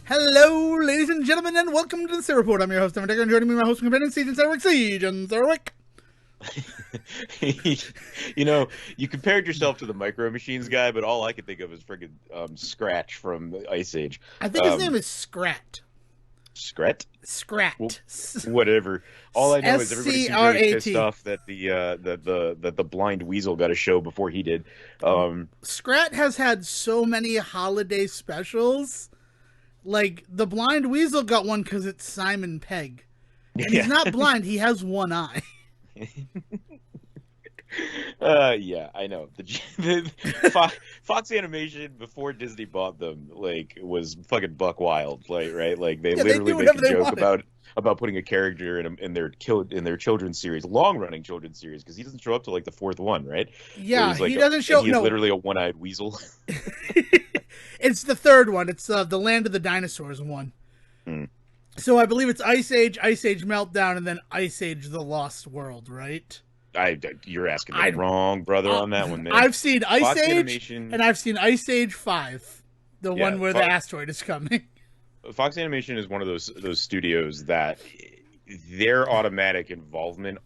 Hello, ladies and gentlemen, and welcome to the Say Report. I'm your host, Devon, and joining me, my host and companion, Say Report Sejohn. You know, you compared yourself to the Micro Machines guy, but all I could think of is friggin' Scratch from Ice Age. I think his name Um, is Scrat. Scrat? Scrat. Whatever. All I know S is everybody C seems R really A pissed T. off that the blind weasel got a show before he did. Scrat has had so many holiday specials. Like, the Blind Weasel got one because it's Simon Pegg. And he's Yeah. not blind, he has one eye. Yeah, I know. Fox Animation before Disney bought them, like, was fucking buck wild, like, right? Like, they Yeah, they literally do make a whatever they joke wanted. about putting a character in their children's series, long running children's series, because he doesn't show up to like the fourth one, right? Where Yeah, he's he like, doesn't and show. he is No, literally a one-eyed weasel. it's the third one. It's the Land of the Dinosaurs one. Hmm. So I believe it's Ice Age Meltdown, and then Ice Age The Lost World, right? You're asking the I wrong brother uh, on that one, man. I've seen Ice Fox Age, Animation, and I've seen Ice Age 5, the yeah, one where the asteroid is coming. Fox Animation is one of those studios that their automatic involvement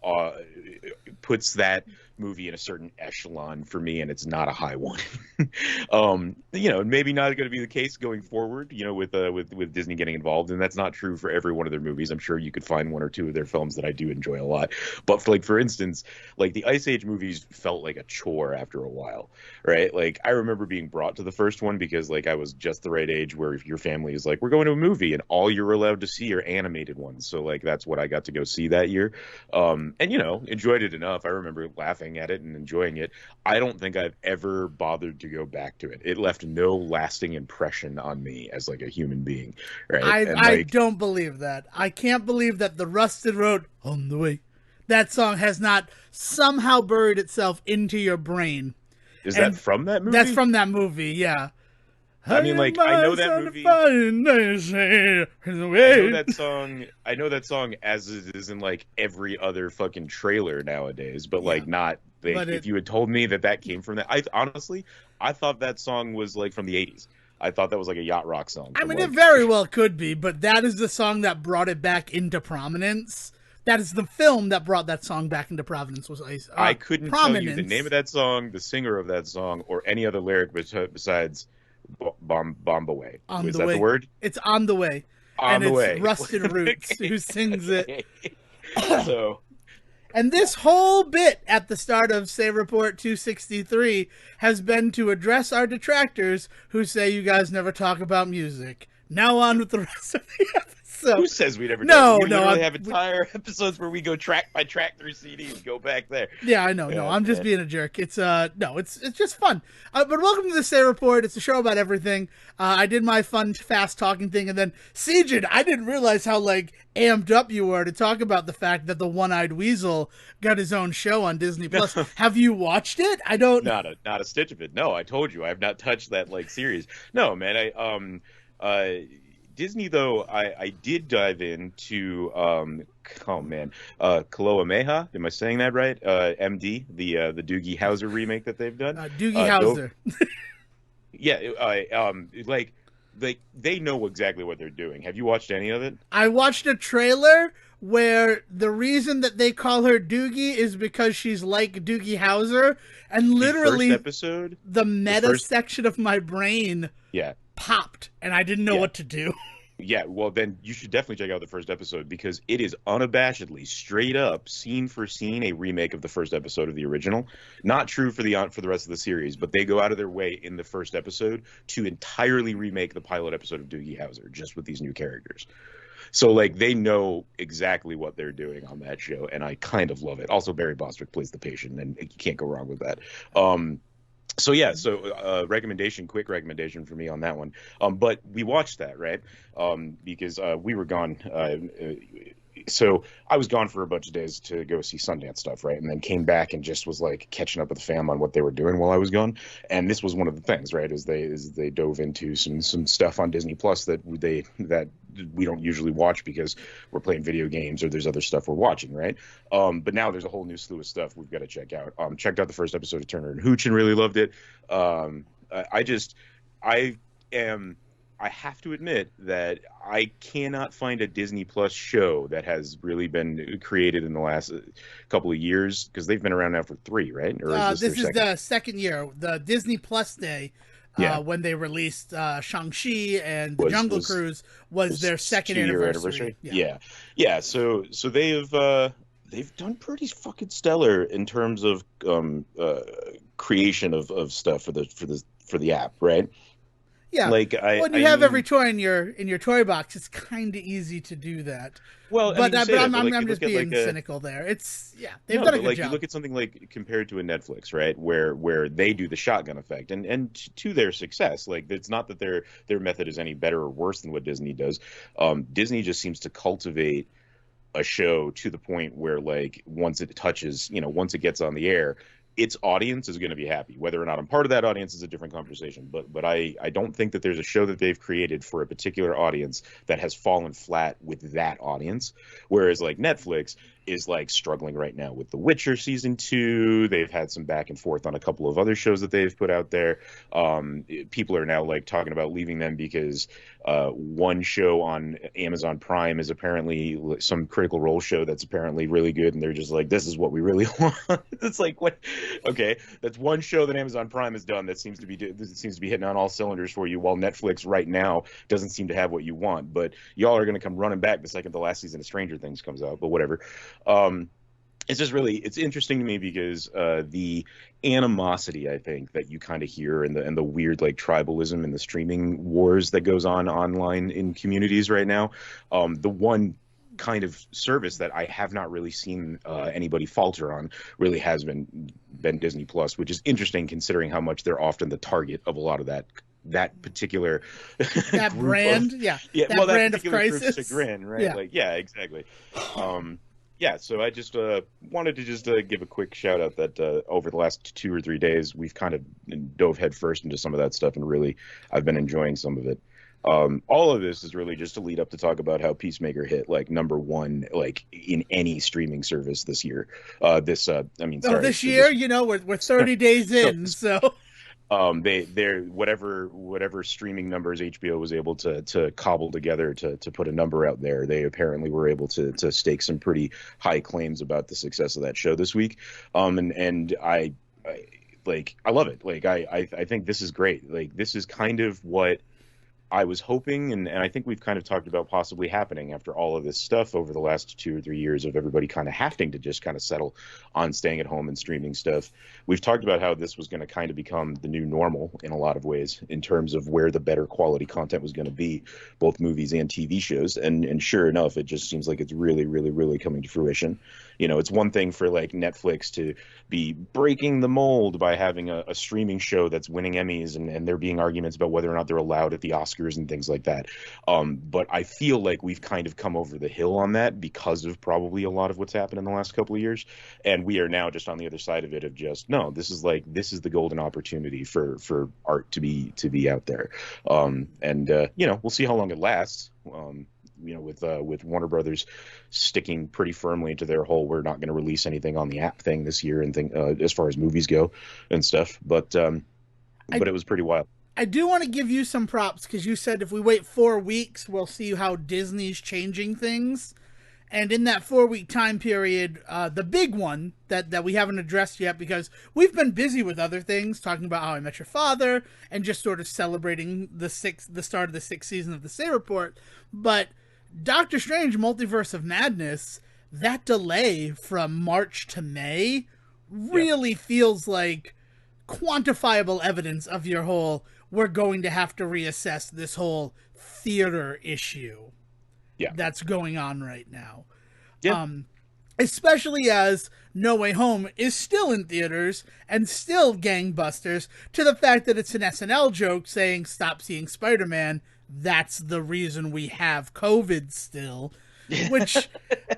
puts that movie in a certain echelon for me, and it's not a high one. Maybe not going to be the case going forward. With Disney getting involved, and that's not true for every one of their movies. I'm sure you could find one or two of their films that I do enjoy a lot. But for instance, like the Ice Age movies felt like a chore after a while, right? Like I remember being brought to the first one because like I was just the right age where if your family is like, we're going to a movie, and all you're allowed to see are animated ones. So like that's what I got to go see that year. And enjoyed it enough. I remember laughing at it and enjoying it. I don't think I've ever bothered to go back to it. It left no lasting impression on me as like a human being, right? And I like, don't believe that. I can't believe that the Rusted Road on the way. That song has not somehow buried itself into your brain. is that And from that that's movie? from that movie, yeah. I mean, Hey, like, I my know that son, movie. fine, the I know way. that song. I know that song as it is in like every other fucking trailer nowadays, but Yeah, like not like but if it you had told me that came from that, I honestly I thought that song was like from the 80s. I thought that was like a yacht rock song I from mean, it like very well could be, but that is the song that brought it back into prominence. That is the film that brought that song back into prominence. I couldn't tell you the name Prominence of that song, the singer of that song, or any other lyric besides Bomb Away. on Was the that the way. word? It's on the way, On and the it's way. Rusted Roots who sings it. So And this whole bit at the start of Say Report 263 has been to address our detractors who say you guys never talk about music. Now on with the rest of the who episode. says we never do? No, We no, literally have entire episodes where we go track by track through CDs, go back there. yeah, I know. No, Yeah, I'm just man. being a jerk. It's no, it's just fun. But welcome to the Say Report. It's a show about everything. I did my fun, fast talking thing, and then Sejohn, I didn't realize how like amped up you were to talk about the fact that the one-eyed weasel got his own show on Disney Plus. Have you watched it? I don't. Not a stitch of it. No, I told you I have not touched that like series. No, man. Uh Disney though, I did dive into oh man, Kamehameha. Am I saying that right? MD, the Doogie Howser remake that they've done. Doogie Dove, Howser. yeah, like they know exactly what they're doing. Have you watched any of it? I watched a trailer where the reason that they call her Doogie is because she's like Doogie Howser, and The first literally episode, the the meta first, section of my brain yeah. popped, and I didn't know Yeah. what to do. Yeah, well, then you should definitely check out the first episode because it is unabashedly, straight up, scene for scene, a remake of the first episode of the original. Not true for the rest of the series, but they go out of their way in the first episode to entirely remake the pilot episode of Doogie Howser, just with these new characters. So, like, they know exactly what they're doing on that show, and I kind of love it. Also, Barry Bostwick plays the patient, and you can't go wrong with that. So yeah, so quick recommendation for me on that one. But we watched that, right? Because we were gone. So I was gone for a bunch of days to go see Sundance stuff, right? And then came back and just was like catching up with the fam on what they were doing while I was gone. And this was one of the things, right? As they dove into some stuff on Disney Plus that we don't usually watch because we're playing video games or there's other stuff we're watching, right? But now there's a whole new slew of stuff we've got to check out. Checked out the first episode of Turner and Hooch and really loved it. I am I have to admit that I cannot find a Disney Plus show that has really been created in the last couple of years, because they've been around now for three, right? Or is this their This is second? the second year, the Disney Plus Day, Yeah, when they released Shang-Chi and the was Jungle was Cruise was was their second 2 year anniversary. anniversary. Yeah. Yeah, yeah. So they've done pretty fucking stellar in terms of creation of stuff for the app, right? Yeah. Like When you I have every mean, toy in your toy box, it's kind of easy to do that. well, I mean, you say But that, but like I'm you just look at like being a cynical there. It's yeah, they've no, done a but good like you job. look at something like compared to a Netflix, right, where they do the shotgun effect, and to their success, like it's not that their method is any better or worse than what Disney does. Disney just seems to cultivate a show to the point where, like, once it touches, once it gets on the air, its audience is going to be happy. Whether or not I'm part of that audience is a different conversation. But I don't think that there's a show that they've created for a particular audience that has fallen flat with that audience. Whereas like Netflix is like struggling right now with The Witcher season two. They've had some back and forth on a couple of other shows that they've put out there. People are now like talking about leaving them because one show on Amazon Prime is apparently some Critical Role show that's apparently really good, and they're just like, this is what we really want. It's like, what? Okay, that's one show that Amazon Prime has done that seems to be hitting on all cylinders for you, while Netflix right now doesn't seem to have what you want. But y'all are going to come running back the second the last season of Stranger Things comes out. But whatever. Um, it's just really it's interesting to me because the animosity, I think, that you kind of hear, and the weird like tribalism and the streaming wars that goes on online in communities right now. The one kind of service that I have not really seen anybody falter on really has been Disney Plus, which is interesting considering how much they're often the target of a lot of that particular That group of brand, yeah, yeah, that well, that brand of particular group's crisis. chagrin, right? Yeah. Like, yeah, exactly. Um, yeah, so I just wanted to just give a quick shout out that over the last 2 or 3 days, we've kind of dove headfirst into some of that stuff, and really, I've been enjoying some of it. All of this is really just to lead up to talk about how Peacemaker hit like number one, like in any streaming service this year. I mean, Oh, sorry, this for year, this. you know, we're 30 days No, in, so they're whatever streaming numbers HBO was able to cobble together to put a number out there, they apparently were able to stake some pretty high claims about the success of that show this week. And I love it. Like I think this is great. Like this is kind of what I was hoping, and I think we've kind of talked about possibly happening after all of this stuff over the last 2 or 3 years of everybody kind of having to just kind of settle on staying at home and streaming stuff. We've talked about how this was going to kind of become the new normal in a lot of ways in terms of where the better quality content was going to be, both movies and TV shows. And sure enough, it just seems like it's really, really, really coming to fruition. It's one thing for like Netflix to be breaking the mold by having a streaming show that's winning Emmys, and there being arguments about whether or not they're allowed at the Oscars and things like that. But I feel like we've kind of come over the hill on that because of probably a lot of what's happened in the last couple of years. And we are now just on the other side of it of just, no, this is the golden opportunity for art to be out there. And we'll see how long it lasts. With Warner Brothers sticking pretty firmly to their whole we're not going to release anything on the app thing this year, and as far as movies go and stuff. I But it was pretty wild. I do want to give you some props because you said if we wait 4 weeks, we'll see how Disney's changing things. And in that 4 week time period, the big one that we haven't addressed yet because we've been busy with other things, talking about How I Met Your Father and just sort of celebrating the start of the sixth season of the Say Report. But Doctor Strange Multiverse of Madness, that delay from March to May Yeah, really feels like quantifiable evidence of your whole we're going to have to reassess this whole theater issue yeah, that's going on right now. yeah. Especially as No Way Home is still in theaters and still gangbusters, to the fact that it's an SNL joke saying stop seeing Spider-Man, that's the reason we have COVID still. Which,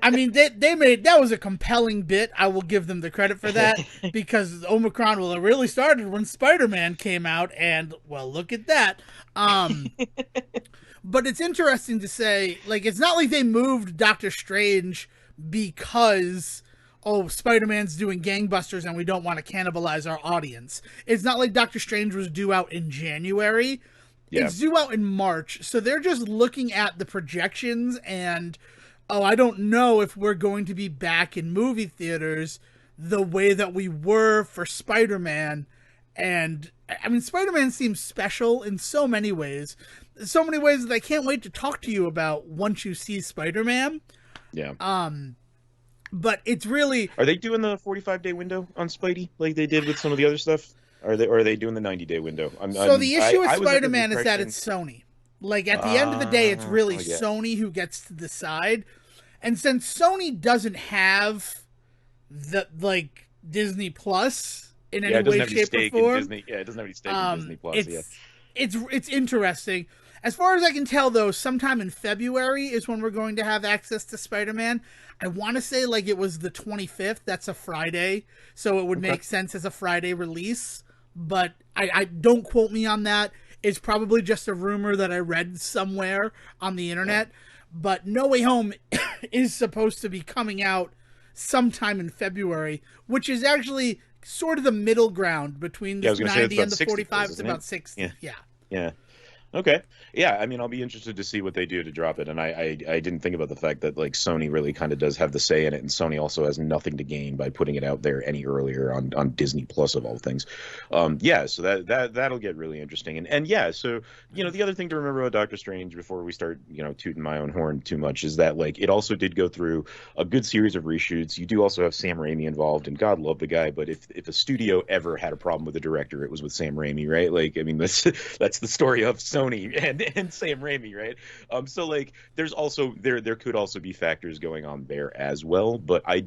I mean, they made that was a compelling bit. I will give them the credit for that because Omicron, well, it really started when Spider-Man came out, and well, look at that. But it's interesting to say, like, it's not like they moved Doctor Strange because, oh, Spider-Man's doing gangbusters and we don't want to cannibalize our audience. It's not like Doctor Strange was due out in January. Yeah. It's due out in March, so they're just looking at the projections and, oh, I don't know if we're going to be back in movie theaters the way that we were for Spider-Man. And I mean, Spider-Man seems special in so many ways. So many ways that I can't wait to talk to you about once you see Spider-Man. Yeah. But it's really, Are they doing the 45-day window on Spidey like they did with some of the other stuff? Or are they doing the 90-day window? so the issue with I was under the Spider-Man is that impression. it's Sony. Like at the end of the day, it's really Yeah. Sony who gets to decide. And since Sony doesn't have the like Disney Plus in Yeah, any it doesn't way, have any shape, or stake in form, Disney. Yeah, it doesn't have any stake in Disney Plus. Yeah. it's interesting. As far as I can tell, though, sometime in February is when we're going to have access to Spider-Man. I want to say like it was the 25th. That's a Friday, so it would make sense as a Friday release. But I don't quote me on that. It's probably just a rumor that I read somewhere on the internet. But No Way Home is supposed to be coming out sometime in February, which is actually sort of the middle ground between Yeah, I the was going to say it's 90 about and the 60 45. days, It's isn't about it? 60. Yeah. Yeah. Yeah. Okay. Yeah, I mean, I'll be interested to see what they do to drop it. And I didn't think about the fact that like Sony really kind of does have the say in it, and Sony also has nothing to gain by putting it out there any earlier on Disney Plus of all things. Yeah, so that'll get really interesting. And yeah, so the other thing to remember about Doctor Strange before we start tooting my own horn too much is that like it also did go through a good series of reshoots. You do also have Sam Raimi involved, and God love the guy, but if a studio ever had a problem with a director, it was with Sam Raimi, right? Like, I mean, that's the story of Sony and Sam Raimi, right? So like, there's also there could also be factors going on there as well. But I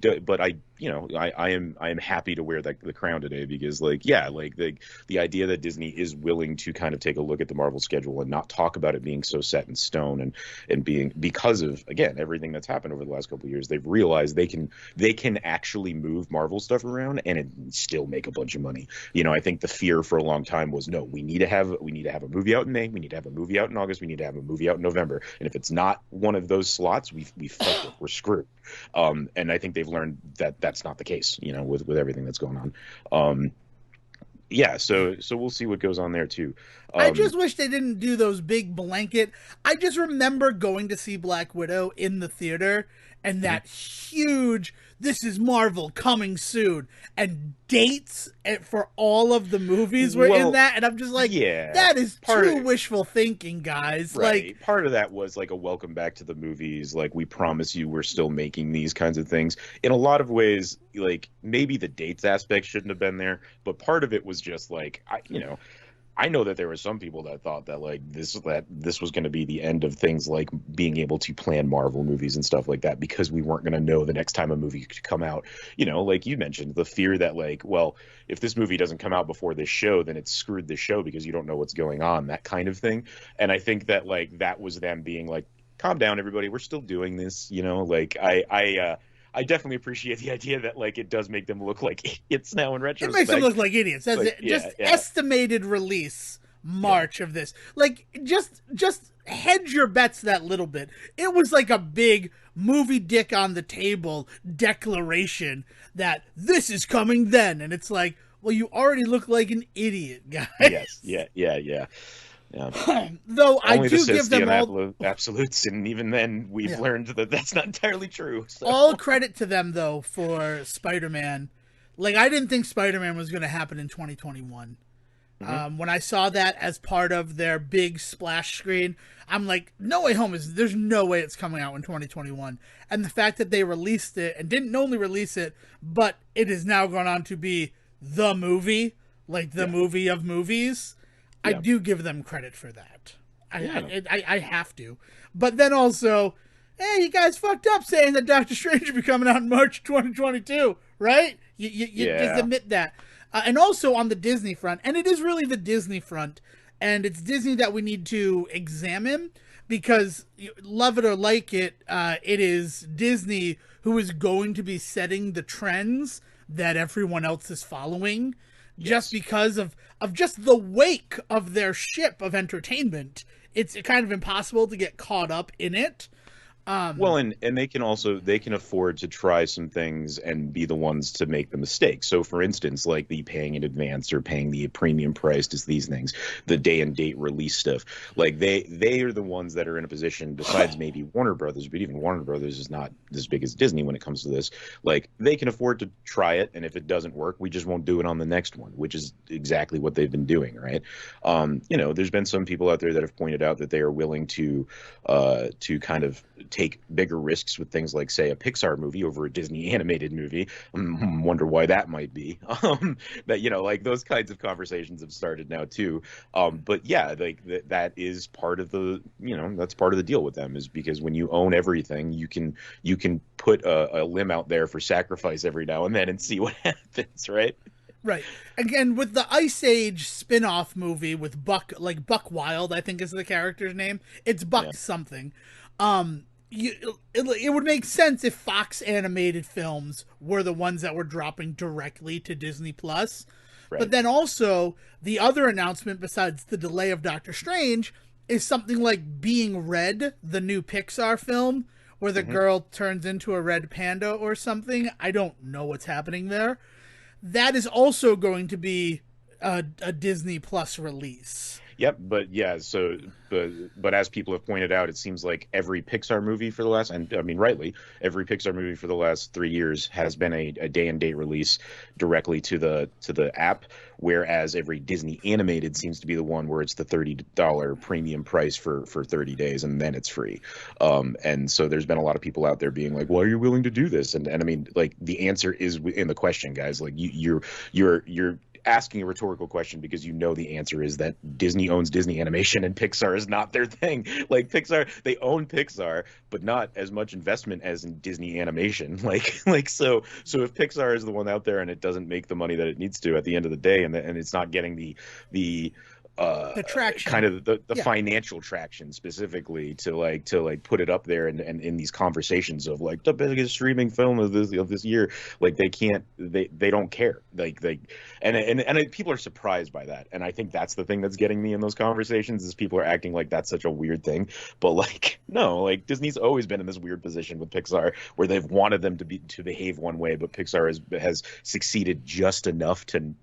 am happy to wear the crown today because like, yeah, like the idea that Disney is willing to kind of take a look at the Marvel schedule and not talk about it being so set in stone and being because of again everything that's happened over the last couple of years, they've realized they can actually move Marvel stuff around and it still make a bunch of money. I think the fear for a long time was no, we need to have a movie out in May, we need to have a movie out in August, we need to have a movie out in November, and if it's not one of those slots, we fucked it, we're screwed. And I think they've learned that that's not the case, with everything that's going on. Yeah, so we'll see what goes on there too. I just wish they didn't do those big blanket. I just remember going to see Black Widow in the theater and that huge, this is Marvel coming soon, and dates for all of the movies were in that. And I'm just like, yeah, that is true wishful thinking, guys. Right. Like, part of that was like a welcome back to the movies. Like, we promise you we're still making these kinds of things. In a lot of ways, like maybe the dates aspect shouldn't have been there, but part of it was just like, I know that there were some people that thought that like this was going to be the end of things like being able to plan Marvel movies and stuff like that because we weren't going to know the next time a movie could come out. Like you mentioned, the fear that like, well, if this movie doesn't come out before this show, then it's screwed the show because you don't know what's going on, that kind of thing. And I think that like that was them being like, calm down, everybody, we're still doing this. Like I definitely appreciate the idea that like it does make them look like idiots now in retrospect. it makes them look like idiots. Estimated release March of this. Like just hedge your bets that little bit. It was like a big movie dick on the table declaration that this is coming then, and it's like, well, you already look like an idiot, guys. Yes. Yeah. Yeah. Though Only I do give them all absolutes, and even then we've learned that that's not entirely true. So. All credit to them though for Spider-Man. Like, I didn't think Spider-Man was going to happen in 2021. When I saw that as part of their big splash screen, I'm like, No Way Home there's no way it's coming out in 2021. And the fact that they released it and didn't only release it, but it is now gone on to be the movie, like the movie of movies. I do give them credit for that. I have to. But then also, hey, you guys fucked up saying that Doctor Strange will be coming out in March 2022, right? You just admit that. And also on the Disney front, and it is really the Disney front, and it's Disney that we need to examine because, love it or like it, it is Disney who is going to be setting the trends that everyone else is following. Just because of just the wake of their ship of entertainment, it's kind of impossible to get caught up in it. Well, and they can afford to try some things and be the ones to make the mistake. So, for instance, like the paying in advance or paying the premium price to these things, the day and date release stuff. Like they are the ones that are in a position, besides maybe Warner Brothers, but even Warner Brothers is not as big as Disney when it comes to this. Like they can afford to try it, and if it doesn't work, we just won't do it on the next one, which is exactly what they've been doing, right? There's been some people out there that have pointed out that they are willing to kind of take bigger risks with things like, say, a Pixar movie over a Disney animated movie. Wonder why that might be. That like those kinds of conversations have started now too. But yeah, like that is part of the that's part of the deal with them, is because when you own everything, you can put a limb out there for sacrifice every now and then and see what happens, right? Right. Again, with the Ice Age spin-off movie with Buck Wild, I think is the character's name. It's Buck Yeah, something. It would make sense if Fox animated films were the ones that were dropping directly to Disney Plus. But right. then also the other announcement besides the delay of Doctor Strange is something like Being Red, the new Pixar film where the hmm girl turns into a red panda or something. I don't know what's happening there. That is also going to be a Disney Plus release. Yep, but yeah, so but as people have pointed out, it seems like every Pixar movie for the last, and I mean rightly, every Pixar movie for the last 3 years has been a day and date release directly to the app, whereas every Disney animated seems to be the one where it's the $30 premium price for 30 days and then it's free. And so there's been a lot of people out there being like, "Why are you willing to do this?" And I mean, like the answer is in the question, guys. Like you're asking a rhetorical question because you know the answer is that Disney owns Disney Animation and Pixar is not their thing. Like Pixar, they own Pixar, but not as much investment as in Disney Animation. So if Pixar is the one out there and it doesn't make the money that it needs to at the end of the day, and it's not getting the uh The traction. kind of the Yeah. financial traction specifically to put it up there and in these conversations of like the biggest streaming film of this year, like they don't care, and people are surprised by that, and I think that's the thing that's getting me in those conversations is people are acting like that's such a weird thing, but like no, like Disney's always been in this weird position with Pixar where they've wanted them to behave one way, but Pixar has succeeded just enough to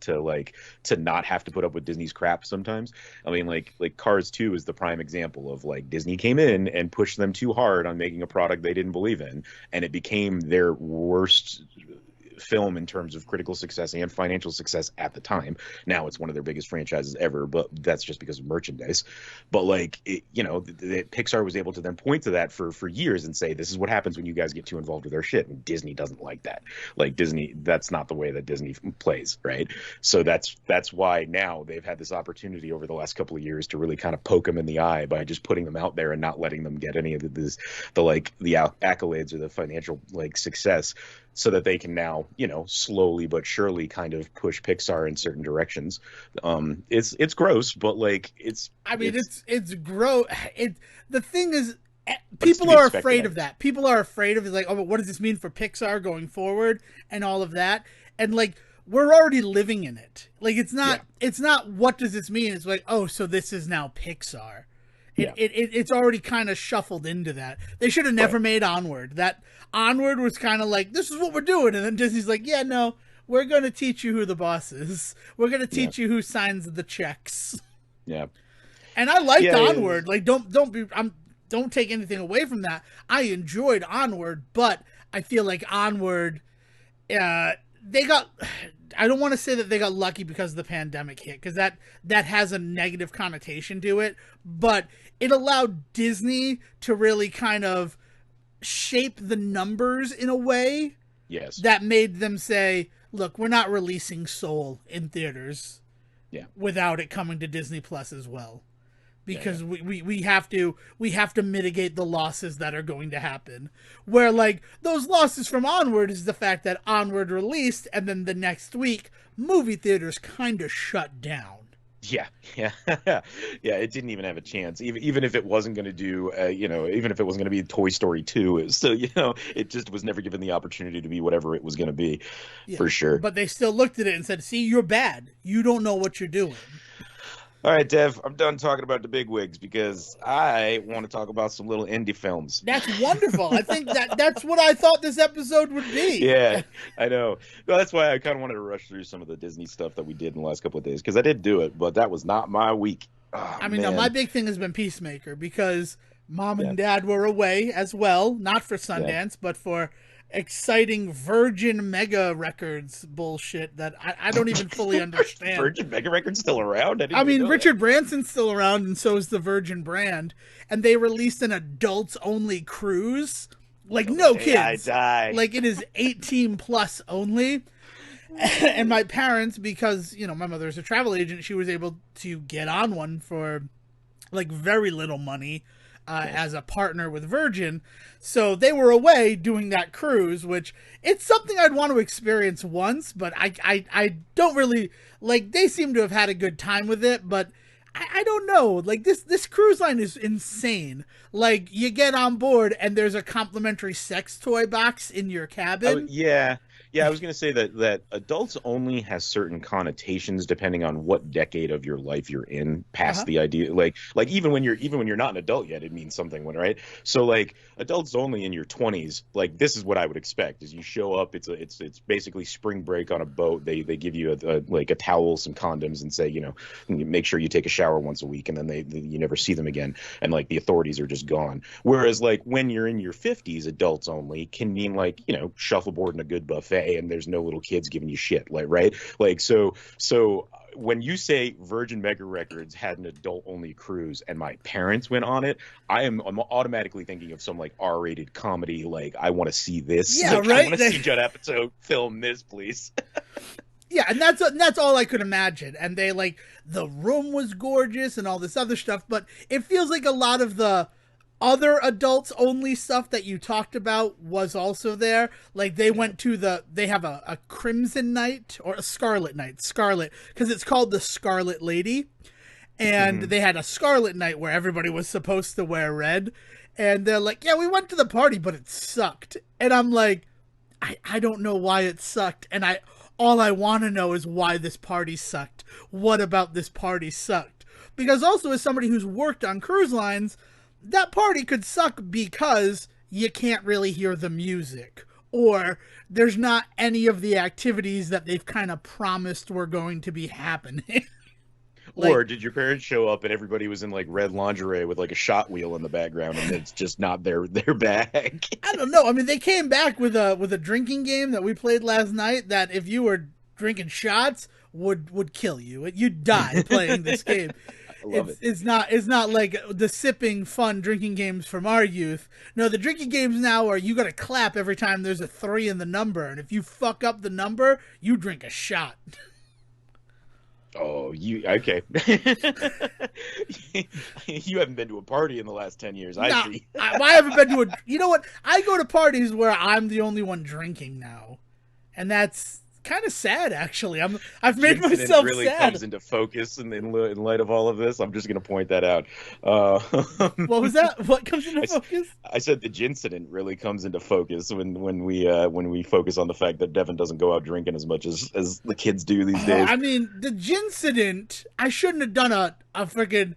not have to put up with Disney's crap sometimes. I mean, like Cars 2 is the prime example of like Disney came in and pushed them too hard on making a product they didn't believe in, and it became their worst film in terms of critical success and financial success at the time. Now it's one of their biggest franchises ever, but that's just because of merchandise. But like Pixar was able to then point to that for years and say, this is what happens when you guys get too involved with our shit. And Disney doesn't like that. Like Disney, that's not the way that Disney plays, right? So that's why now they've had this opportunity over the last couple of years to really kind of poke them in the eye by just putting them out there and not letting them get any of the accolades or the financial like success, so that they can now, slowly but surely kind of push Pixar in certain directions. It's gross, but like I mean, it's gross. The thing is, but it's to people be are expected, afraid I of guess. that. People are afraid of like, oh, but what does this mean for Pixar going forward and all of that? And like, we're already living in it. Like, Yeah, it's not what does this mean? It's like, oh, so this is now Pixar. yeah, It's already kind of shuffled into that. They should have never right. made Onward. That Onward was kind of like, this is what we're doing, and then Disney's like, yeah, no, we're gonna teach you who the boss is. We're gonna Yeah, teach you who signs the checks. yeah, And I liked yeah. Onward. Like, don't take anything away from that. I enjoyed Onward, but I feel like Onward, they got. I don't want to say that they got lucky because the pandemic hit, because that has a negative connotation to it. But it allowed Disney to really kind of shape the numbers in a way Yes, that made them say, "Look, we're not releasing Soul in theaters yeah, without it coming to Disney Plus as well." yeah, yeah. Because we have to mitigate the losses that are going to happen. Where like those losses from Onward is the fact that Onward released and then the next week movie theaters kind of shut down. Yeah, yeah, yeah. It didn't even have a chance. Even if it wasn't going to do, even if it wasn't going to be Toy Story 2, it was still, it just was never given the opportunity to be whatever it was going to be, Yeah, for sure. but they still looked at it and said, "See, you're bad. You don't know what you're doing." All right, Dev, I'm done talking about the big wigs because I want to talk about some little indie films. That's wonderful. I think that's what I thought this episode would be. Yeah, I know. Well, that's why I kind of wanted to rush through some of the Disney stuff that we did in the last couple of days because I did do it, but that was not my week. Oh, I mean, no, my man. big thing has been Peacemaker because mom Yeah, and dad were away as well, not for yeah. Sundance, but for exciting Virgin Mega Records bullshit that I don't even fully understand. Virgin Mega Records still around? I I didn't even mean, know that. Richard Branson's still around, and so is the Virgin brand. And they released an adults only cruise. Like, Till the no day I kids. die. Like, it is 18 plus only. And my parents, because, my mother's a travel agent, she was able to get on one for, like, very little money Nice. as a partner with Virgin. So they were away doing that cruise, which it's something I'd want to experience once, but I don't really like. They seem to have had a good time with it, but I don't know. Like this cruise line is insane. Like you get on board and there's a complimentary sex toy box in your cabin. Yeah, yeah. I was gonna say that adults only has certain connotations depending on what decade of your life you're in. Uh Past huh. the idea, like even when you're not an adult yet, it means something. When right, so like adults only in your 20s, like this is what I would expect: is you show up. It's basically spring break on a boat. They give you like a towel, some condoms, and say make sure you take a shower once a week, and then you never see them again, and like the authorities are just gone. Whereas like when you're in your 50s, adults only can mean like shuffleboard and a good buffet, and there's no little kids giving you shit, like right, like so. When you say Virgin Mega Records had an adult only cruise and my parents went on it, I'm automatically thinking of some like R-rated comedy. Like I want to see this. Yeah, Like I right. want to see Judd Apatow film this, please. Yeah, and that's all I could imagine. And they like the room was gorgeous and all this other stuff, but it feels like a lot of the other adults only stuff that you talked about was also there. Like Yeah. they have a crimson night or a scarlet night, scarlet, because it's called the Scarlet Lady. And Hmm. they had a scarlet night where everybody was supposed to wear red. And they're like, yeah, we went to the party, but it sucked. And I'm like, I don't know why it sucked. And all I want to know is why this party sucked. What about this party sucked? Because also as somebody who's worked on cruise lines, that party could suck because you can't really hear the music or there's not any of the activities that they've kind of promised were going to be happening. Like Or did your parents show up and everybody was in like red lingerie with like a shot wheel in the background and it's just not their bag? I don't know. I mean, they came back with a drinking game that we played last night that if you were drinking shots would kill you. You'd die playing this game. I love it. It's not like the sipping fun drinking games from our youth. No, the drinking games now are you got to clap every time there's a 3 in the number, and if you fuck up the number, you drink a shot. Oh, you okay? You haven't been to a party in the last 10 years, I Now, see. I haven't been to a. You know what? I go to parties where I'm the only one drinking now, and that's kind of sad. Actually, I've The made incident myself really sad. comes into focus in light of all of this. I'm just going to point that out. What was that? What comes into I, s- focus? I said the incident really comes into focus when we focus on the fact that Devon doesn't go out drinking as much as the kids do these Oh, days. I mean, the gincident. I shouldn't have done a freaking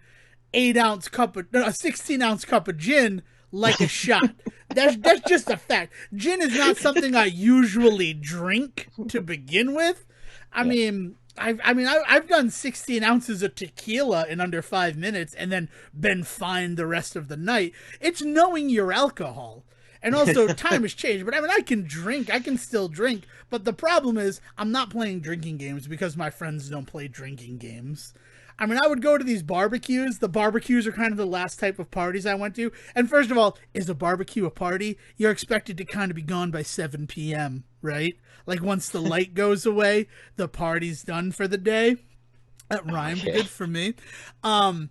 8 ounce cup of no, a 16 ounce cup of gin like a shot. That's just a fact. Gin is not something I usually drink to begin with. I Yeah. mean, I've done 16 ounces of tequila in under 5 minutes and then been fine the rest of the night. It's knowing your alcohol. And also, time has changed. But I mean, I can drink. I can still drink. But the problem is, I'm not playing drinking games because my friends don't play drinking games. I mean, I would go to these barbecues. The barbecues are kind of the last type of parties I went to. And first of all, is a barbecue a party? You're expected to kind of be gone by 7 p.m., right? Like once the light goes away, the party's done for the day. That rhymed Okay. good for me. Um,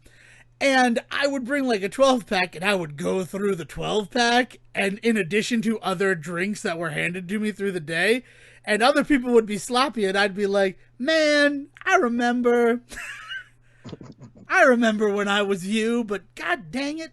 and I would bring like a 12 pack and I would go through the 12 pack. And in addition to other drinks that were handed to me through the day, and other people would be sloppy, and I'd be like, man, I remember when I was you, but god dang it.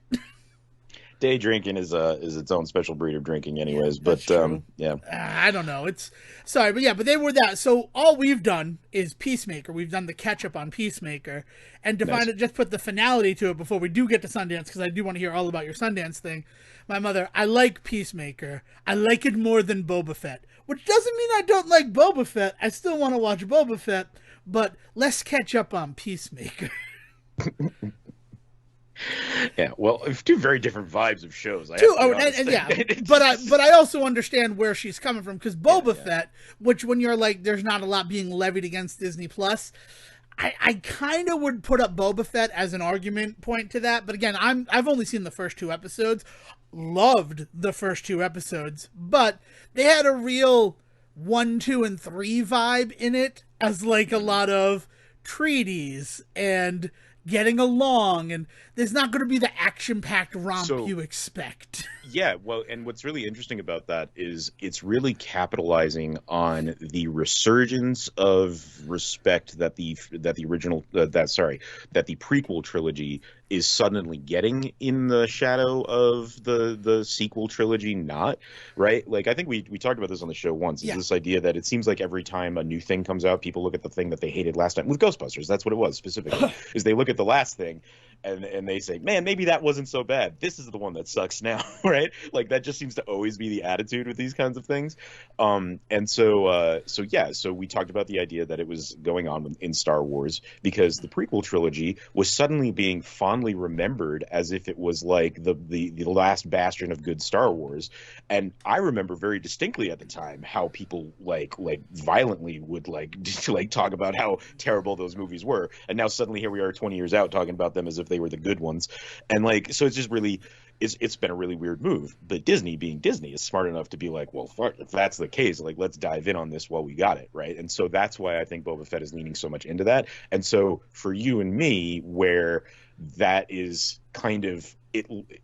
Day drinking is its own special breed of drinking, Yeah, anyways. that's But true. yeah, I don't know. It's sorry, but yeah, but they were that. So all we've done is Peacemaker. We've done the catch up on Peacemaker, and to find nice. it, just put the finality to it before we do get to Sundance, because I do want to hear all about your Sundance thing. My mother, I like Peacemaker. I like it more than Boba Fett, which doesn't mean I don't like Boba Fett. I still want to watch Boba Fett, but let's catch up on Peacemaker. Yeah, well, it's two very different vibes of shows. I have Too. to be Oh, honest. and yeah, It's- but I also understand where she's coming from, because yeah, Boba yeah. Fett, which when you're like, there's not a lot being levied against Disney Plus. I kind of would put up Boba Fett as an argument point to that, but again, I've only seen the first two episodes, loved the first two episodes, but they had a real 1, 2, and 3 vibe in it, as like a Mhm. lot of treaties and getting along, and there's not going to be the action-packed romp So you expect. yeah, well, and what's really interesting about that is it's really capitalizing on the resurgence of respect that the original that the prequel trilogy is suddenly getting in the shadow of the sequel trilogy not, right? Like I think we talked about this on the show once, is Yeah. this idea that it seems like every time a new thing comes out, people look at the thing that they hated last time with Ghostbusters. That's what it was specifically, is they look at the last thing and they say, man, maybe that wasn't so bad. This is the one that sucks now, right? Like that just seems to always be the attitude with these kinds of things. So we talked about the idea that it was going on in Star Wars because the prequel trilogy was suddenly being fondly remembered as if it was like the last bastion of good Star Wars. And I remember very distinctly at the time how people like violently would like to like talk about how terrible those movies were. And now suddenly here we are 20 years out talking about them as if they were the good ones. And like so it's just really it's been a really weird move. But Disney, being Disney, is smart enough to be like, well, fuck, if that's the case, like let's dive in on this while we got it, right? And so that's why I think Boba Fett is leaning so much into that. And so for you and me, where that is kind of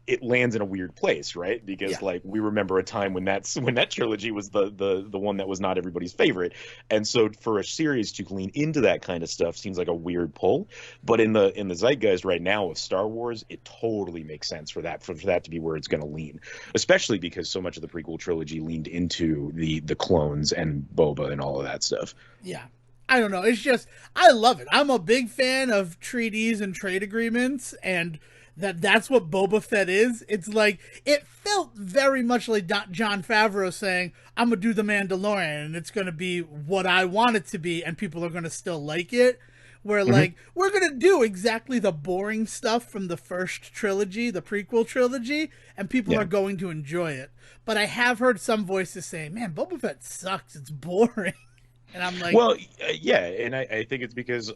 it lands in a weird place, right? Because Yeah. like we remember a time when that trilogy was the one that was not everybody's favorite, and so for a series to lean into that kind of stuff seems like a weird pull. But in the zeitgeist right now of Star Wars, it totally makes sense for that to be where it's going to lean, especially because so much of the prequel trilogy leaned into the clones and Boba and all of that stuff. Yeah. I don't know. It's just I love it. I'm a big fan of treaties and trade agreements, and that's what Boba Fett is. It's like it felt very much like Jon Favreau saying, "I'm gonna do the Mandalorian, and it's gonna be what I want it to be, and people are gonna still like it." Where Hmm. like we're gonna do exactly the boring stuff from the first trilogy, the prequel trilogy, and people are Yeah. going to enjoy it. But I have heard some voices saying, "Man, Boba Fett sucks. It's boring." And I'm like, Well, yeah, and I think it's because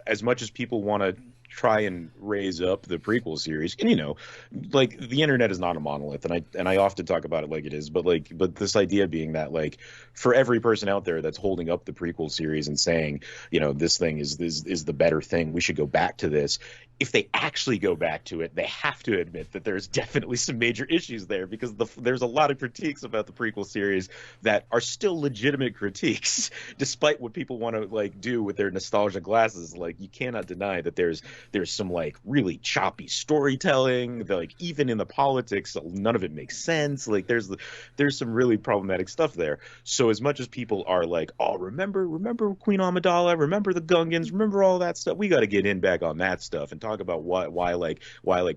as much as people want to try and raise up the prequel series, and like the internet is not a monolith, and I often talk about it like it is, but this idea being that like for every person out there that's holding up the prequel series and saying, this thing is the better thing, we should go back to this. If they actually go back to it, they have to admit that there's definitely some major issues there because there's a lot of critiques about the prequel series that are still legitimate critiques, despite what people want to like do with their nostalgia glasses. Like you cannot deny that there's some like really choppy storytelling. Like even in the politics, none of it makes sense. Like there's some really problematic stuff there. So as much as people are like, oh, remember Queen Amidala, remember the Gungans, remember all that stuff, we got to get in back on that stuff and talk about why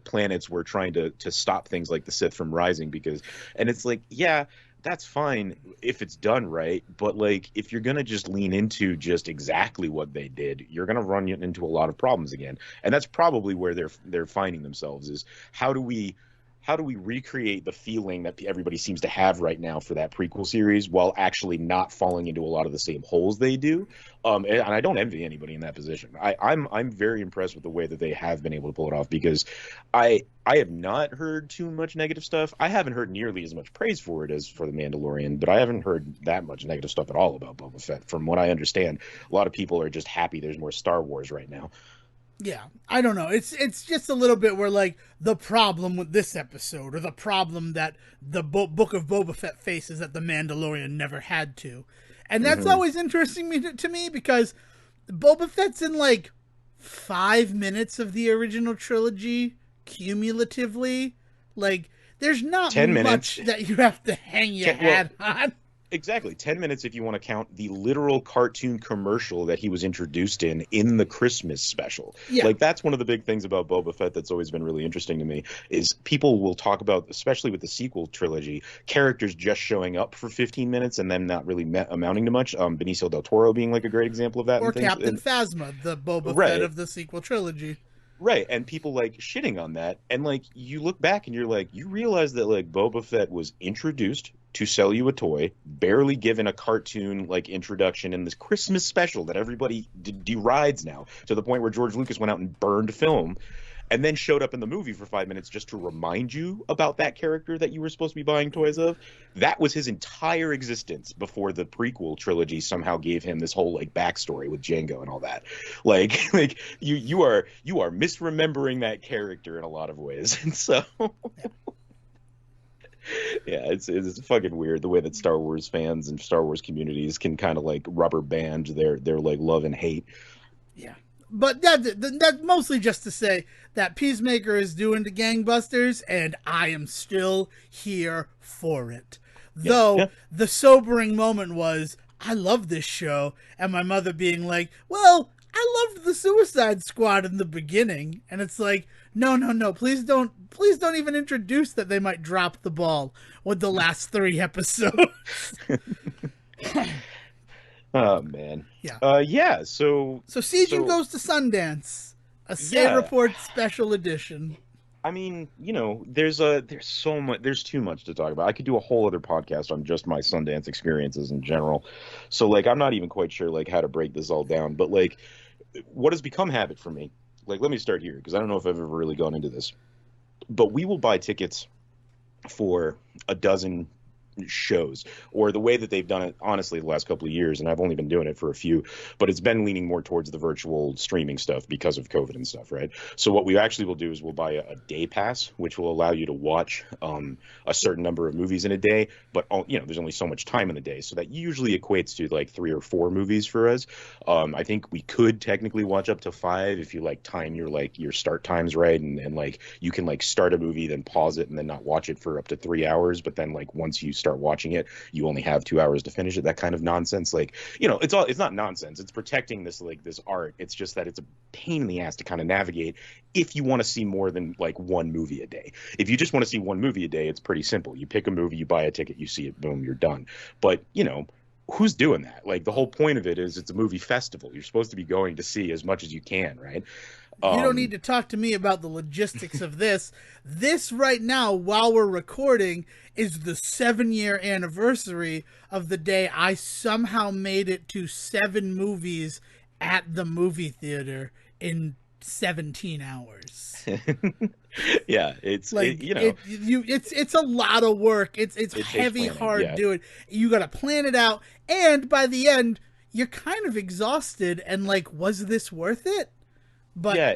planets were trying to stop things like the Sith from rising because, and it's like, yeah, that's fine if it's done right, but like if you're gonna just lean into just exactly what they did, you're gonna run into a lot of problems again. And that's probably where they're finding themselves is how do we recreate the feeling that everybody seems to have right now for that prequel series while actually not falling into a lot of the same holes they do? And I don't envy anybody in that position. I'm very impressed with the way that they have been able to pull it off because I have not heard too much negative stuff. I haven't heard nearly as much praise for it as for The Mandalorian, but I haven't heard that much negative stuff at all about Boba Fett. From what I understand, a lot of people are just happy there's more Star Wars right now. yeah, I don't know. It's just a little bit where like the problem with this episode, or the problem that the Book of Boba Fett faces that the Mandalorian never had to, and that's Hmm. always interesting to me because Boba Fett's in like 5 minutes of the original trilogy cumulatively. Like, there's not 10 minutes. much that you have to hang your hat on. Exactly. 10 minutes if you want to count the literal cartoon commercial that he was introduced in the Christmas special. Yeah. Like, that's one of the big things about Boba Fett that's always been really interesting to me is people will talk about, especially with the sequel trilogy, characters just showing up for 15 minutes and then not really amounting to much. Benicio del Toro being like a great example of that. Or And things. Captain Phasma, the Boba Fett Right. of the sequel trilogy. Right, and people like shitting on that, and like you look back and you're like, you realize that like Boba Fett was introduced to sell you a toy, barely given a cartoon like introduction in this Christmas special that everybody derides now, to the point where George Lucas went out and burned film, and then showed up in the movie for 5 minutes just to remind you about that character that you were supposed to be buying toys of. That was his entire existence before the prequel trilogy somehow gave him this whole like backstory with Django and all that. Like you are misremembering that character in a lot of ways. And so yeah, it's fucking weird the way that Star Wars fans and Star Wars communities can kind of like rubber band their like love and hate. Yeah. But that's mostly just to say that Peacemaker is doing the gangbusters, and I am still here for it. Yeah, Though yeah. the sobering moment was, I love this show, and my mother being like, well, I loved the Suicide Squad in the beginning. And it's like, no, please don't even introduce that they might drop the ball with the last 3 episodes. Oh man. Yeah. Yeah. So Sejohn goes to Sundance, a Say Report special edition. I mean, you know, there's so much, there's too much to talk about. I could do a whole other podcast on just my Sundance experiences in general. So like, I'm not even quite sure like how to break this all down, but like, what has become habit for me? Like, let me start here because I don't know if I've ever really gone into this, but we will buy tickets for a dozen shows, or the way that they've done it honestly the last couple of years, and I've only been doing it for a few, but it's been leaning more towards the virtual streaming stuff because of COVID and stuff, right? So what we actually will do is we'll buy a day pass, which will allow you to watch a certain number of movies in a day, but you know, there's only so much time in the day, so that usually equates to like 3 or 4 movies for us. I think we could technically watch up to 5 if you like time your start times right, and like you can like start a movie, then pause it, and then not watch it for up to 3 hours, but then like once you start watching it, you only have 2 hours to finish it. That kind of nonsense. Like, you know, it's not nonsense. It's protecting this art. It's just that it's a pain in the ass to kind of navigate if you want to see more than like one movie a day. If you just want to see one movie a day, it's pretty simple. You pick a movie, you buy a ticket, you see it, boom, you're done. But, you know, who's doing that? Like, the whole point of it is it's a movie festival. You're supposed to be going to see as much as you can, right? You don't need to talk to me about the logistics of this. This right now, while we're recording, is the 7-year anniversary of the day I somehow made it to 7 movies at the movie theater in 17 hours. Yeah, it's like it's a lot of work. It's heavy, hard doing. You got to plan it out, and by the end, you're kind of exhausted. And like, was this worth it? But yeah,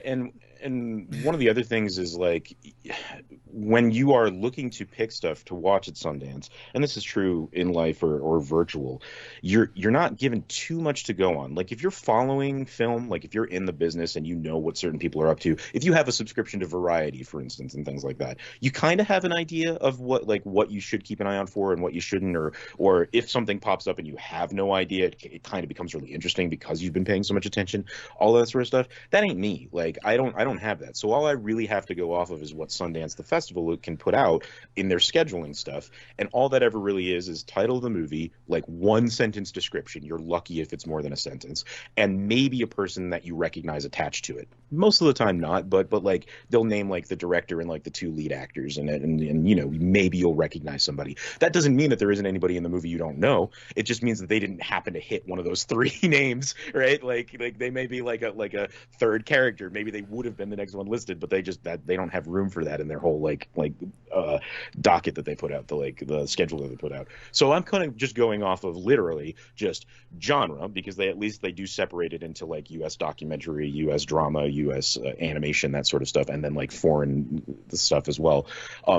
and one of the other things is like when you are looking to pick stuff to watch at Sundance, and this is true in life or virtual, you're not given too much to go on. Like if you're following film, like if you're in the business and you know what certain people are up to, if you have a subscription to Variety, for instance, and things like that, you kind of have an idea of what you should keep an eye out for and what you shouldn't, or if something pops up and you have no idea, it kind of becomes really interesting because you've been paying so much attention, all that sort of stuff. That ain't me. Like I don't have that. So all I really have to go off of is what Sundance, the festival, can put out in their scheduling stuff. And all that ever really is title of the movie, like 1-sentence description. You're lucky if it's more than a sentence, and maybe a person that you recognize attached to it. Most of the time not, but like they'll name like the director and like the 2 lead actors and you know, maybe you'll recognize somebody. That doesn't mean that there isn't anybody in the movie you don't know. It just means that they didn't happen to hit one of those 3 names, right? Like they may be like a third character. Maybe they would have been the next one listed, but they don't have room for that in their whole like docket that they put out, the schedule that they put out. So I'm kind of just going off of literally just genre, because they do separate it into like U.S. documentary, U.S. drama, U.S. animation, that sort of stuff, and then like foreign stuff as well.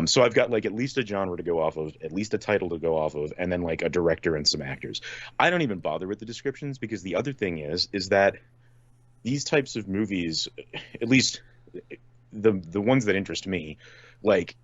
So I've got like at least a genre to go off of, at least a title to go off of, and then like a director and some actors. I don't even bother with the descriptions, because the other thing is that these types of movies, at least the ones that interest me, like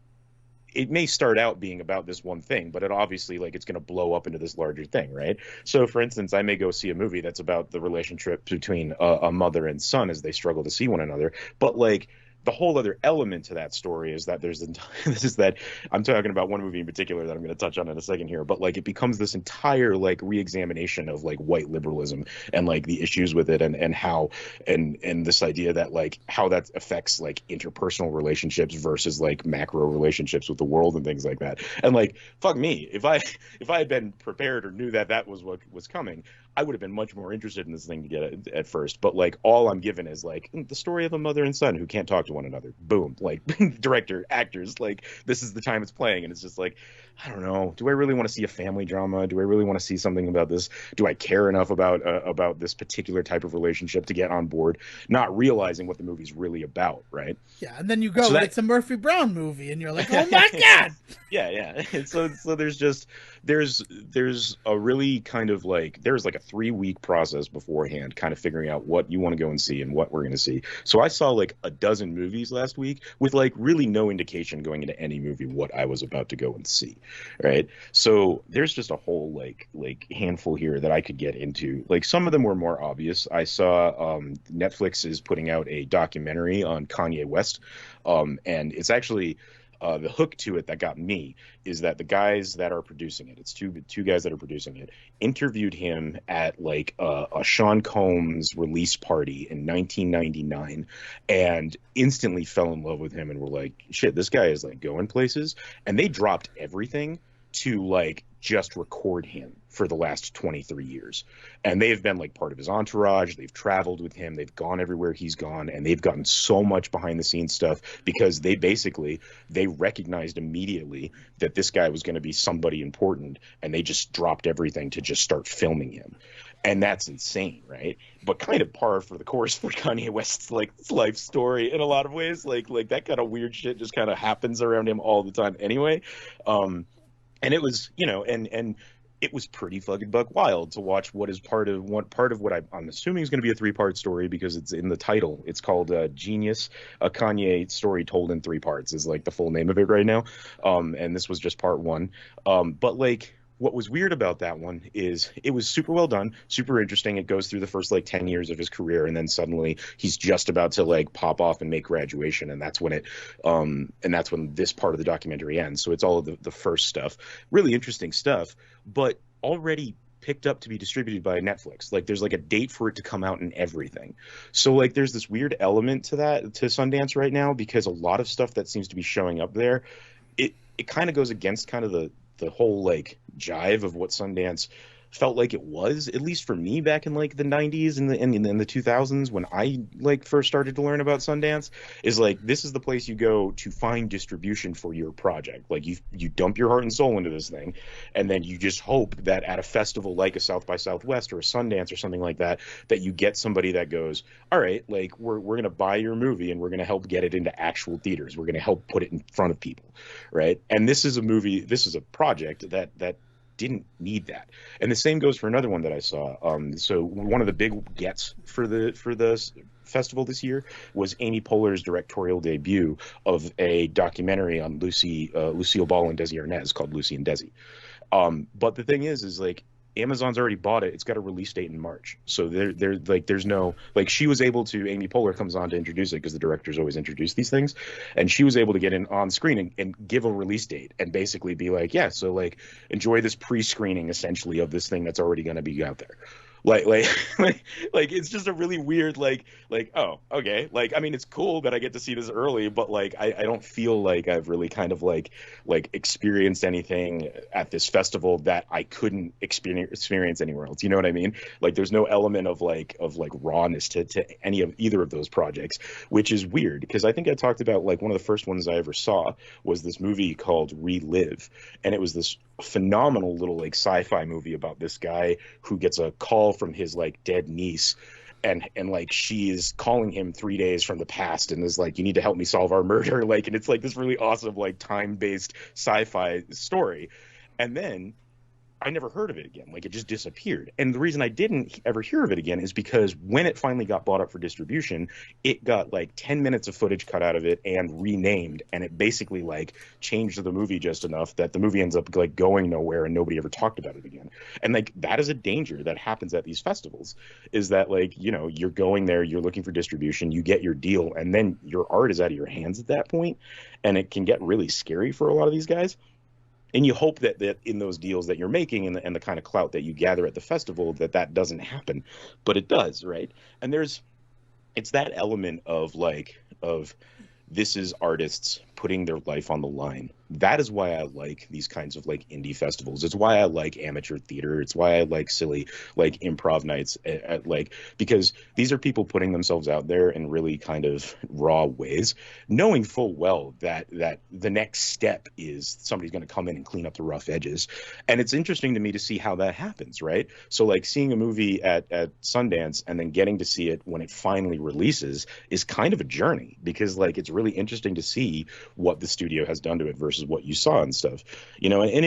it may start out being about this one thing, but it obviously like it's going to blow up into this larger thing, right? So for instance, I may go see a movie that's about the relationship between a mother and son as they struggle to see one another, but like the whole other element to that story is that there's this is that I'm talking about one movie in particular that I'm going to touch on in a second here, but like it becomes this entire like re-examination of like white liberalism and like the issues with it, and how and this idea that like how that affects like interpersonal relationships versus like macro relationships with the world and things like that. And like fuck me, if I had been prepared or knew that that was what was coming, I would have been much more interested in this thing to get it at first. But like all I'm given is like the story of a mother and son who can't talk to one another. Boom. Like director, actors, like this is the time it's playing. And it's just like, I don't know. Do I really want to see a family drama? Do I really want to see something about this? Do I care enough about this particular type of relationship to get on board? Not realizing what the movie's really about, right? Yeah, and then you go, So that, it's a Murphy Brown movie, and you're like, oh my god! yeah. And so there's just there's a really kind of like there's like a 3-week process beforehand, kind of figuring out what you want to go and see and what we're going to see. So I saw like a dozen movies last week with like really no indication going into any movie what I was about to go and see, right? So there's just a whole like handful here that I could get into. Like some of them were more obvious. I saw Netflix is putting out a documentary on Kanye West, and it's actually the hook to it that got me is that the guys that are producing it, it's two guys that are producing it, interviewed him at like a Sean Combs release party in 1999 and instantly fell in love with him and were like, shit, this guy is like going places. And they dropped everything to like just record him for the last 23 years. And they've been like part of his entourage. They've traveled with him. They've gone everywhere he's gone. And they've gotten so much behind the scenes stuff because they recognized immediately that this guy was going to be somebody important. And they just dropped everything to just start filming him. And that's insane, right? But kind of par for the course for Kanye West's like life story in a lot of ways. Like that kind of weird shit just kind of happens around him all the time anyway. And it was, and it was pretty fucking buck wild to watch what is part of what I'm assuming is going to be a 3-part story because it's in the title. It's called Genius, a Kanye story told in 3 parts is like the full name of it right now. And this was just part 1. But like what was weird about that one is it was super well done, super interesting. It goes through the first like 10 years of his career, and then suddenly he's just about to like pop off and make graduation, and that's when this part of the documentary ends. So it's all of the first stuff, really interesting stuff, but already picked up to be distributed by Netflix. Like there's like a date for it to come out and everything. So like there's this weird element to Sundance right now because a lot of stuff that seems to be showing up there, it kind of goes against kind of the whole like jive of what Sundance felt like it was, at least for me back in like the 90s and in the 2000s when I like first started to learn about Sundance, is like this is the place you go to find distribution for your project. Like you dump your heart and soul into this thing, and then you just hope that at a festival like a South by Southwest or a Sundance or something like that, that you get somebody that goes, all right, like we're going to buy your movie and we're going to help get it into actual theaters. We're going to help put it in front of people, right? And this is a project that didn't need that. And the same goes for another one that I saw. So one of the big gets for the festival this year was Amy Poehler's directorial debut of a documentary on Lucille Ball and Desi Arnaz called Lucy and Desi. But the thing is like Amazon's already bought it. It's got a release date in March. So there's no, like she was able to, Amy Poehler comes on to introduce it because the directors always introduce these things. And she was able to get in on screen and give a release date and basically be like, yeah, so like enjoy this pre-screening essentially of this thing that's already going to be out there. Like it's just a really weird like oh okay, like I mean it's cool that I get to see this early, but like I don't feel like I've really kind of like experienced anything at this festival that I couldn't experience anywhere else. You know what I mean? Like there's no element of like rawness to any of either of those projects, which is weird because I think I talked about like one of the first ones I ever saw was this movie called Relive, and it was this phenomenal little like sci-fi movie about this guy who gets a call from his like dead niece, and like she is calling him 3 days from the past and is like, you need to help me solve our murder, like, and it's like this really awesome like time-based sci-fi story. And then I never heard of it again. Like it just disappeared. And the reason I didn't ever hear of it again is because when it finally got bought up for distribution, it got like 10 minutes of footage cut out of it and renamed. And it basically like changed the movie just enough that the movie ends up like going nowhere and nobody ever talked about it again. And like that is a danger that happens at these festivals, is that like, you know, you're going there, you're looking for distribution, you get your deal, and then your art is out of your hands at that point, and it can get really scary for a lot of these guys. And you hope that in those deals that you're making and the kind of clout that you gather at the festival, that doesn't happen, but it does, right? And it's that element of like of this is artists putting their life on the line. That is why I like these kinds of like indie festivals. It's why I like amateur theater. It's why I like silly like improv nights like, because these are people putting themselves out there in really kind of raw ways, knowing full well that the next step is somebody's going to come in and clean up the rough edges. And it's interesting to me to see how that happens, right? So like seeing a movie at Sundance and then getting to see it when it finally releases is kind of a journey, because like it's really interesting to see what the studio has done to it versus what you saw and stuff, you know. And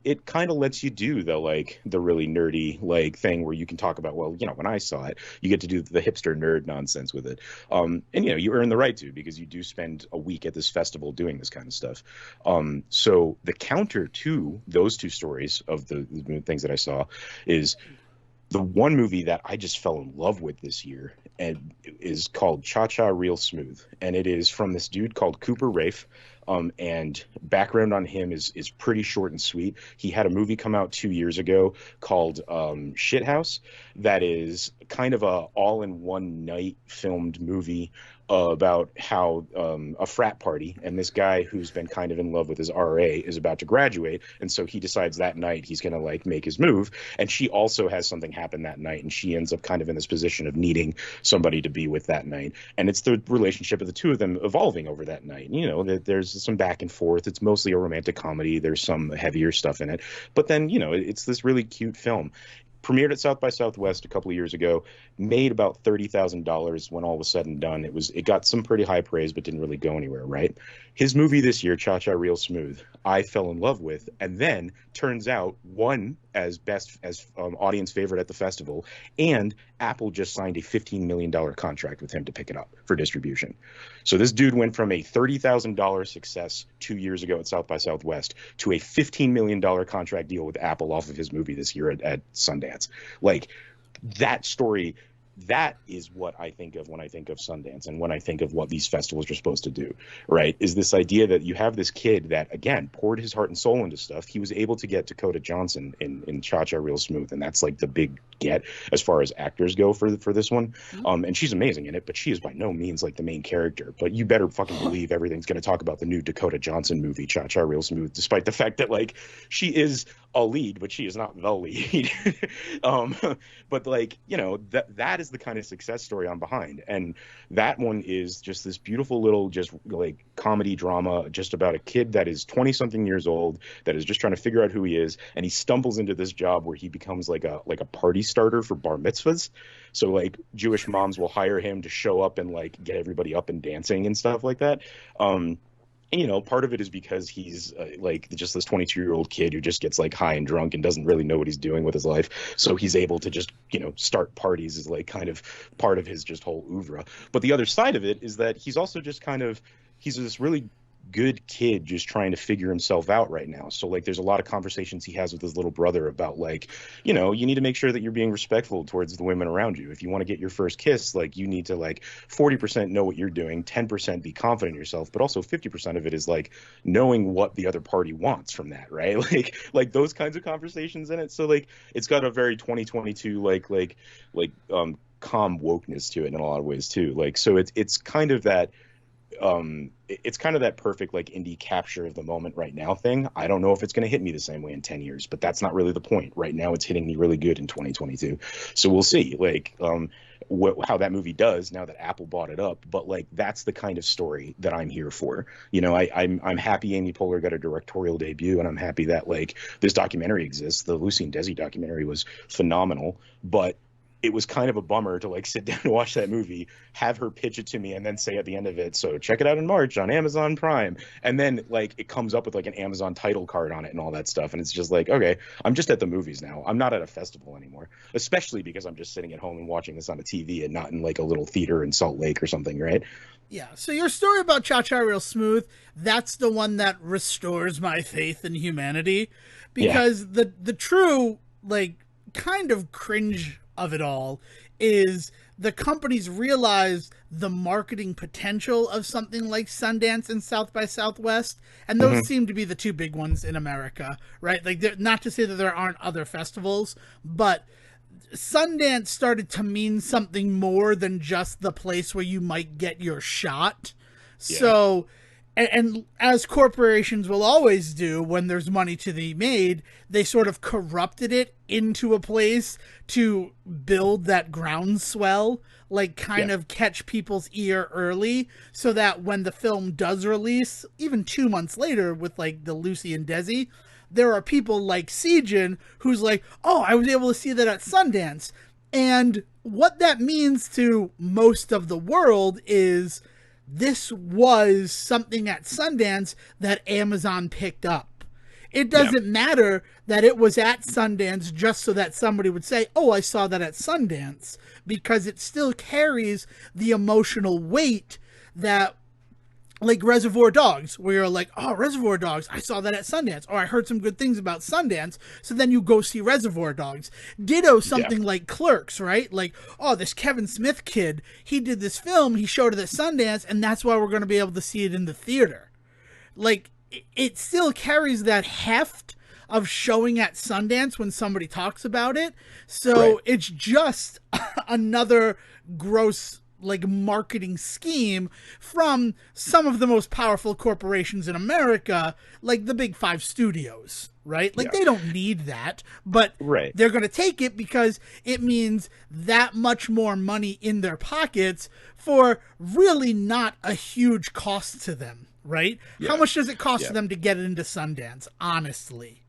it kind of lets you do the really nerdy like thing where you can talk about, well, you know, when I saw it, you get to do the hipster nerd nonsense with it, and you know, you earn the right to, because you do spend a week at this festival doing this kind of stuff. So the counter to those two stories of the things that I saw is the one movie that I just fell in love with this year, and is called Cha Cha Real Smooth, and it is from this dude called Cooper Raiff. And background on him is pretty short and sweet. He had a movie come out 2 years ago called Shithouse, that is kind of a all-in-one night filmed movie about how a frat party, and this guy who's been kind of in love with his RA is about to graduate, and so he decides that night he's going to like make his move, and she also has something happen that night, and she ends up kind of in this position of needing somebody to be with that night, and it's the relationship of the two of them evolving over that night. You know, that there's some back and forth. It's mostly a romantic comedy. There's some heavier stuff in it, but then, you know, it's this really cute film. Premiered at South by Southwest a couple of years ago, made about $30,000 when all was said and done. It got some pretty high praise, but didn't really go anywhere, right? His movie this year, Cha Cha Real Smooth, I fell in love with, and then turns out won as audience favorite at the festival, and Apple just signed a $15 million contract with him to pick it up for distribution. So this dude went from a $30,000 success 2 years ago at South by Southwest to a $15 million contract deal with Apple off of his movie this year at Sundance. Like, that story, that is what I think of when I think of Sundance and when I think of what these festivals are supposed to do, right? Is this idea that you have this kid that, again, poured his heart and soul into stuff. He was able to get Dakota Johnson in Cha Cha Real Smooth, and that's like the big get as far as actors go for this one. And she's amazing in it, but she is by no means like the main character. But you better fucking believe everything's going to talk about the new Dakota Johnson movie, Cha Cha Real Smooth, despite the fact that like she is a lead, but she is not the lead. But like, you know, that is the kind of success story I'm behind. And that one is just this beautiful little just like comedy drama just about a kid that is 20 something years old, that is just trying to figure out who he is, and he stumbles into this job where he becomes like a party starter for bar mitzvahs. So like Jewish moms will hire him to show up and like get everybody up and dancing and stuff like that. And, you know, part of it is because he's like just this 22-year-old kid who just gets like high and drunk and doesn't really know what he's doing with his life. So he's able to just, you know, start parties is like kind of part of his just whole oeuvre. But the other side of it is that he's also just kind of, he's this really good kid just trying to figure himself out right now. So like there's a lot of conversations he has with his little brother about like, you know, you need to make sure that you're being respectful towards the women around you. If you want to get your first kiss, like you need to like 40% know what you're doing, 10% be confident in yourself, but also 50% of it is like knowing what the other party wants from that, right? Like those kinds of conversations in it. So like it's got a very 2022 calm wokeness to it in a lot of ways too. Like so it's kind of that it's kind of that perfect like indie capture of the moment right now thing. I don't know if it's going to hit me the same way in 10 years, but that's not really the point. Right now it's hitting me really good in 2022. So we'll see like how that movie does now that Apple bought it up. But like that's the kind of story that I'm here for. You know, I'm happy Amy Poehler got a directorial debut, and I'm happy that like this documentary exists. The Lucy and Desi documentary was phenomenal, but it was kind of a bummer to like sit down and watch that movie, have her pitch it to me, and then say at the end of it, so check it out in March on Amazon Prime. And then like it comes up with like an Amazon title card on it and all that stuff. And it's just like, okay, I'm just at the movies now. I'm not at a festival anymore, especially because I'm just sitting at home and watching this on a TV and not in like a little theater in Salt Lake or something, right? Yeah. So your story about Cha Cha Real Smooth, that's the one that restores my faith in humanity, because the true like kind of cringe of it all is the companies realize the marketing potential of something like Sundance and South by Southwest, and those seem to be the two big ones in America, right? Like, not to say that there aren't other festivals, but Sundance started to mean something more than just the place where you might get your shot. Yeah. So, and as corporations will always do when there's money to be made, they sort of corrupted it into a place to build that groundswell, like kind of catch people's ear early, so that when the film does release, even 2 months later with like the Lucy and Desi, there are people like Sejohn who's like, oh, I was able to see that at Sundance. And what that means to most of the world is this was something at Sundance that Amazon picked up. It doesn't matter that it was at Sundance just so that somebody would say, oh, I saw that at Sundance, because it still carries the emotional weight that, like Reservoir Dogs, where you're like, oh, Reservoir Dogs, I saw that at Sundance, or I heard some good things about Sundance, so then you go see Reservoir Dogs. Ditto something like Clerks, right? Like, oh, this Kevin Smith kid, he did this film, he showed it at Sundance, and that's why we're going to be able to see it in the theater. Like, it still carries that heft of showing at Sundance when somebody talks about it, so it's just another gross like marketing scheme from some of the most powerful corporations in America, like the big five studios, right? Like they don't need that, but they're going to take it because it means that much more money in their pockets for really not a huge cost to them, right? How much does it cost them to get it into Sundance, honestly?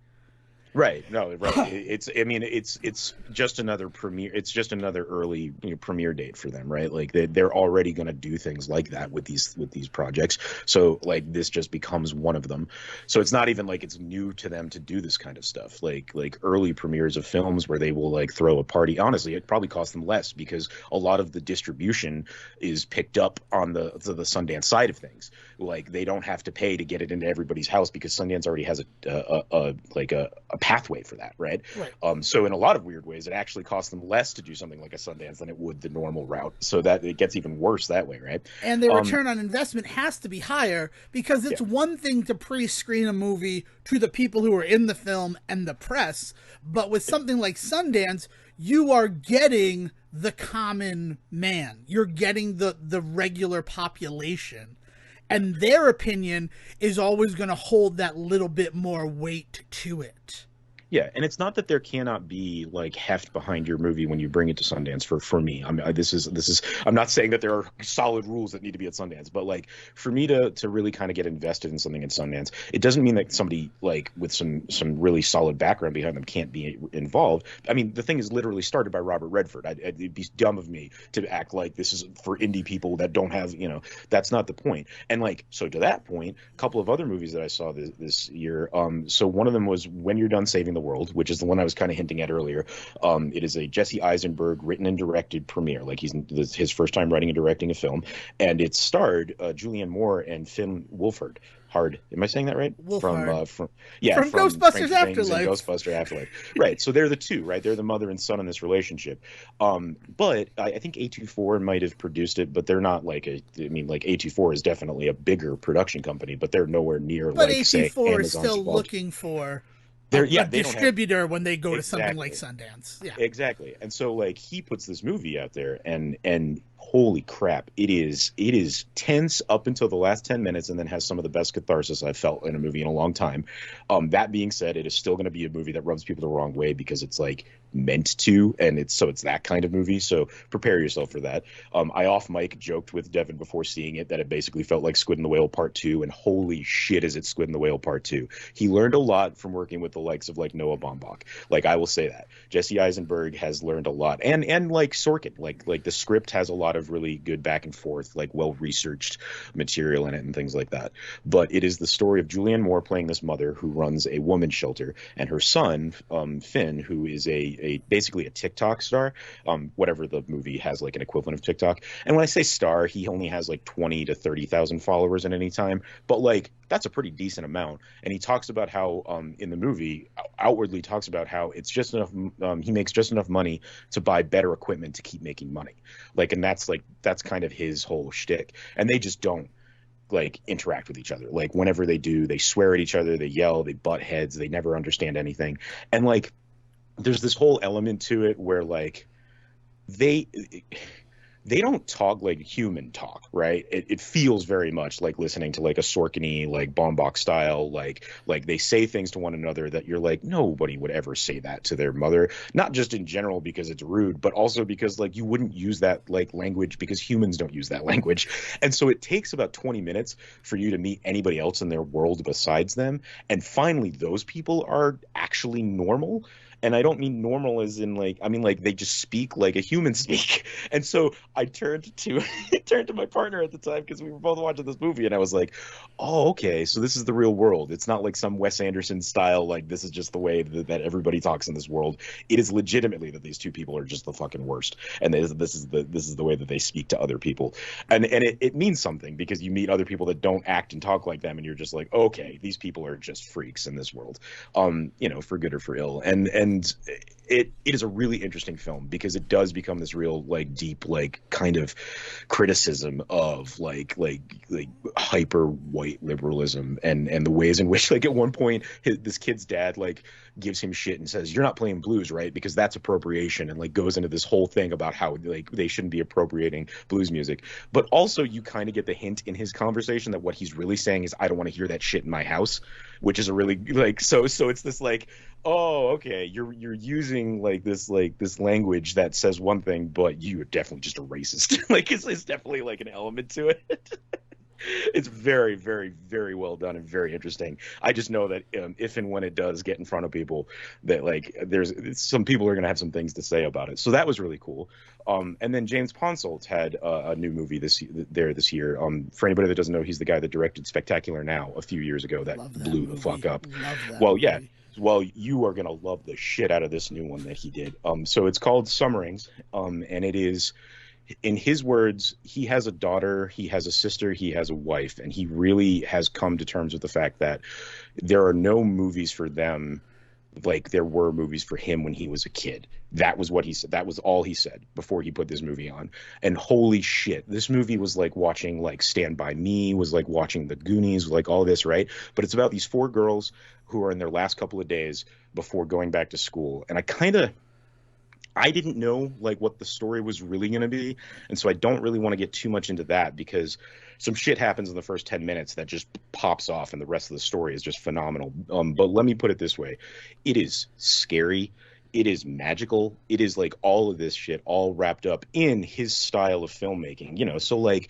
Right. No, right. It's just another premiere. It's just another early premiere date for them, right? Like they're already going to do things like that with these projects. So like this just becomes one of them. So it's not even like it's new to them to do this kind of stuff. Like early premieres of films where they will like throw a party. Honestly, it probably costs them less because a lot of the distribution is picked up on the Sundance side of things. Like they don't have to pay to get it into everybody's house because Sundance already has a pathway for that, right? So in a lot of weird ways, it actually costs them less to do something like a Sundance than it would the normal route. So that it gets even worse that way, right? And the return on investment has to be higher because it's one thing to pre-screen a movie to the people who are in the film and the press, but with something like Sundance, you are getting the common man. You're getting the regular population. And their opinion is always going to hold that little bit more weight to it. Yeah, and it's not that there cannot be like heft behind your movie when you bring it to Sundance. For me, this is I'm not saying that there are solid rules that need to be at Sundance, but like for me to really kind of get invested in something at Sundance, it doesn't mean that somebody like with some really solid background behind them can't be involved. I mean, the thing is literally started by Robert Redford. It'd be dumb of me to act like this is for indie people that don't have, that's not the point. And like, so to that point, a couple of other movies that I saw this year. So one of them was When You're Done Saving the World, which is the one I was kind of hinting at earlier. It is a Jesse Eisenberg written and directed premiere. Like he's his first time writing and directing a film, and it starred Julianne Moore and Finn Wolfhard. Am I saying that right? Wolfhard. From Ghostbusters Afterlife. Ghostbusters Afterlife. Right. So they're the two, right? They're the mother and son in this relationship. But I think A24 might have produced it, but they're not like A24 is definitely a bigger production company, but they're nowhere near but like A24 say Amazon's is still involved. Looking for a distributor when they go to something like Sundance. Yeah, exactly. And so like he puts this movie out there, and Holy crap, it is tense up until the last 10 minutes and then has some of the best catharsis I've felt in a movie in a long time. That being said, it is still going to be a movie that rubs people the wrong way because it's like meant to, and it's that kind of movie, so prepare yourself for that. I off mic joked with Devon before seeing it that it basically felt like Squid and the Whale Part 2, and holy shit is it Squid and the Whale Part 2. He learned a lot from working with the likes of like Noah Baumbach. Like, I will say that Jesse Eisenberg has learned a lot, and like Sorkin, like the script has a lot of really good back and forth, like well researched material in it and things like that. But it is the story of Julianne Moore playing this mother who runs a woman's shelter, and her son, Finn, who is a basically a TikTok star. Whatever the movie has like an equivalent of TikTok. And when I say star, he only has like 20 to 30,000 followers at any time, but like that's a pretty decent amount. And he talks about how in the movie outwardly talks about how it's just enough, he makes just enough money to buy better equipment to keep making money. Like, and that's kind of his whole shtick. And they just don't like interact with each other. Like, whenever they do, they swear at each other, they yell, they butt heads, they never understand anything. And like there's this whole element to it where like they they don't talk like human talk, right? It feels very much like listening to like a Sorkin-y, like Baumbach style, like they say things to one another that you're like, nobody would ever say that to their mother. Not just in general because it's rude, but also because like you wouldn't use that like language because humans don't use that language. And so it takes about 20 minutes for you to meet anybody else in their world besides them. And finally, those people are actually normal. And I don't mean normal as in like, I mean like they just speak like a human speak. And so I turned to turned to my partner at the time because we were both watching this movie, and I was like, "Oh, okay, so this is the real world. It's not like some Wes Anderson style. Like this is just the way that everybody talks in this world. It is legitimately that these two people are just the fucking worst, and this is the way that they speak to other people, and it means something because you meet other people that don't act and talk like them, and you're just like, okay, these people are just freaks in this world, for good or for ill, and it is a really interesting film because it does become this real like deep like kind of criticism of like hyper white liberalism and the ways in which like at one point this kid's dad like gives him shit and says, you're not playing blues, right, because that's appropriation, and like goes into this whole thing about how like they shouldn't be appropriating blues music. But also you kind of get the hint in his conversation that what he's really saying is, I don't want to hear that shit in my house, which is a really like so it's this like, oh, okay, you're using like this language that says one thing, but you're definitely just a racist. Like it's definitely like an element to it. It's very, very, very well done and very interesting. I just know that if and when it does get in front of people, that like there's some people are gonna have some things to say about it. So that was really cool. And then James Ponsoldt had a new movie this year. For anybody that doesn't know, he's the guy that directed Spectacular Now a few years ago that blew the fuck up. Well, yeah. Well, you are gonna love the shit out of this new one that he did. So it's called Summerings, and it is, in his words, he has a daughter, he has a sister, he has a wife, and he really has come to terms with the fact that there are no movies for them like there were movies for him when he was a kid. That was what he said. That was all he said before he put this movie on. And holy shit, this movie was like watching like Stand By Me, was like watching The Goonies, like all this, right? But it's about these four girls who are in their last couple of days before going back to school. And I didn't know like what the story was really going to be, and so I don't really want to get too much into that because some shit happens in the first 10 minutes that just pops off, and the rest of the story is just phenomenal. But let me put it this way. It is scary. It is magical. It is like all of this shit all wrapped up in his style of filmmaking, so like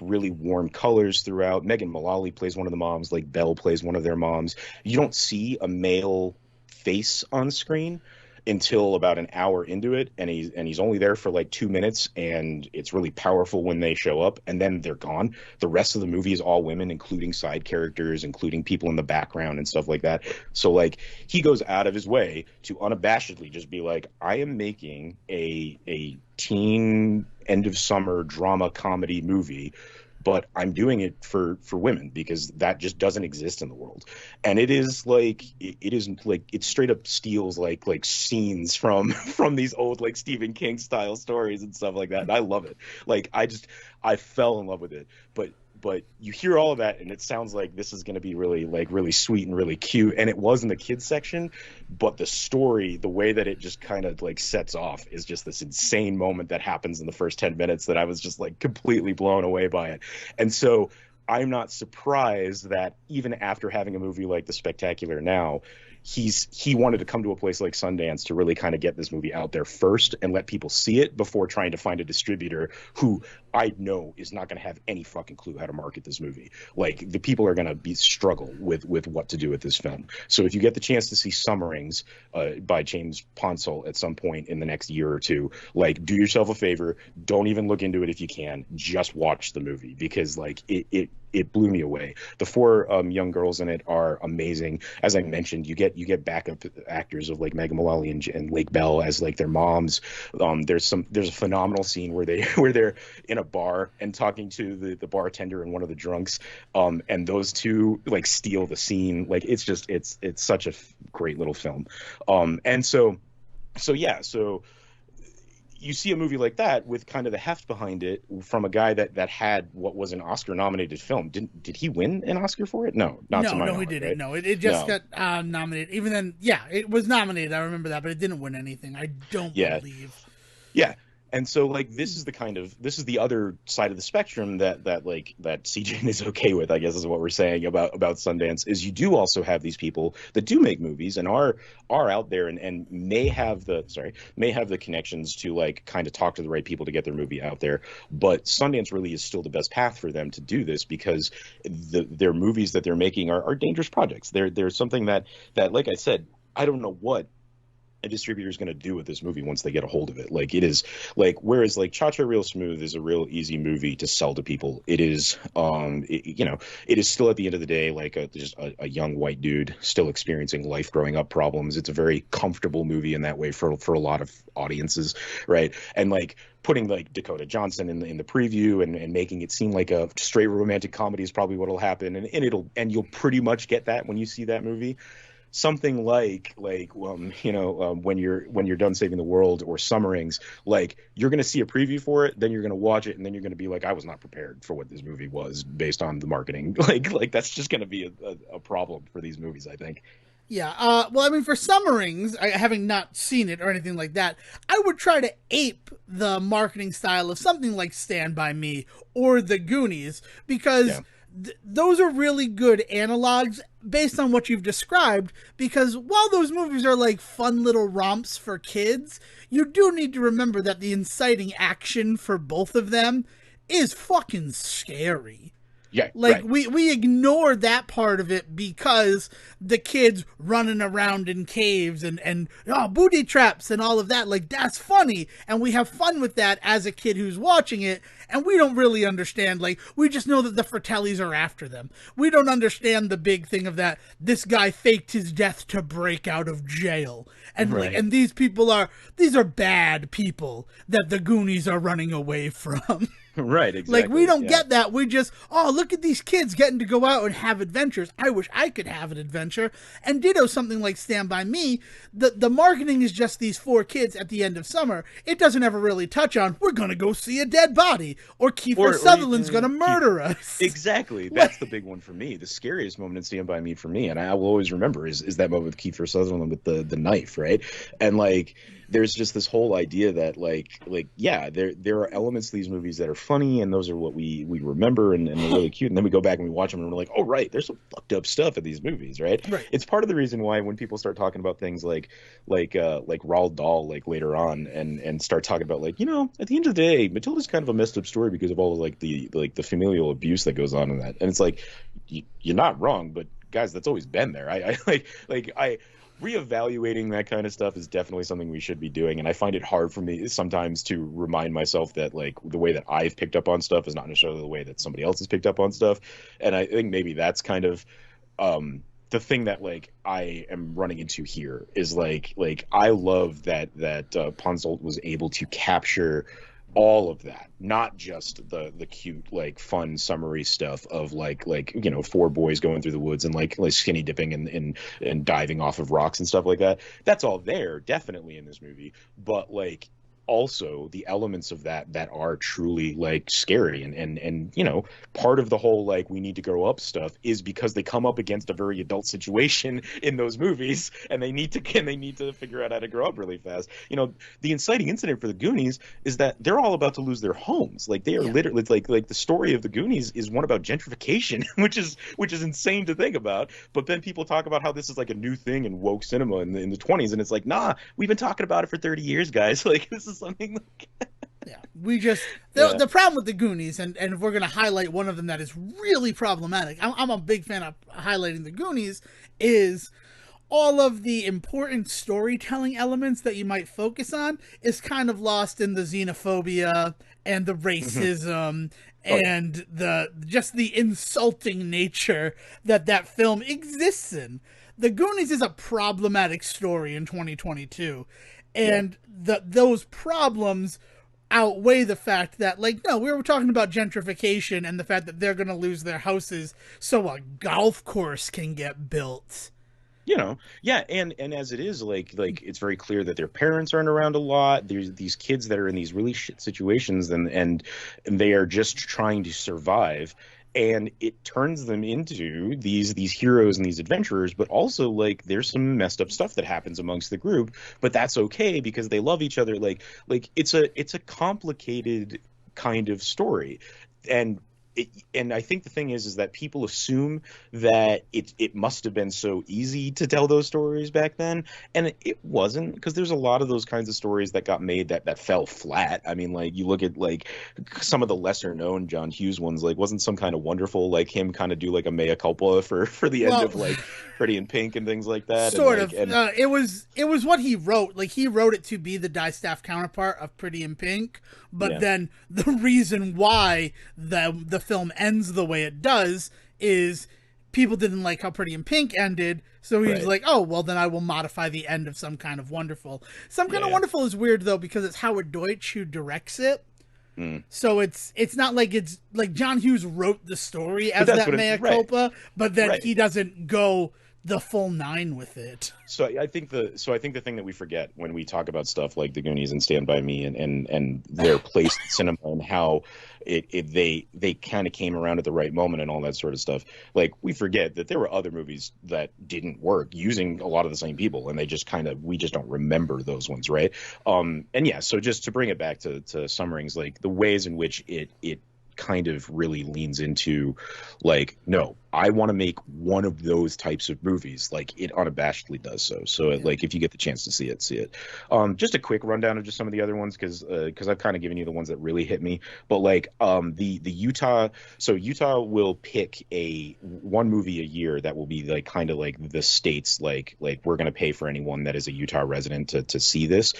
really warm colors throughout. Megan Mullally plays one of the moms, like Belle plays one of their moms. You don't see a male face on screen until about an hour into it, and he's only there for like 2 minutes, and it's really powerful when they show up, and then they're gone. The rest of the movie is all women, including side characters, including people in the background and stuff like that. So like he goes out of his way to unabashedly just be like, I am making a teen end of summer drama comedy movie, but I'm doing it for women because that just doesn't exist in the world. And it is like it straight up steals like scenes from these old like Stephen King style stories and stuff like that. And I love it. Like I fell in love with it. But but you hear all of that and it sounds like this is going to be really like really sweet and really cute, and it was in the kids section, but the story, the way that it just kind of like sets off is just this insane moment that happens in the first 10 minutes that I was just like completely blown away by it. And so I'm not surprised that even after having a movie like The Spectacular Now, he wanted to come to a place like Sundance to really kind of get this movie out there first and let people see it before trying to find a distributor who I know is not going to have any fucking clue how to market this movie. Like, the people are going to be struggle with what to do with this film. So if you get the chance to see Summerings by James Ponsell at some point in the next year or two, like, do yourself a favor, don't even look into it if you can, just watch the movie, because like it blew me away. The four young girls in it are amazing. As I mentioned, you get backup actors of like Megan Mullally and Lake Bell as like their moms. There's a phenomenal scene where they're in a bar and talking to the bartender and one of the drunks, and those two like steal the scene. Like, it's such a great little film. And so you see a movie like that with kind of the heft behind it from a guy that had what was an Oscar-nominated film. Did he win an Oscar for it? No, not to my knowledge, he didn't. Right? No, it just got nominated. Even then, yeah, it was nominated. I remember that, but it didn't win anything. I don't believe. Yeah. And so like this is the other side of the spectrum that CJ is okay with, I guess, is what we're saying about Sundance, is you do also have these people that do make movies and are out there and may have the connections to like kind of talk to the right people to get their movie out there. But Sundance really is still the best path for them to do this, because their movies that they're making are dangerous projects. They're something that like I said, I don't know what a distributor is going to do with this movie once they get a hold of it. Like, it is like, whereas like Cha-Cha Real Smooth is a real easy movie to sell to people, it is it is still at the end of the day like just a young white dude still experiencing life growing up problems. It's a very comfortable movie in that way for a lot of audiences, right? And like putting like Dakota Johnson in the preview and making it seem like a straight romantic comedy is probably what'll happen, and you'll pretty much get that when you see that movie. Something like when you're done saving the world or Summerings, like, you're going to see a preview for it, then you're going to watch it, and then you're going to be like, I was not prepared for what this movie was based on the marketing. Like that's just going to be a problem for these movies, I think. Yeah. Well, I mean, for Summerings, having not seen it or anything like that, I would try to ape the marketing style of something like Stand By Me or The Goonies, because those are really good analogs based on what you've described, because while those movies are like fun little romps for kids, you do need to remember that the inciting action for both of them is fucking scary. Yeah, like right. we ignore that part of it because the kids running around in caves and booty traps and all of that, like, that's funny, and we have fun with that as a kid who's watching it, and we don't really understand, like, we just know that the Fratellis are after them. We don't understand the big thing of that this guy faked his death to break out of jail, and right. like, and these are bad people that the Goonies are running away from. Right, exactly. Like, we don't get that. We just, look at these kids getting to go out and have adventures. I wish I could have an adventure. And ditto something like Stand By Me. The marketing is just these four kids at the end of summer. It doesn't ever really touch on, we're going to go see a dead body, or Kiefer Sutherland's going to murder us. Exactly. That's the big one for me. The scariest moment in Stand By Me for me, and I will always remember, is that moment with Kiefer Sutherland with the knife, right? And like, there's just this whole idea that there are elements to these movies that are funny, and those are what we remember and they're really cute, and then we go back and we watch them and we're like, oh right, there's some fucked up stuff in these movies, right? It's part of the reason why when people start talking about things like Roald Dahl, like, later on, and start talking about, like, at the end of the day, Matilda's kind of a messed up story because of all of like the familial abuse that goes on in that, and it's like, you're not wrong, but guys, that's always been there. I reevaluating that kind of stuff is definitely something we should be doing, and I find it hard for me sometimes to remind myself that, like, the way that I've picked up on stuff is not necessarily the way that somebody else has picked up on stuff, and I think maybe that's kind of the thing that, like, I am running into here is like I love that Ponsult was able to capture all of that, not just the cute, like, fun summary stuff of like four boys going through the woods and like skinny dipping and diving off of rocks and stuff like that. That's all there, definitely, in this movie, but like also the elements of that are truly like scary, and you know, part of the whole like we need to grow up stuff is because they come up against a very adult situation in those movies, and they need to figure out how to grow up really fast. You know, the inciting incident for the Goonies is that they're all about to lose their homes. Like they are Yeah. literally, it's like the story of the Goonies is one about gentrification, which is insane to think about. But then people talk about how this is like a new thing in woke cinema in the 20s, and it's like, nah, we've been talking about it for 30 years, guys. Like this is something like, Yeah, we just yeah. the problem with the Goonies, and if we're gonna highlight one of them that is really problematic, I'm a big fan of highlighting the Goonies, is all of the important storytelling elements that you might focus on is kind of lost in the xenophobia and the Mhm. racism Oh yeah. and the just the insulting nature that that film exists in. The Goonies is a problematic story in 2022, Yeah. and those problems outweigh the fact that, like, no, we were talking about gentrification and the fact that they're going to lose their houses so a golf course can get built. You know, yeah, and as it is, like it's very clear that their parents aren't around a lot. There's these kids that are in these really shit situations, and they are just trying to survive, and it turns them into these heroes and these adventurers. But also, like, there's some messed up stuff that happens amongst the group, but that's okay because they love each other. Like it's a complicated kind of story, and and I think the thing is that people assume that it must have been so easy to tell those stories back then, and it wasn't, because there's a lot of those kinds of stories that got made that fell flat. I mean, like you look at like some of the lesser known John Hughes ones, like wasn't Some Kind of Wonderful like him kind of do like a mea culpa for the end Well, of like Pretty in Pink and things like that, and sort like of. and It was what he wrote. Like he wrote it to be the Distaff counterpart of Pretty in Pink, but yeah, then the reason why the film ends the way it does is people didn't like how Pretty in Pink ended. So he was right, like, "Oh, well, then I will modify the end of Some Kind of Wonderful." Some Kind of yeah, Wonderful is weird though because it's Howard Deutsch who directs it. mm. So it's not like it's like John Hughes wrote the story But as that's that what it mea right, culpa, but then right. he doesn't go the full nine with it. I think the thing that we forget when we talk about stuff like The Goonies and Stand by Me and their place in cinema and how they kind of came around at the right moment and all that sort of stuff. Like we forget that there were other movies that didn't work using a lot of the same people, and they just kind of we just don't remember those ones, right? And yeah, so just to bring it back to Some Rings, like the ways in which it kind of really leans into like, no, I want to make one of those types of movies. Like it unabashedly does so. So Yeah. like if you get the chance to see it, see it. Just a quick rundown of just some of the other ones because I've kind of given you the ones that really hit me. But like the Utah, so Utah will pick a one movie a year that will be like kind of like the state's like we're gonna pay for anyone that is a Utah resident to see this,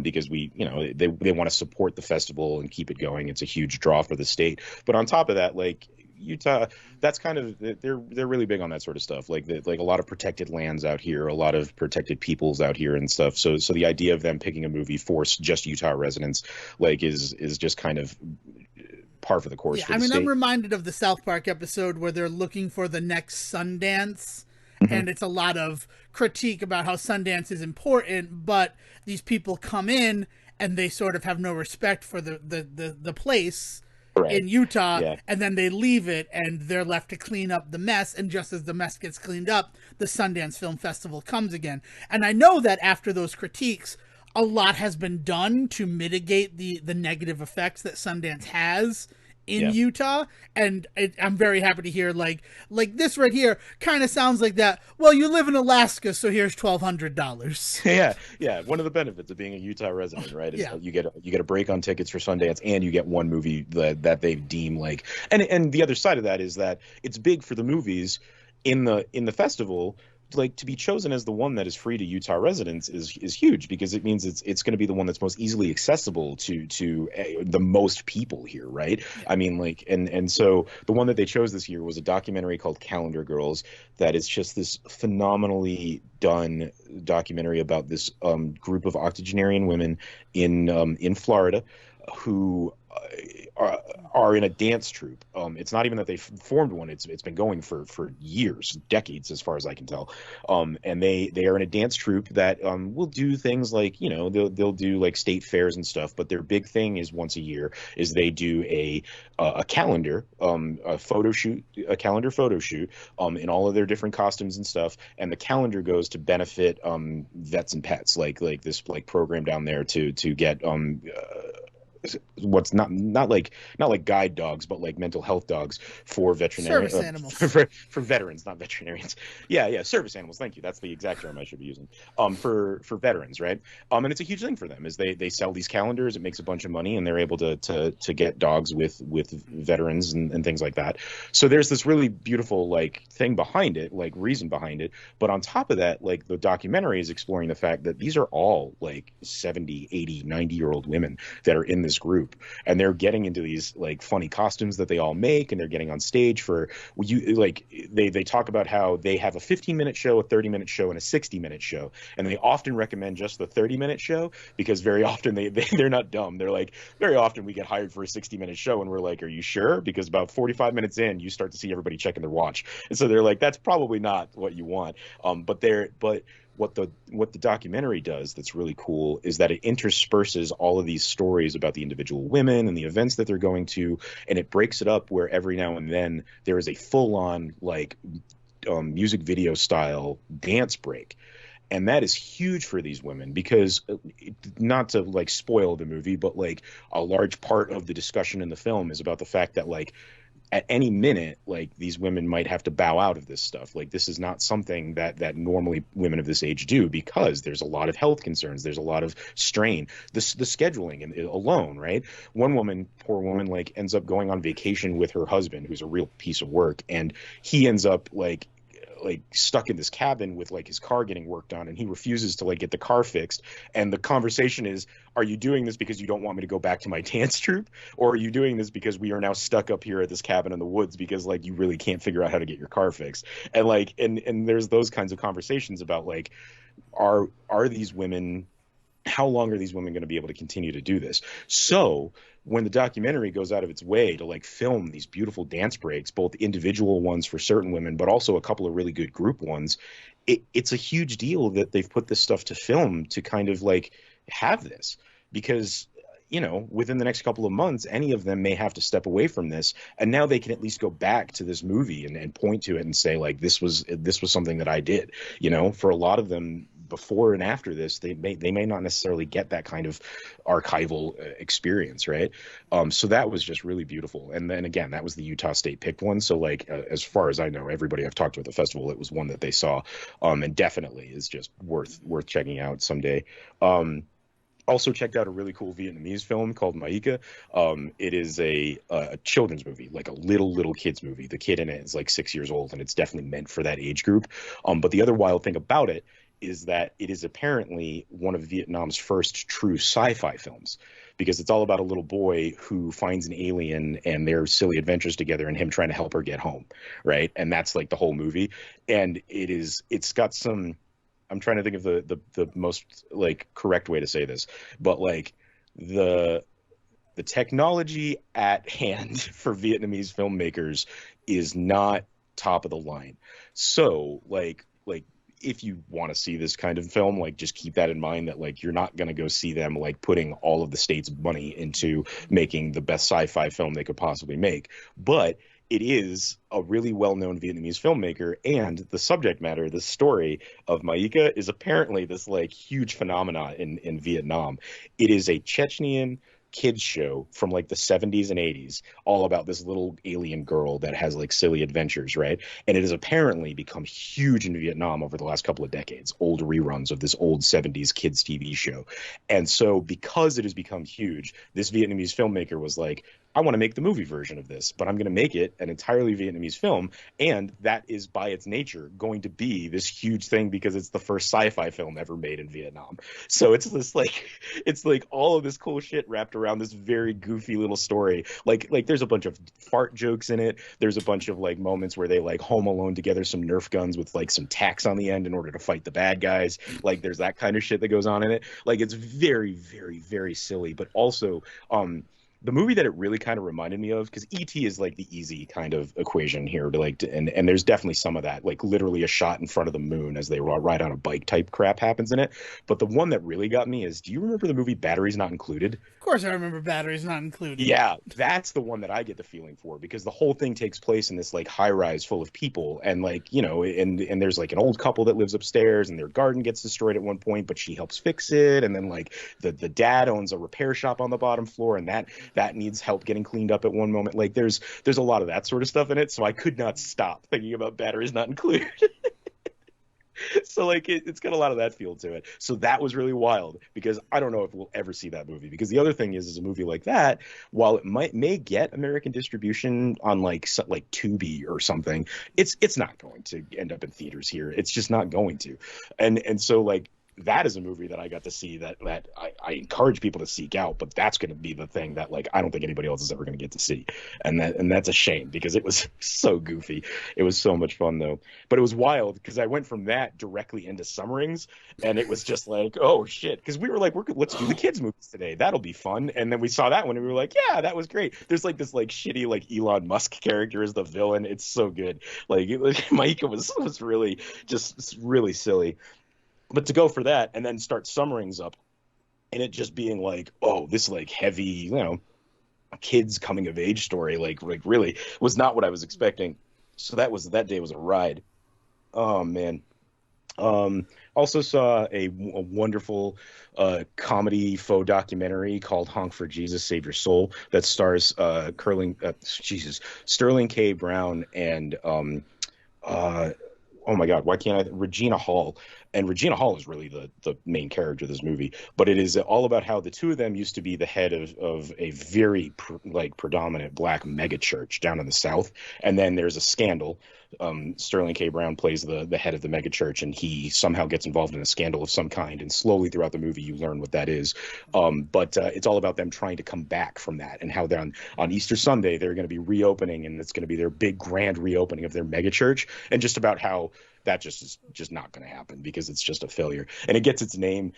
because we, you know, they want to support the festival and keep it going. It's a huge draw for the state. But on top of that, like Utah, that's kind of they're really big on that sort of stuff. Like a lot of protected lands out here, a lot of protected peoples out here and stuff. So the idea of them picking a movie for just Utah residents like is just kind of par for the course Yeah, for I the mean, I'm state. reminded of the South Park episode where they're looking for the next Sundance, Hmm. and it's a lot of critique about how Sundance is important, but these people come in and they sort of have no respect for the place Right. in Utah, Yeah. and then they leave it and they're left to clean up the mess. And just as the mess gets cleaned up, the Sundance Film Festival comes again. And I know that after those critiques, a lot has been done to mitigate the negative effects that Sundance has in Yeah. Utah, and I'm very happy to hear like this right here kind of sounds like that. Well, you live in Alaska, so here's $1,200. Yeah, yeah. One of the benefits of being a Utah resident, right, is Yeah, that you get a break on tickets for Sundance, and you get one movie that they deem like. And the other side of that is that it's big for the movies in the festival. Like to be chosen as the one that is free to Utah residents is huge because it means it's going to be the one that's most easily accessible to the most people here, right? yeah, I mean, like, and so the one that they chose this year was a documentary called Calendar Girls that is just this phenomenally done documentary about this group of octogenarian women in Florida who are in a dance troupe. It's not even that they formed one. It's been going for years, decades, as far as I can tell. And they are in a dance troupe that will do things like, you know, they'll do like state fairs and stuff. But their big thing is once a year is they do a calendar, a photo shoot, a calendar photo shoot, in all of their different costumes and stuff. And the calendar goes to benefit vets and pets, like this like program down there to get what's not like guide dogs, but like mental health dogs for veterinary Service animals. for veterans, not veterinarians. Yeah, service animals. Thank you. That's the exact term I should be using. For veterans, right? And it's a huge thing for them is they sell these calendars. It makes a bunch of money, and they're able to get dogs with veterans and things like that. So there's this really beautiful like thing behind it, like reason behind it. But on top of that, like the documentary is exploring the fact that these are all like 70, 80, 90-year-old women that are in this group, and they're getting into these like funny costumes that they all make, and they're getting on stage for you. Like they talk about how they have a 15-minute show, a 30-minute show, and a 60-minute show, and they often recommend just the 30-minute show because very often they're not dumb. They're like, very often we get hired for a 60-minute show and we're like, are you sure? Because about 45 minutes in you start to see everybody checking their watch, and so they're like, that's probably not what you want. But what the documentary does that's really cool is that it intersperses all of these stories about the individual women and the events that they're going to, and it breaks it up where every now and then there is a full-on like music video style dance break. And that is huge for these women because, not to like spoil the movie, but like a large part of the discussion in the film is about the fact that like at any minute, like these women might have to bow out of this stuff. Like this is not something that normally women of this age do because there's a lot of health concerns. There's a lot of strain. The scheduling and alone, right? One woman, poor woman, like ends up going on vacation with her husband, who's a real piece of work, and he ends up like stuck in this cabin with like his car getting worked on, and he refuses to like get the car fixed. And the conversation is, are you doing this because you don't want me to go back to my dance troupe, or are you doing this because we are now stuck up here at this cabin in the woods because like you really can't figure out how to get your car fixed? And like and there's those kinds of conversations about like, are these women, how long are these women going to be able to continue to do this? So when the documentary goes out of its way to like film these beautiful dance breaks, both individual ones for certain women, but also a couple of really good group ones, it's a huge deal that they've put this stuff to film to kind of like have this, because you know, within the next couple of months, any of them may have to step away from this, and now they can at least go back to this movie and point to it and say like, this was something that I did. You know, for a lot of them, before and after this, they may not necessarily get that kind of archival experience, right? So that was just really beautiful. And then again, that was the Utah State picked one. So like, as far as I know, everybody I've talked to at the festival, it was one that they saw, and definitely is just worth checking out someday. Also checked out a really cool Vietnamese film called Maika. It is a children's movie, like a little kids movie. The kid in it is like 6 years old, and it's definitely meant for that age group. But the other wild thing about it is that it is apparently one of Vietnam's first true sci-fi films, because it's all about a little boy who finds an alien and their silly adventures together and him trying to help her get home, right? And that's like the whole movie. And it's got some, I'm trying to think of the most like correct way to say this, but like the technology at hand for Vietnamese filmmakers is not top of the line. So like if you want to see this kind of film, like just keep that in mind, that like you're not going to go see them like putting all of the state's money into making the best sci-fi film they could possibly make. But it is a really well-known Vietnamese filmmaker, and the subject matter, the story of Maika, is apparently this like huge phenomena in Vietnam. It is a Chechnyan kids show from like the 70s and 80s, all about this little alien girl that has like silly adventures, right? And it has apparently become huge in Vietnam over the last couple of decades, old reruns of this old 70s kids TV show. And so because it has become huge, this Vietnamese filmmaker was like, I want to make the movie version of this, but I'm going to make it an entirely Vietnamese film. And that is by its nature going to be this huge thing because it's the first sci-fi film ever made in Vietnam. So it's this like, it's like all of this cool shit wrapped around this very goofy little story. Like there's a bunch of fart jokes in it. There's a bunch of like moments where they like home alone together some Nerf guns with like some tacks on the end in order to fight the bad guys. Like there's that kind of shit that goes on in it. Like it's very, very, very silly, but also, the movie that it really kind of reminded me of, because E.T. is like the easy kind of equation here to like, and there's definitely some of that, like literally a shot in front of the moon as they ride on a bike type crap happens in it. But the one that really got me is, do you remember the movie Batteries Not Included? Of course, I remember Batteries Not Included. Yeah, that's the one that I get the feeling for, because the whole thing takes place in this like high rise full of people, and like, you know, and there's like an old couple that lives upstairs and their garden gets destroyed at one point, but she helps fix it, and then like the dad owns a repair shop on the bottom floor, and that needs help getting cleaned up at one moment. Like there's a lot of that sort of stuff in it, so I could not stop thinking about Batteries Not Included. So like it's got a lot of that feel to it. So that was really wild, because I don't know if we'll ever see that movie, because the other thing is a movie like that, while it may get American distribution on like Tubi or something, it's not going to end up in theaters here. It's just not going to. And so like that is a movie that I got to see that I encourage people to seek out, but that's going to be the thing that like I don't think anybody else is ever going to get to see, and that's a shame, because it was so goofy. It was so much fun though, but it was wild because I went from that directly into Summerings, and it was just like, oh shit, because we were like, let's do the kids movies today, that'll be fun, and then we saw that one and we were like, yeah, that was great. There's like this like shitty like Elon Musk character as the villain. It's so good. Like Micah was really just really silly. But to go for that and then start Summerings up, and it just being like, oh, this like heavy, you know, kids coming of age story, like really was not what I was expecting. So that day was a ride. Oh man. Also saw a wonderful comedy faux documentary called Honk for Jesus, Save Your Soul, that stars Sterling K. Brown and oh my God, why can't I? Regina Hall. And Regina Hall is really the main character of this movie, but it is all about how the two of them used to be the head of a very predominant black megachurch down in the South. And then there's a scandal. Sterling K. Brown plays the head of the megachurch, and he somehow gets involved in a scandal of some kind. And slowly throughout the movie, you learn what that is. But it's all about them trying to come back from that, and how they're on Easter Sunday, they're going to be reopening, and it's going to be their big grand reopening of their megachurch, and just about how that is just not going to happen, because it's just a failure. And it gets its name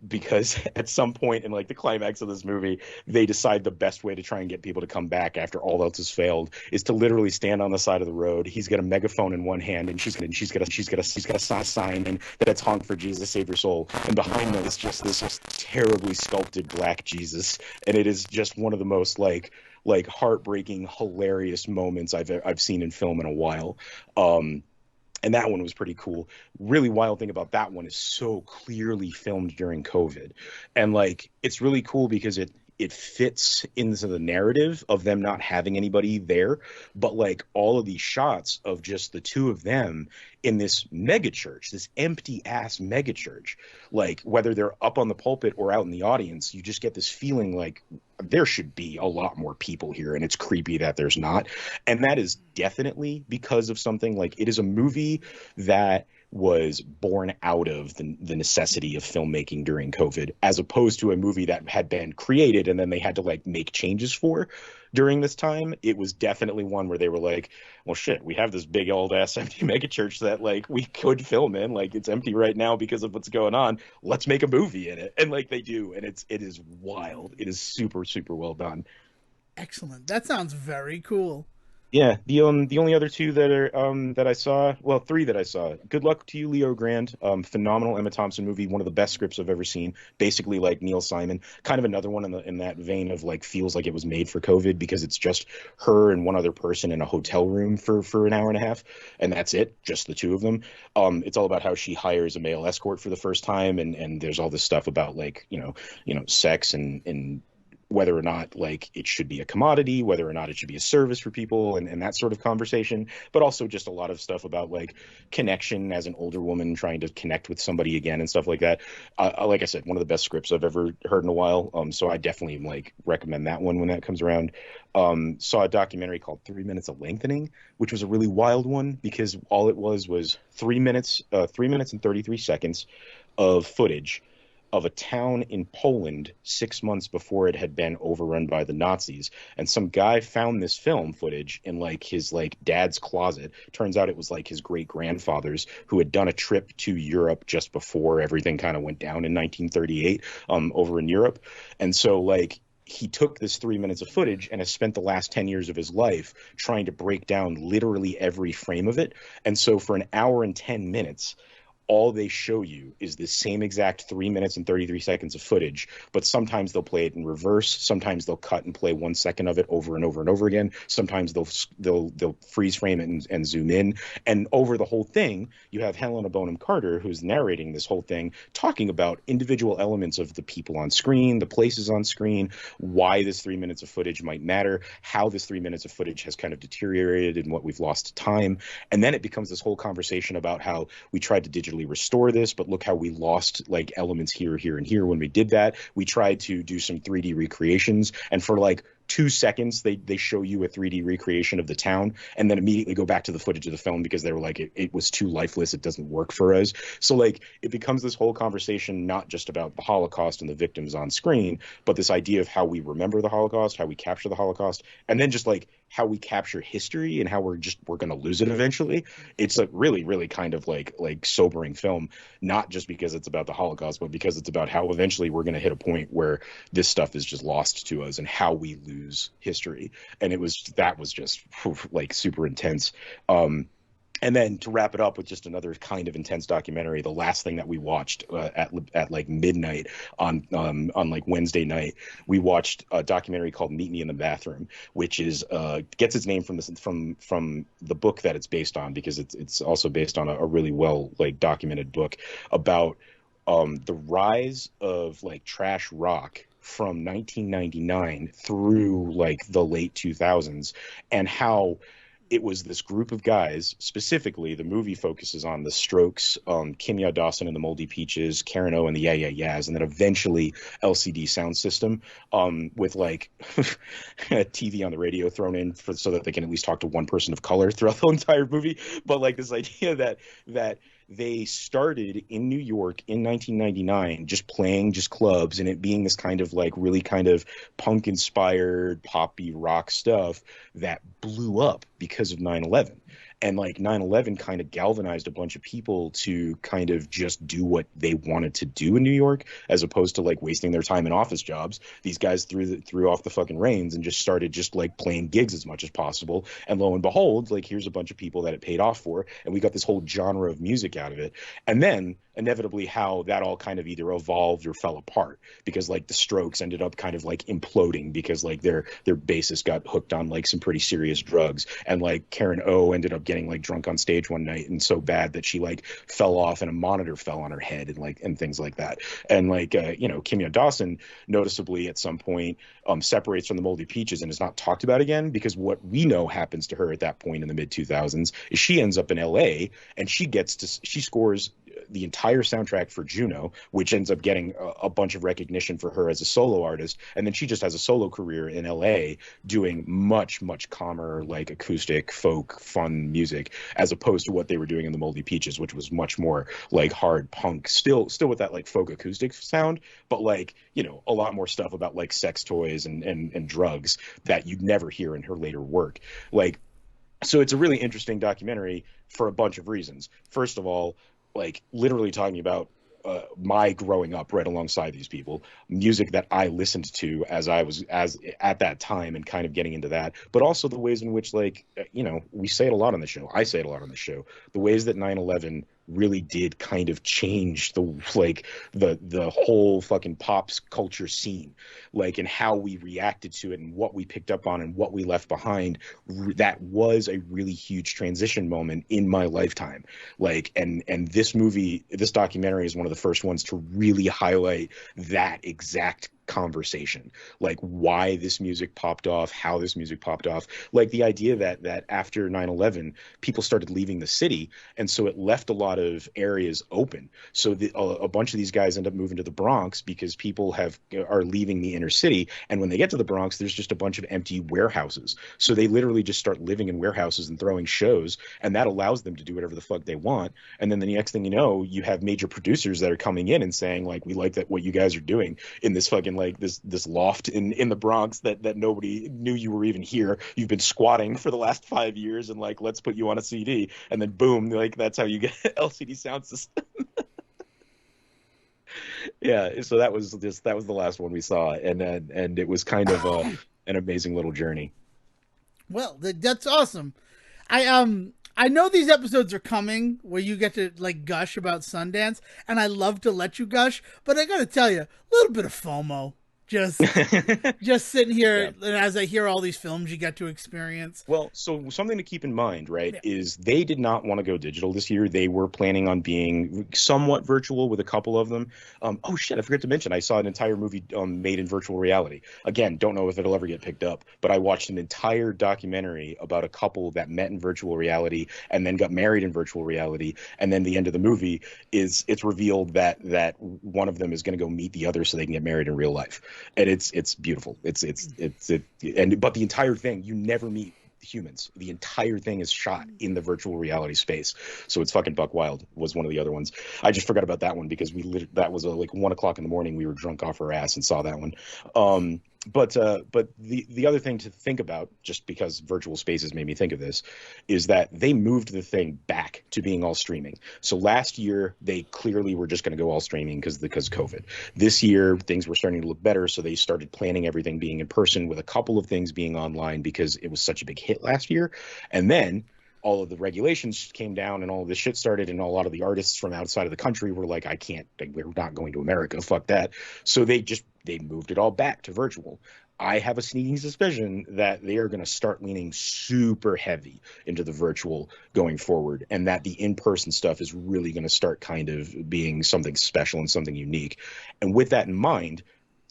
because at some point in like the climax of this movie, they decide the best way to try and get people to come back after all else has failed is to literally stand on the side of the road. He's got a megaphone in one hand, and she's got a sign, and that's Honk for Jesus, Save Your Soul. And behind them is just this terribly sculpted black Jesus, and it is just one of the most like heartbreaking, hilarious moments I've seen in film in a while. And that one was pretty cool. Really wild thing about that one is so clearly filmed during COVID. And like, it's really cool because it fits into the narrative of them not having anybody there. But like all of these shots of just the two of them in this mega church, this empty ass mega church, like whether they're up on the pulpit or out in the audience, you just get this feeling like there should be a lot more people here, and it's creepy that there's not. And that is definitely because of something. Like, it is a movie that was born out of the necessity of filmmaking during COVID, as opposed to a movie that had been created and then they had to like make changes for during this time. It was definitely one where they were like, well shit, we have this big old ass empty megachurch that like we could film in, like it's empty right now because of what's going on, let's make a movie in it. And like they do, and it is wild. It is super well done. Excellent. That sounds very cool. Yeah, the only other two that are that I saw, well, three that I saw. Good Luck to You, Leo Grand. Phenomenal Emma Thompson movie, one of the best scripts I've ever seen. Basically like Neil Simon, kind of another one in that vein of like feels like it was made for COVID, because it's just her and one other person in a hotel room for an hour and a half, and that's it, just the two of them. It's all about how she hires a male escort for the first time, and there's all this stuff about like you know sex and whether or not like it should be a commodity, whether or not it should be a service for people, and that sort of conversation, but also just a lot of stuff about like connection as an older woman trying to connect with somebody again and stuff like that. Like I said, one of the best scripts I've ever heard in a while. So I definitely like recommend that one when that comes around. Saw a documentary called 3 Minutes of Lengthening, which was a really wild one, because all it was 3 minutes and 33 seconds of footage of a town in Poland 6 months before it had been overrun by the Nazis. And some guy found this film footage in like his like dad's closet. Turns out it was like his great grandfather's, who had done a trip to Europe just before everything kind of went down in 1938 over in Europe. And so like he took this 3 minutes of footage and has spent the last 10 years of his life trying to break down literally every frame of it. And so for an hour and 10 minutes, all they show you is the same exact 3 minutes and 33 seconds of footage, but sometimes they'll play it in reverse. Sometimes they'll cut and play 1 second of it over and over and over again. Sometimes they'll freeze frame it and zoom in. And over the whole thing, you have Helena Bonham Carter, who's narrating this whole thing, talking about individual elements of the people on screen, the places on screen, why this 3 minutes of footage might matter, how this 3 minutes of footage has kind of deteriorated and what we've lost to time. And then it becomes this whole conversation about how we tried to digitally restore this, but look how we lost like elements here, here, and here when we did that. We tried to do some 3D recreations, and for like 2 seconds they show you a 3D recreation of the town and then immediately go back to the footage of the film because they were like, it was too lifeless, it doesn't work for us. So like it becomes this whole conversation not just about the Holocaust and the victims on screen, but this idea of how we remember the Holocaust, how we capture the Holocaust, and then just like how we capture history and how we're going to lose it eventually. It's a really, really kind of like sobering film, not just because it's about the Holocaust, but because it's about how eventually we're going to hit a point where this stuff is just lost to us and how we lose history. And that was just like super intense. And then to wrap it up with just another kind of intense documentary, the last thing that we watched at like midnight on like Wednesday night, we watched a documentary called Meet Me in the Bathroom, which is gets its name from the book that it's based on, because it's also based on a really well like documented book about the rise of like trash rock from 1999 through like the late 2000s, and how it was this group of guys. Specifically, the movie focuses on the Strokes, Kimya Dawson and the Moldy Peaches, Karen O and the Yeah Yeah Yeahs, and then eventually LCD Sound System, with like TV on the radio thrown in so that they can at least talk to one person of color throughout the entire movie. But like this idea that they started in New York in 1999, just playing just clubs, and it being this kind of like really kind of punk inspired poppy rock stuff that blew up because of 9/11. And like 9/11 kind of galvanized a bunch of people to kind of just do what they wanted to do in New York, as opposed to like wasting their time in office jobs. These guys threw off the fucking reins and just started just like playing gigs as much as possible. And lo and behold, like here's a bunch of people that it paid off for, and we got this whole genre of music out of it. And then inevitably how that all kind of either evolved or fell apart, because like the Strokes ended up kind of like imploding because like their bassist got hooked on like some pretty serious drugs, and like Karen O ended up getting like drunk on stage one night and so bad that she like fell off and a monitor fell on her head and things like that. And like Kimya Dawson noticeably at some point separates from the Moldy Peaches and is not talked about again, because what we know happens to her at that point in the mid 2000s is she ends up in LA and she scores the entire soundtrack for Juno, which ends up getting a bunch of recognition for her as a solo artist. And then she just has a solo career in LA doing much, much calmer, like acoustic, folk, fun music, as opposed to what they were doing in the Moldy Peaches, which was much more like hard punk, still with that like folk acoustic sound, but like, a lot more stuff about like sex toys and drugs that you'd never hear in her later work. Like, so it's a really interesting documentary for a bunch of reasons. First of all, like literally talking about my growing up right alongside these people, music that I listened to as at that time, and kind of getting into that, but also the ways in which like, we say it a lot on the show. I say it a lot on the show, the ways that 9/11 really did kind of change the whole fucking pops culture scene, like, and how we reacted to it and what we picked up on and what we left behind. That was a really huge transition moment in my lifetime. Like, and this documentary is one of the first ones to really highlight that exact conversation, like why this music popped off, how this music popped off, like the idea that after 9/11 people started leaving the city, and so it left a lot of areas open. So a bunch of these guys end up moving to the Bronx because people are leaving the inner city, and when they get to the Bronx there's just a bunch of empty warehouses, so they literally just start living in warehouses and throwing shows, and that allows them to do whatever the fuck they want. And then the next thing you know, you have major producers that are coming in and saying like, we like that what you guys are doing in this fucking like this loft in the Bronx that nobody knew you were even here. You've been squatting for the last 5 years, and like, let's put you on a CD. And then boom, like that's how you get LCD Sound System. Yeah, so that was the last one we saw, and it was kind of an amazing little journey. Well, that's awesome. I know these episodes are coming where you get to like gush about Sundance, and I love to let you gush, but I gotta tell you, a little bit of FOMO. Just just sitting here Yeah. and as I hear all these films you get to experience. Well, so something to keep in mind, right, Yeah. is they did not want to go digital this year. They were planning on being somewhat virtual with a couple of them. Oh shit, I forgot to mention I saw an entire movie made in virtual reality. Again, don't know if it'll ever get picked up, but I watched an entire documentary about a couple that met in virtual reality and then got married in virtual reality. And then the end of the movie is it's revealed that one of them is going to go meet the other so they can get married in real life, and it's beautiful. But the entire thing, you never meet humans. The entire thing is shot in the virtual reality space, so it's fucking buck wild. Was one of the other ones. I just forgot about that one because that was like 1 o'clock in the morning. We were drunk off our ass and saw that one. But the other thing to think about, just because virtual spaces made me think of this, is that they moved the thing back to being all streaming. So last year they clearly were just going to go all streaming because COVID. This year things were starting to look better, so they started planning everything being in person with a couple of things being online because it was such a big hit last year. And then all of the regulations came down and all of this shit started, and a lot of the artists from outside of the country were like, I can't, like, we're not going to America, fuck that. So they moved it all back to virtual. I have a sneaking suspicion that they are going to start leaning super heavy into the virtual going forward, and that the in-person stuff is really going to start kind of being something special and something unique. And with that in mind,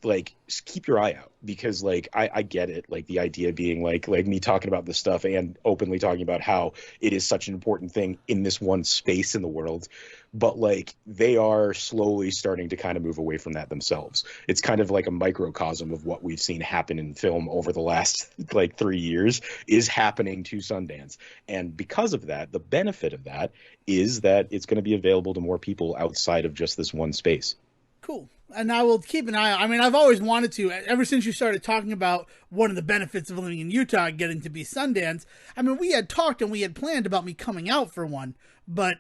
like, just keep your eye out, because like I get it, like the idea being like me talking about this stuff and openly talking about how it is such an important thing in this one space in the world, but like they are slowly starting to kind of move away from that themselves. It's kind of like a microcosm of what we've seen happen in film over the last like 3 years is happening to Sundance. And because of that, the benefit of that is that it's going to be available to more people outside of just this one space. Cool. And I will keep an eye out. I mean, I've always wanted to, ever since you started talking about one of the benefits of living in Utah, getting to be Sundance. I mean, we had talked and we had planned about me coming out for one, but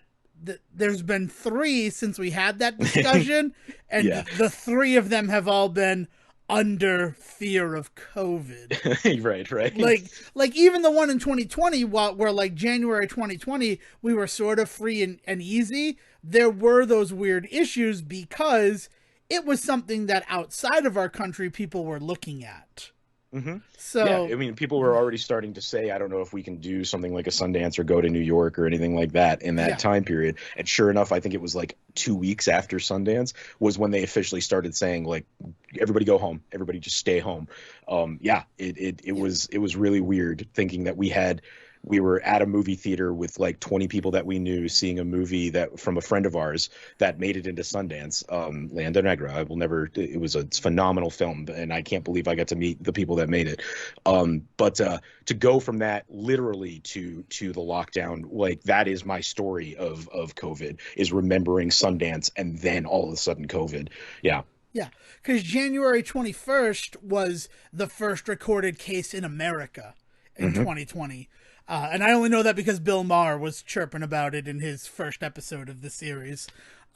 there's been three since we had that discussion, and Yeah. the three of them have all been under fear of COVID. Right. Like even the one in 2020, where like January 2020 we were sort of free and easy, there were those weird issues because it was something that outside of our country people were looking at. Mm-hmm. So Yeah, I mean, people were already starting to say, I don't know if we can do something like a Sundance or go to New York or anything like that in that yeah. time period. And sure enough, I think it was like 2 weeks after Sundance was when they officially started saying, like, everybody go home, everybody just stay home. It was really weird thinking that we were at a movie theater with like 20 people that we knew, seeing a movie that from a friend of ours that made it into Sundance, Landa Negra. It was a phenomenal film, and I can't believe I got to meet the people that made it. But to go from that literally to the lockdown, like that is my story of COVID, is remembering Sundance and then all of a sudden COVID. Yeah. Yeah, because January 21st was the first recorded case in America in Mm-hmm. 2020. And I only know that because Bill Maher was chirping about it in his first episode of the series.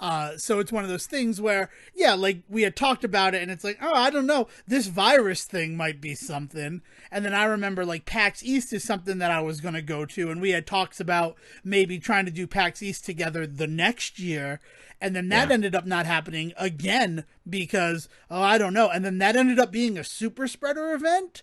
So it's one of those things where, yeah, like we had talked about it and it's like, oh, I don't know, this virus thing might be something. And then I remember like PAX East is something that I was going to go to. And we had talks about maybe trying to do PAX East together the next year. And then that ended up not happening again because, oh, I don't know. And then that ended up being a super spreader event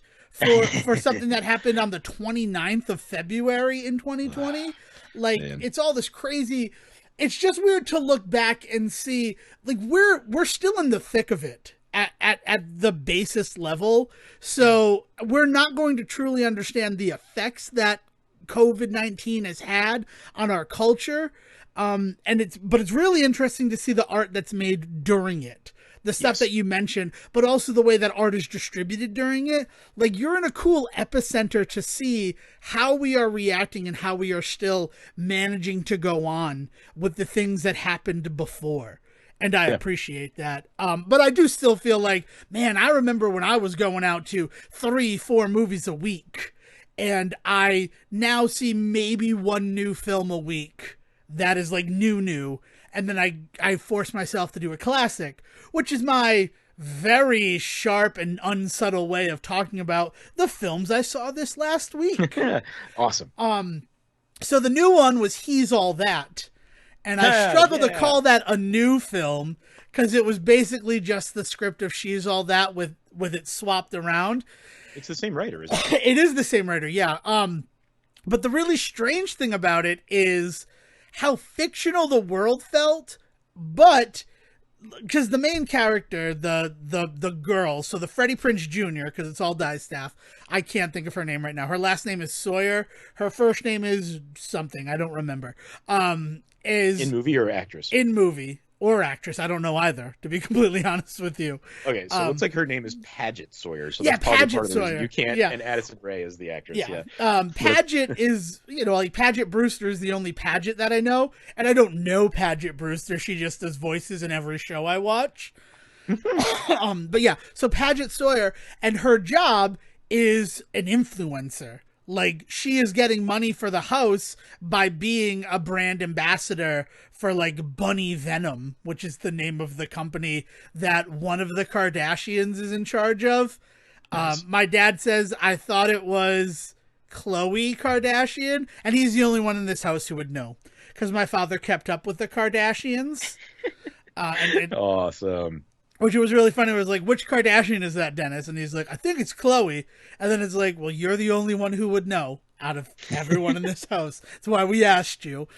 for something that happened on the 29th of February in 2020. Like, Man. it's all this crazy. It's just weird to look back and see, like, we're still in the thick of it at the basis level. So we're not going to truly understand the effects that COVID-19 has had on our culture. But it's really interesting to see the art that's made during it. The stuff Yes. that you mentioned, but also the way that art is distributed during it. Like, you're in a cool epicenter to see how we are reacting and how we are still managing to go on with the things that happened before. And I appreciate that. But I do still feel like, man, I remember when I was going out to 3-4 movies a week, and I now see maybe one new film a week that is like new. and then I forced myself to do a classic, which is my very sharp and unsubtle way of talking about the films I saw this last week. Awesome. So the new one was He's All That. And I struggle to call that a new film because it was basically just the script of She's All That with it swapped around. It's the same writer, isn't it? It is the same writer, yeah. But the really strange thing about it is how fictional the world felt, but because the main character, the girl, so the Freddie Prinze Jr., because it's all Di's staff, I can't think of her name right now. Her last name is Sawyer. Her first name is something, I don't remember. Is in movie or actress? In movie or actress. I don't know either, to be completely honest with you. Okay, so it looks like her name is Paget Sawyer. So yeah, that's probably Paget part of the reason Sawyer. You can't, yeah. And Addison Rae is the actress. Yeah. Yeah. Paget is, like Paget Brewster is the only Paget that I know, and I don't know Paget Brewster. She just does voices in every show I watch. But yeah, so Paget Sawyer, and her job is an influencer. Like, she is getting money for the house by being a brand ambassador for, like, Bunny Venom, which is the name of the company that one of the Kardashians is in charge of. Nice. My dad says, I thought it was Khloe Kardashian, and he's the only one in this house who would know, because my father kept up with the Kardashians. Awesome. Which was really funny. It was like, which Kardashian is that, Dennis? And he's like, I think it's Khloe. And then it's like, well, you're the only one who would know out of everyone in this house. That's why we asked you.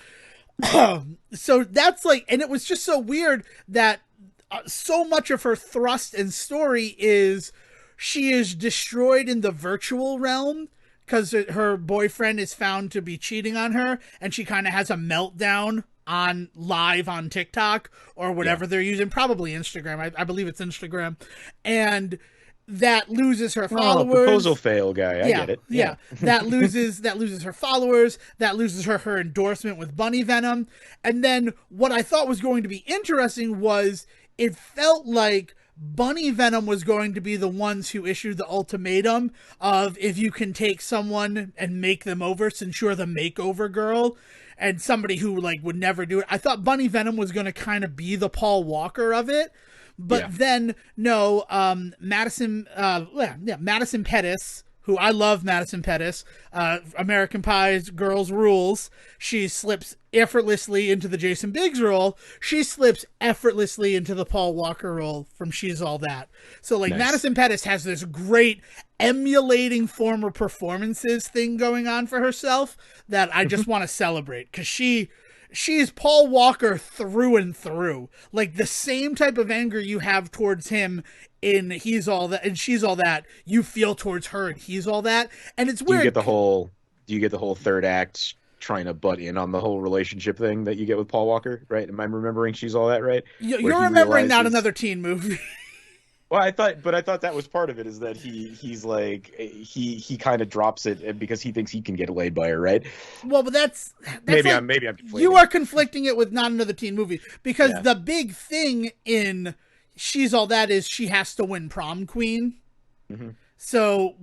So that's like, and it was just so weird that so much of her thrust and story is she is destroyed in the virtual realm because her boyfriend is found to be cheating on her, and she kind of has a meltdown on live on TikTok or whatever they're using, probably Instagram. I believe it's Instagram, and that loses her followers. Proposal fail guy. I get it. Yeah. that loses her followers. That loses her endorsement with Bunny Venom. And then what I thought was going to be interesting was it felt like Bunny Venom was going to be the ones who issued the ultimatum of, if you can take someone and make them over, since you're the makeover girl, and somebody who like would never do it. I thought Bunny Venom was going to kind of be the Paul Walker of it, but then no, Madison Pettis, who I love, Madison Pettis, American Pie's Girls Rules. She slips effortlessly into the Jason Biggs role. She slips effortlessly into the Paul Walker role from She's All That. So like, nice. Madison Pettis has this great emulating former performances thing going on for herself that I just want to celebrate, because she's Paul Walker through and through. Like, the same type of anger you have towards him in He's All That and She's All That, you feel towards her and He's All That. And it's weird. Do you get the whole third act trying to butt in on the whole relationship thing that you get with Paul Walker, right? Am I remembering She's All That right? You're remembering not another teen movie. Well, I thought that was part of it, is that he's like, he kind of drops it because he thinks he can get laid by her, right? Well, but that's maybe like, I'm conflating. You are conflicting it with not another teen movie, because the big thing in She's All That is she has to win prom queen. Mm-hmm. So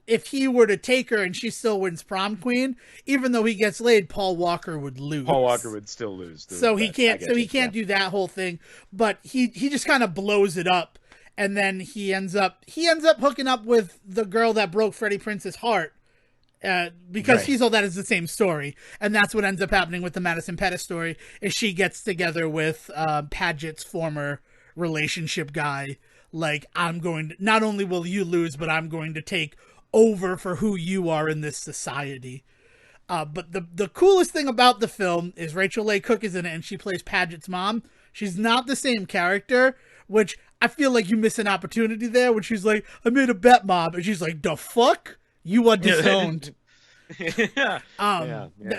if he were to take her and she still wins prom queen, even though he gets laid, Paul Walker would lose. Paul Walker would still lose. So he can't do that whole thing. But he just kind of blows it up. And then he ends up hooking up with the girl that broke Freddie Prinze's heart, because She's All That is the same story. And that's what ends up happening with the Madison Pettis story, is she gets together with Paget's former relationship guy. Like, not only will you lose, but I'm going to take over for who you are in this society. But the coolest thing about the film is Rachel Leigh Cook is in it, and she plays Paget's mom. She's not the same character, which I feel like you miss an opportunity there when she's like, I made a bet, Mom. And she's like, the fuck? You are disowned.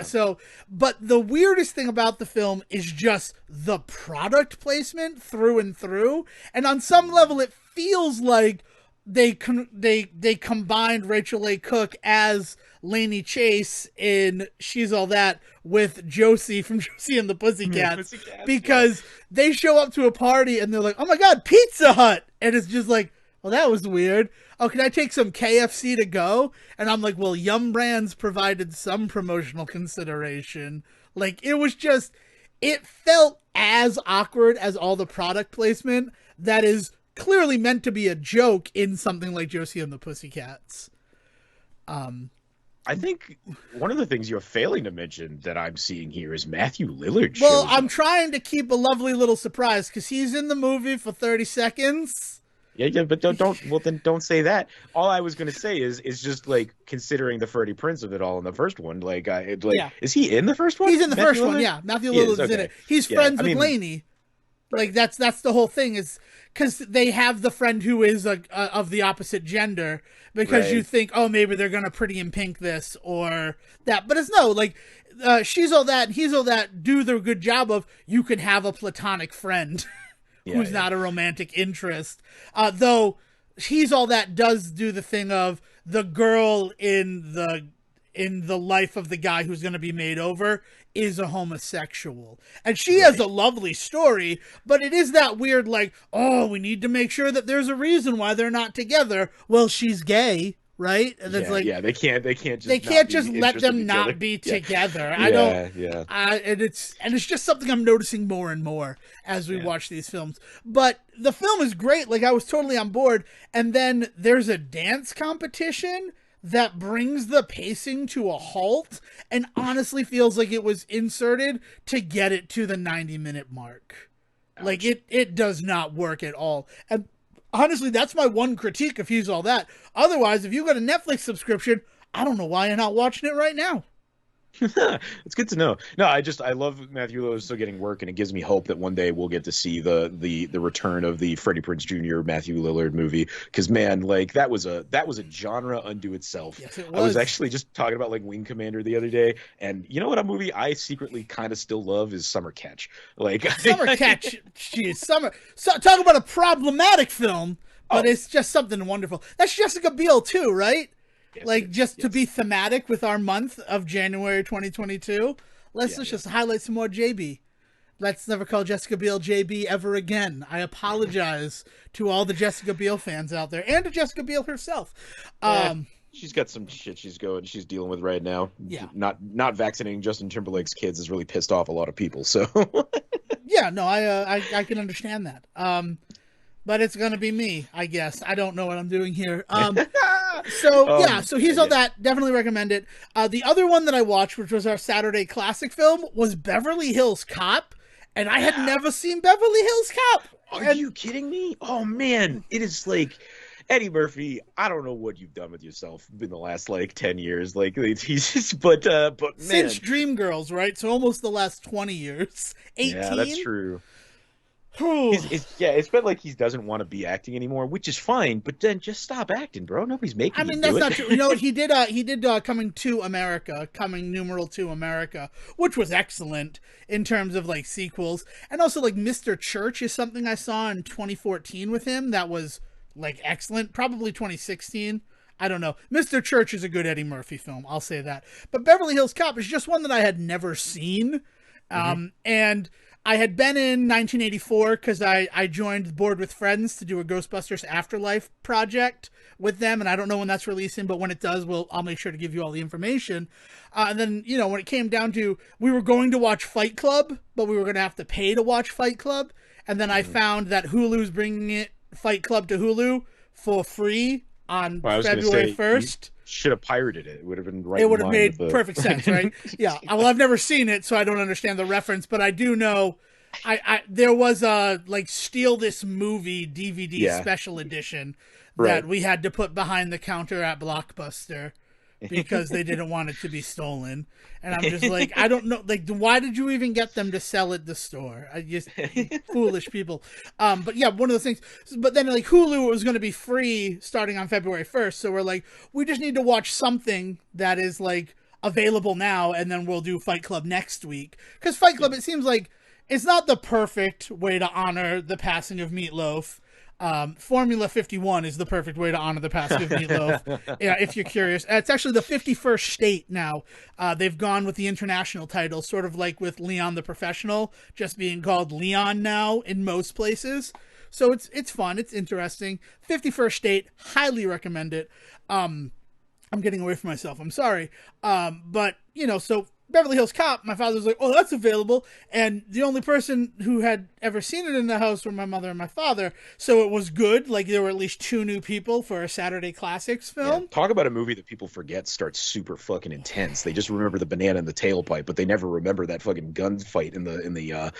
So, but the weirdest thing about the film is just the product placement through and through. And on some level, it feels like they combined Rachel Leigh Cook as Lainey Chase in She's All That with Josie from Josie and the Pussycats, because they show up to a party and they're like, oh my God, Pizza Hut. And it's just like, well, that was weird. Oh, can I take some KFC to go? And I'm like, well, Yum Brands provided some promotional consideration. Like, it was just, it felt as awkward as all the product placement that is clearly meant to be a joke in something like Josie and the Pussycats. I think one of the things you're failing to mention that I'm seeing here is Matthew Lillard Well, shows I'm up. trying to keep a lovely little surprise because he's in the movie for 30 seconds. Yeah, but well then don't say that. All I was gonna say is just like considering the Freddie Prinze of it all in the first one, Yeah. is he in the first one? He's in the Matthew first one, Lillard? yeah. Matthew He is, Lillard's in okay. it. He's Yeah, friends I with mean, Lainey. Like that's the whole thing is because they have the friend who is of the opposite gender because you right. think, oh, maybe they're gonna Pretty in Pink this or that, but it's no, like she's all that and he's all that. Do the good job of you can have a platonic friend Yeah, who's yeah. not a romantic interest, though he's all that does do the thing of the girl in the life of the guy who's going to be made over is a homosexual. And she has a lovely story, but it is that weird, like, oh, we need to make sure that there's a reason why they're not together. Well, she's gay, right? And it's like, Yeah, they can't they just can't not just be let interested in them each other. not be Yeah. together. I don't. Yeah. And it's just something I'm noticing more and more as we Yeah. watch these films. But the film is great. Like I was totally on board. And then there's a dance competition that brings the pacing to a halt and honestly feels like it was inserted to get it to the 90-minute mark. Like it does not work at all. And honestly, that's my one critique of He's All That. Otherwise, if you got a Netflix subscription, I don't know why you're not watching it right now. It's good to know. No, I love Matthew Lillard still getting work, and it gives me hope that one day we'll get to see the return of the Freddie Prinze Jr. Matthew Lillard movie. Because man, like that was a genre unto itself. Yes, it I was was. actually just talking about like Wing Commander the other day, and you know what, a movie I secretly kind of still love is Summer Catch. Like Summer Catch, geez, talk about a problematic film, but Oh. it's just something wonderful. That's Jessica Biel too, right? Yes, Like it is. just to Yes. be thematic with our month of January 2022. Let's Yeah. just highlight some more JB. Let's never call Jessica Biel JB ever again. I apologize to all the Jessica Biel fans out there and to Jessica Biel herself. She's got some shit she's dealing with right now. Yeah. Not vaccinating Justin Timberlake's kids has really pissed off a lot of people. So Yeah, no, I can understand that. But it's gonna be me, I guess. I don't know what I'm doing here. So He's All That. Definitely recommend it. The other one that I watched, which was our Saturday classic film, was Beverly Hills Cop, and I had never seen Beverly Hills Cop. Are you kidding me? Oh man, it is like Eddie Murphy. I don't know what you've done with yourself in the last like 10 years. Like he's just, but man, Since Dreamgirls, right? So almost the last 20 years. 18. yeah, that's true. Whew. It's been like he doesn't want to be acting anymore, which is fine. But then just stop acting, bro. Nobody's making I you mean, do that's it. not true. You know, he did Coming to America, Coming numeral to America, which was excellent in terms of like sequels. And also like Mr. Church is something I saw in 2014 with him that was like excellent. Probably 2016. I don't know. Mr. Church is a good Eddie Murphy film. I'll say that. But Beverly Hills Cop is just one that I had never seen. And I had been in 1984 because I joined the Board with Friends to do a Ghostbusters Afterlife project with them, and I don't know when that's releasing, but when it does, I'll make sure to give you all the information. And then, you know, when it came down to, we were going to watch Fight Club, but we were going to have to pay to watch Fight Club, and then I found that Hulu's bringing Fight Club to Hulu for free on Well, I was gonna February say, 1st. Should have pirated it. It would have been right. It in would have line made with the... perfect sense, right? Yeah. Well, I've never seen it, so I don't understand the reference, but I do know there was a like Steal This Movie DVD special edition that we had to put behind the counter at Blockbuster because they didn't want it to be stolen. And I'm just like, I don't know, like, why did you even get them to sell at the store? I just foolish people. But yeah, one of the things. But then like Hulu was going to be free starting on February 1st, so we're like, we just need to watch something that is like available now, and then we'll do Fight Club next week. Because Fight Club, it seems like it's not the perfect way to honor the passing of Meatloaf. Formula 51 is the perfect way to honor the passing of Meatloaf. Yeah, if you're curious. It's actually the 51st state now. They've gone with the international title, sort of like with Leon the Professional, just being called Leon now in most places. So it's fun. It's interesting. 51st state, highly recommend it. I'm getting away from myself. I'm sorry. But, you know, so Beverly Hills Cop, my father was like, oh, that's available. And the only person who had ever seen it in the house were my mother and my father. So it was good. Like, there were at least 2 new people for a Saturday Classics Yeah, film. talk about a movie that people forget starts super fucking intense. They just remember the banana in the tailpipe, but they never remember that fucking gunfight in the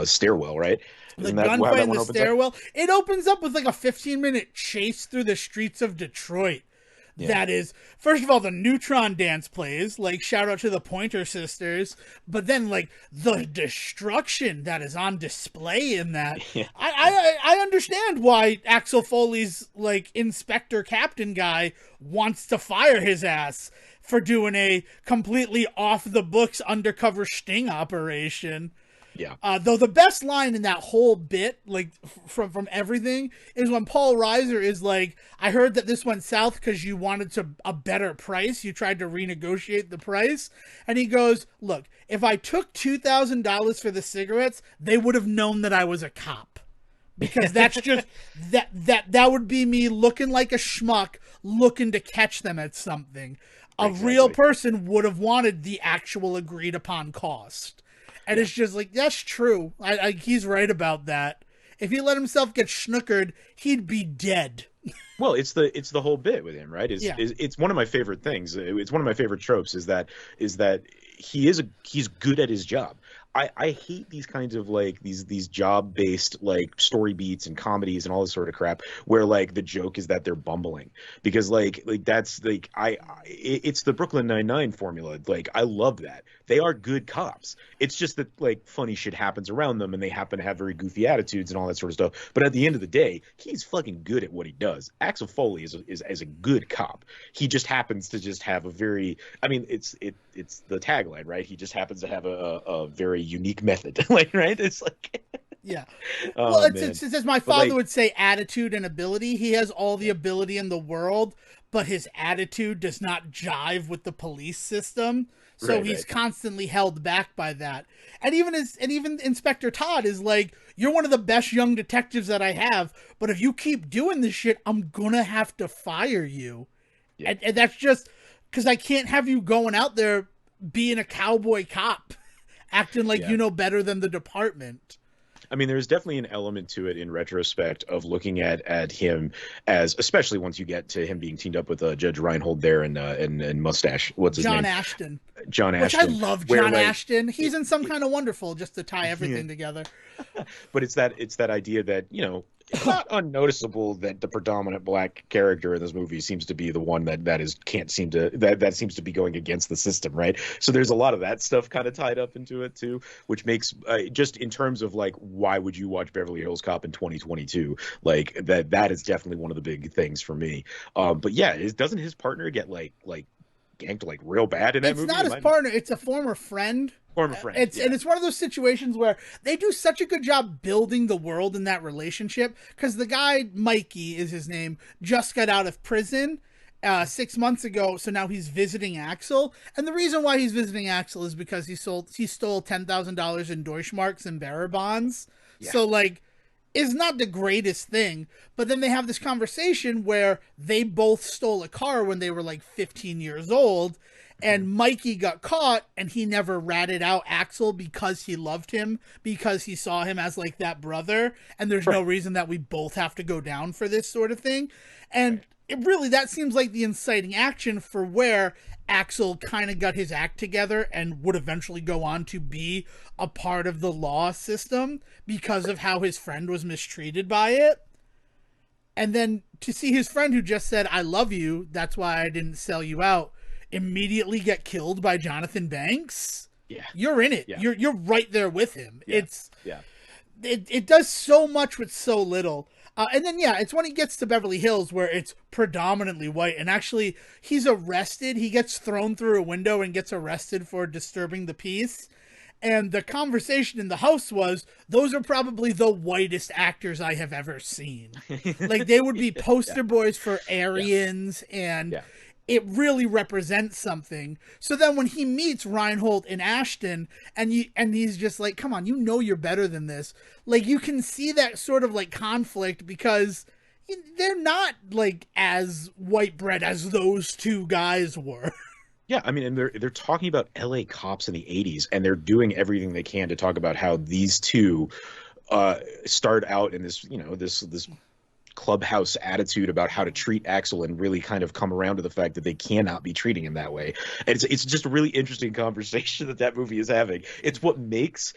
stairwell, right? The Isn't that how gunfight that in one the opens up? stairwell. It opens up with like a 15-minute chase through the streets of Detroit. Yeah, That is, first of all, the Neutron dance plays, like, shout out to the Pointer Sisters, but then, like, the destruction that is on display in that. yeah, yeah, I understand why Axel Foley's, like, inspector captain guy wants to fire his ass for doing a completely off the books undercover sting operation. yeah. Though the best line in that whole bit, like from everything, is when Paul Reiser is like, "I heard that this went south because you wanted a better price. You tried to renegotiate the price," and he goes, "Look, if I took $2,000 for the cigarettes, they would have known that I was a cop." Because that's just that would be me looking like a schmuck looking to catch them at something. A real Exactly. person would have wanted the actual agreed upon cost. And Yeah. it's just like, that's true. He's right about that. If he let himself get snookered, he'd be dead. Well, it's the whole bit with him, right? Yeah. Is it's one of my favorite things. It's one of my favorite tropes is that he's good at his job. I hate these kinds of like these job based like story beats and comedies and all this sort of crap where like the joke is that they're bumbling because like that's like it's the Brooklyn Nine-Nine formula. Like I love that. They are good cops. It's just that like funny shit happens around them and they happen to have very goofy attitudes and all that sort of stuff. But at the end of the day, he's fucking good at what he does. Axel Foley is a good cop. He just happens to just have a very I mean it's the tagline, right? He just happens to have a very unique method. Like right? It's like Yeah. Well, oh man. it's as my But father like would say, attitude and ability. He has all the ability in the world, but his attitude does not jive with the police system. So right, he's right. constantly held back by that. And even Inspector Todd is like, you're one of the best young detectives that I have, but if you keep doing this shit, I'm gonna have to fire you. Yeah. And that's just because I can't have you going out there being a cowboy cop, acting like Yeah. you know better than the department. I mean, there's definitely an element to it in retrospect of looking at him as, especially once you get to him being teamed up with Judge Reinhold there and Mustache. What's his John name? Ashton, John which I Ashton. love. Where John like, Ashton, he's in Some it, Kind of Wonderful, just to tie yeah. everything together. But it's that idea that it's not unnoticeable that the predominant black character in this movie seems to be the one that is can't seem to that seems to be going against the system, right? So there's a lot of that stuff kind of tied up into it too, which makes just in terms of like why would you watch Beverly Hills Cop in 2022? Like that is definitely one of the big things for me. But yeah, doesn't his partner get like ganked like real bad in that It's movie? not Am his I partner; it's a former friend. former friend? It's Yeah, and it's one of those situations where they do such a good job building the world in that relationship because the guy Mikey is his name just got out of prison 6 months ago, so now he's visiting Axel. And the reason why he's visiting Axel is because he stole $10,000 in Deutschmarks and bearer bonds. yeah, So like, is not the greatest thing. But then they have this conversation where they both stole a car when they were like 15 years old. mhm, And Mikey got caught and he never ratted out Axel because he loved him, because he saw him as like that brother. And there's no right, reason that we both have to go down for this sort of thing. And right, that seems like the inciting action for where Axel kind of got his act together and would eventually go on to be a part of the law system because of how his friend was mistreated by it. And then to see his friend who just said, I love you, that's why I didn't sell you out, immediately get killed by Jonathan Banks. yeah, You're in it. yeah, You're right there with him. yeah, yeah. It does so much with so little. And then, yeah, it's when he gets to Beverly Hills where it's predominantly white. And actually, he's arrested. He gets thrown through a window and gets arrested for disturbing the peace. And the conversation in the house was, those are probably the whitest actors I have ever seen. Like, they would be Yeah, poster boys for yeah, Aryans, and yeah. it really represents something. So then when he meets Reinhold and Ashton, and he's just like, come on, you're better than this. Like, you can see that sort of like conflict because they're not like as white bread as those two guys were. Yeah, I mean, and they're talking about LA cops in the 80s, and they're doing everything they can to talk about how these two start out in this, this clubhouse attitude about how to treat Axel, and really kind of come around to the fact that they cannot be treating him that way. And it's just a really interesting conversation that movie is having. It's what makes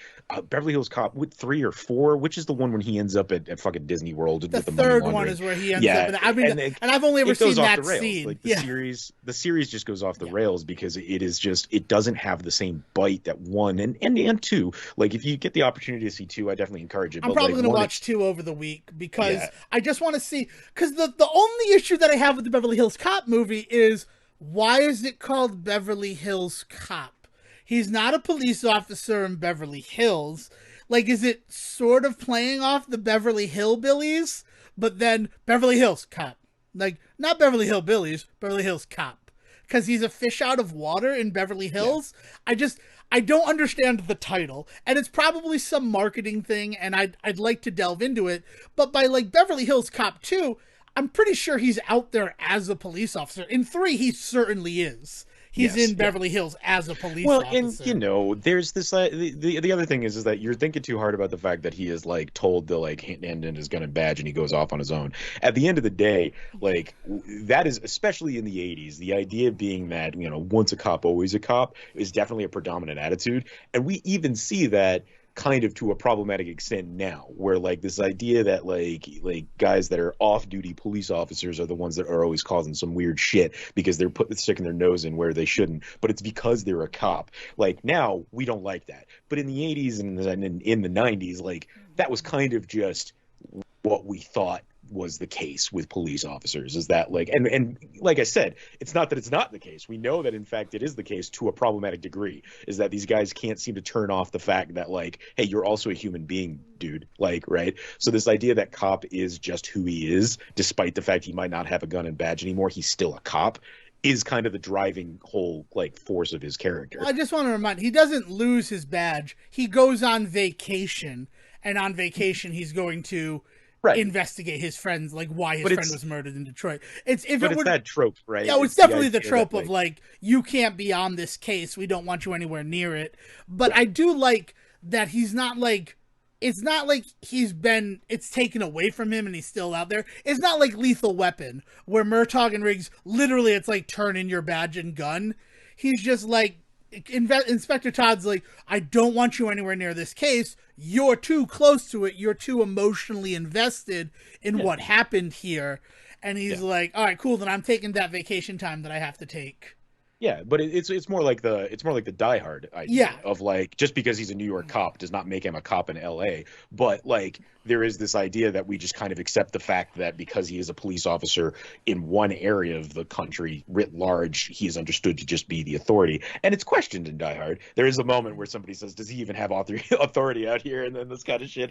Beverly Hills Cop with 3 or 4, which is the one when he ends up at fucking Disney World The with the money third one laundering. is where he ends up. Yeah, And I mean, and I've only ever it goes seen off the that rails. scene. Like Yeah. the series just goes off the Yeah. rails because it is just, it doesn't have the same bite that 1 and 2. Like, if you get the opportunity to see 2, I definitely encourage it. I'm But probably like going to 1, watch 2 over the week because yeah, I just want to see. Because the only issue that I have with the Beverly Hills Cop movie is, why is it called Beverly Hills Cop? He's not a police officer in Beverly Hills. Like, is it sort of playing off the Beverly Hillbillies, but then Beverly Hills Cop? Like, not Beverly Hillbillies, Beverly Hills Cop. Because he's a fish out of water in Beverly yeah. Hills. I don't understand the title, and it's probably some marketing thing, and I'd like to delve into it. But by like Beverly Hills Cop 2, I'm pretty sure he's out there as a police officer. In 3, he certainly is. He's Yes, in Beverly Hills as a police well, officer. and there's this the other thing is that you're thinking too hard about the fact that he is like told to like hand in his gun and badge, and he goes off on his own. At the end of the day, like, that is, especially in the 80s, the idea being that, once a cop always a cop is definitely a predominant attitude, and we even see that kind of to a problematic extent now, where like this idea that like guys that are off-duty police officers are the ones that are always causing some weird shit because they're sticking their nose in where they shouldn't, but it's because they're a cop. Like, now we don't like that, but in the 80s and in the 90s, like, that was kind of just what we thought was the case with police officers, is that like, and like I said, it's not that it's not the case. We know that in fact it is the case to a problematic degree, is that these guys can't seem to turn off the fact that like, hey, you're also a human being, dude. Like, right? So this idea that cop is just who he is, despite the fact he might not have a gun and badge anymore, he's still a cop, is kind of the driving whole like force of his character. Well, I just want to remind, he doesn't lose his badge. He goes on vacation, and on vacation he's going to Right. investigate his friends, like why his But friend it's was murdered in Detroit. It's that trope, right? Yeah, it's the definitely the idea trope that, of like, you can't be on this case. We don't want you anywhere near it. But I do like that he's not like, it's not like it's taken away from him and he's still out there. It's not like Lethal Weapon, where Murtaugh and Riggs, literally it's like, turn in your badge and gun. He's just like, Inspector Todd's like, I don't want you anywhere near this case. You're too close to it. You're too emotionally invested in what happened here. And he's like, all right, cool. Then I'm taking that vacation time that I have to take. Yeah, but it's more like the Die Hard idea of like, just because he's a New York cop does not make him a cop in LA. But like, there is this idea that we just kind of accept the fact that because he is a police officer in one area of the country writ large, he is understood to just be the authority. And it's questioned in Die Hard. There is a moment where somebody says, "Does he even have authority out here?" And then this kind of shit.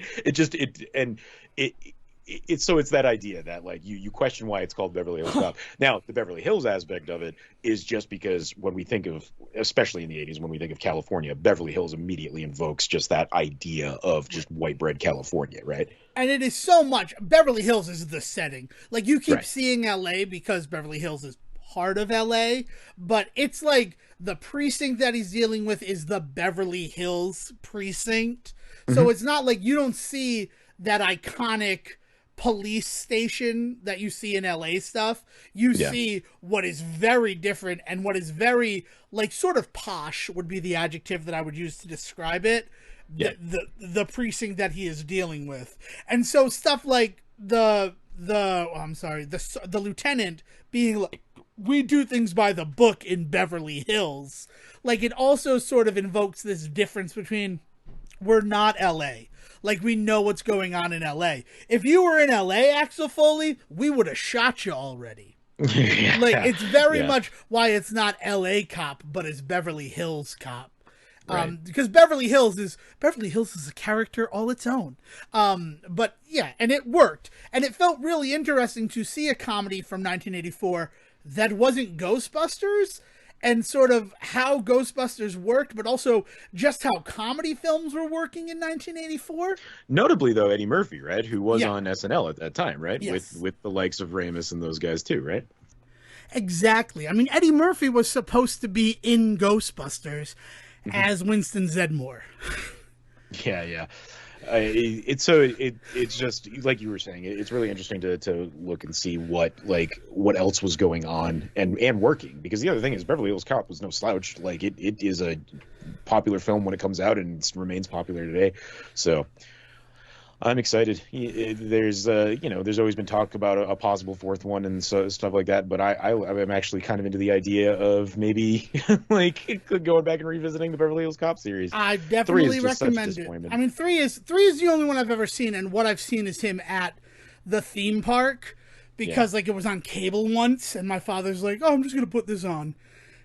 It's that idea that like you question why it's called Beverly Hills Cop. Now, the Beverly Hills aspect of it is just because when we think of, especially in the 80s, when we think of California, Beverly Hills immediately invokes just that idea of just white bread California, right? And it is so much. Beverly Hills is the setting. Like, you keep seeing LA because Beverly Hills is part of LA, but it's like the precinct that he's dealing with is the Beverly Hills precinct. So it's not like you don't see that iconic police station that you see in LA stuff. You see what is very different, and what is very like sort of posh would be the adjective that I would use to describe it. The precinct that he is dealing with. And so stuff like the lieutenant being like, we do things by the book in Beverly Hills. Like, it also sort of invokes this difference between, we're not LA. Like, we know what's going on in LA. If you were in LA, Axel Foley, we would have shot you already. Like, it's very much why it's not LA Cop, but it's Beverly Hills Cop. Because Beverly Hills is a character all its own. But yeah, and it worked. And it felt really interesting to see a comedy from 1984 that wasn't Ghostbusters, and sort of how Ghostbusters worked, but also just how comedy films were working in 1984. Notably, though, Eddie Murphy, right, who was on SNL at that time, right, with the likes of Ramis and those guys too, right? Exactly. I mean, Eddie Murphy was supposed to be in Ghostbusters Mhm. as Winston Zedmore. Yeah, yeah. It's just like you were saying. It's really interesting to look and see what else was going on and working, because the other thing is Beverly Hills Cop was no slouch. Like it is a popular film when it comes out, and it remains popular today. So I'm excited. There's there's always been talk about a possible fourth one and stuff like that, but I'm actually kind of into the idea of maybe like going back and revisiting the Beverly Hills Cop series. I Three is definitely just such a recommend it. I disappointment. mean, three is the only one I've ever seen, and what I've seen is him at the theme park Yeah. because like it was on cable once, and my father's like, "Oh, I'm just gonna put this on,"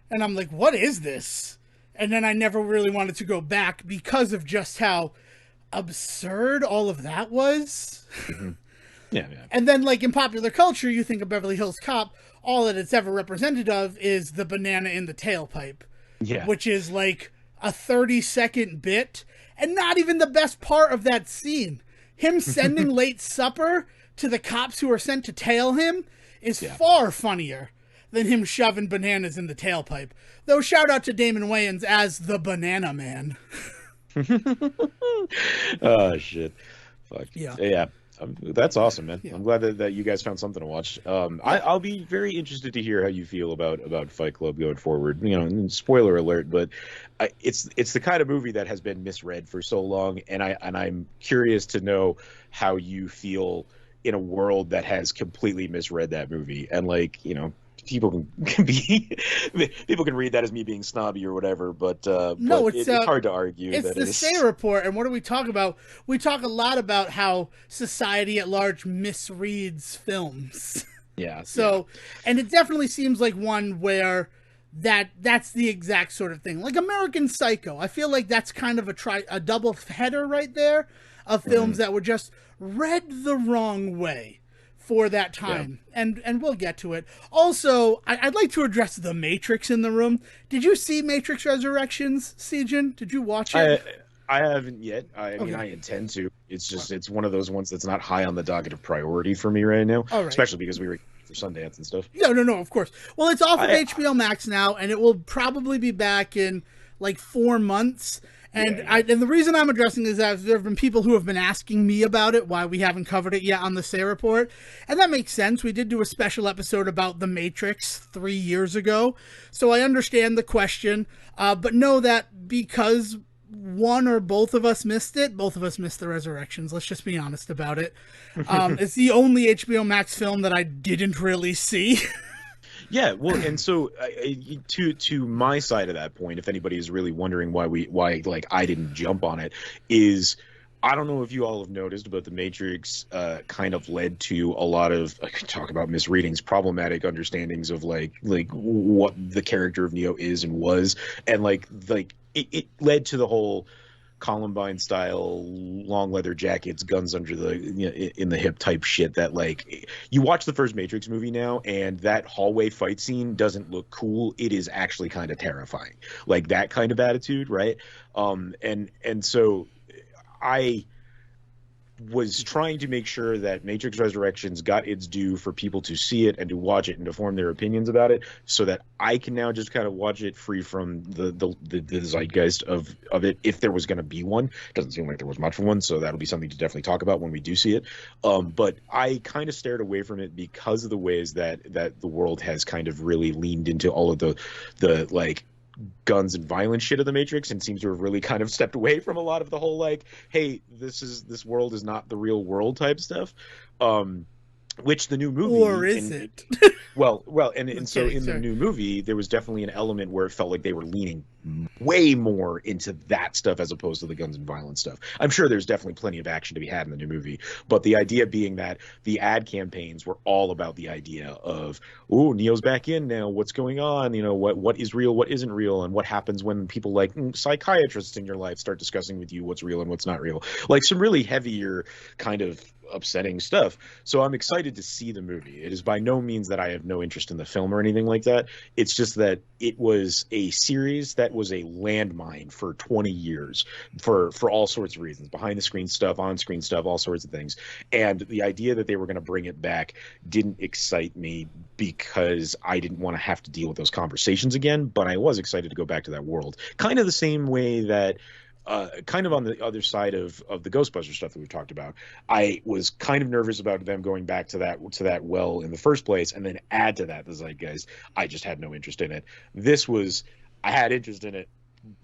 and I'm like, "What is this?" And then I never really wanted to go back because of just how absurd all of that was. Hmm. Yeah, yeah. And then, like in popular culture, you think of Beverly Hills Cop, all that it's ever represented of is the banana in the tailpipe, Yeah. which is like a 30-second bit, and not even the best part of that scene. Him sending late supper to the cops who are sent to tail him is Yeah. far funnier than him shoving bananas in the tailpipe. Though, shout out to Damon Wayans as the Banana Man. Oh shit. Fuck. Yeah. Yeah. That's awesome, man. Yeah. I'm glad that you guys found something to watch. Yeah. I'll be very interested to hear how you feel about Fight Club going forward. And spoiler alert, but it's the kind of movie that has been misread for so long, and I'm curious to know how you feel in a world that has completely misread that movie. And like, people can be people can read that as me being snobby or whatever, but No, it's hard to argue it's that the it Say is. Report, and what do we talk about? We talk a lot about how society at large misreads films. Yeah, yeah. So, and it definitely seems like one where that's the exact sort of thing. Like American Psycho, I feel like that's kind of a double header right there of films Mhm. that were just read the wrong way for that Yeah. time, and we'll get to it. Also, I'd like to address the Matrix in the room. Did you see Matrix Resurrections, Sejohn? Did you watch it? I I haven't yet. I mean, Okay, I intend to. It's just it's one of those ones that's not high on the docket of priority for me right now, all right. especially because we were for Sundance and stuff. No, no, no, of course. Well, it's off of I HBO Max now, and it will probably be back in like 4 months. Yeah, And yeah. and the reason I'm addressing is that there have been people who have been asking me about it, why we haven't covered it yet on the Say Report, and that makes sense. We did do a special episode about The Matrix 3 years ago, so I understand the question. But know that because one or both of us missed it, both of us missed the Resurrections. Let's just be honest about it. It's the only HBO Max film that I didn't really see. Yeah, well, and so to my side of that point, if anybody is really wondering why like I didn't jump on it, is I don't know if you all have noticed, but the Matrix kind of led to a lot of talk about misreadings, problematic understandings of like what the character of Neo is and was, and like it led to the whole Columbine style long leather jackets, guns under the in the hip type shit that like you watch the first Matrix movie now and that hallway fight scene doesn't look cool. It is actually kind of terrifying. Like that kind of attitude, right? And so I was trying to make sure that Matrix Resurrections got its due for people to see it and to watch it and to form their opinions about it, so that I can now just kind of watch it free from the zeitgeist of it, if there was going to be one. Doesn't seem like there was much of one, so that'll be something to definitely talk about when we do see it. But I kind of stared away from it because of the ways that the world has kind of really leaned into all of the like guns and violence shit of the Matrix, and seems to have really kind of stepped away from a lot of the whole like, hey, this world is not the real world type stuff. Which the new movie, Or is it? well, and so kidding, in the sorry. new movie, there was definitely an element where it felt like they were leaning way more into that stuff as opposed to the guns and violence stuff. I'm sure there's definitely plenty of action to be had in the new movie, but the idea being that the ad campaigns were all about the idea of, oh, Neo's back in now. What's going on? What is real, what isn't real, and what happens when people like psychiatrists in your life start discussing with you what's real and what's not real. Like some really heavier kind of upsetting stuff. So I'm excited to see the movie. It is by no means that I have no interest in the film or anything like that. It's just that it was a series that was a landmine for 20 years for all sorts of reasons, behind the screen stuff, on screen stuff, all sorts of things. And the idea that they were going to bring it back didn't excite me because I didn't want to have to deal with those conversations again, but I was excited to go back to that world. Kind of the same way that kind of on the other side of the Ghostbusters stuff that we've talked about, I was kind of nervous about them going back to that well in the first place, and then add to that the zeitgeist. I just had no interest in it. I had interest in it,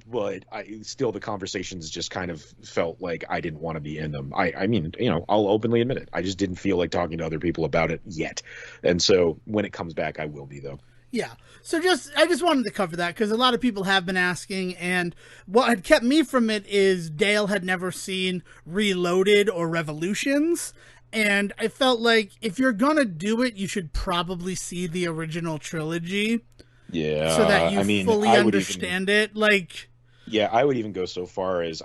but the conversations just kind of felt like I didn't want to be in them. I mean, I'll openly admit it. I just didn't feel like talking to other people about it yet. And so when it comes back, I will be, though. Yeah. So I just wanted to cover that because a lot of people have been asking, and what had kept me from it is Dale had never seen Reloaded or Revolutions. And I felt like if you're going to do it, you should probably see the original trilogy. Yeah. So that you fully understand it. Yeah, I would even go so far as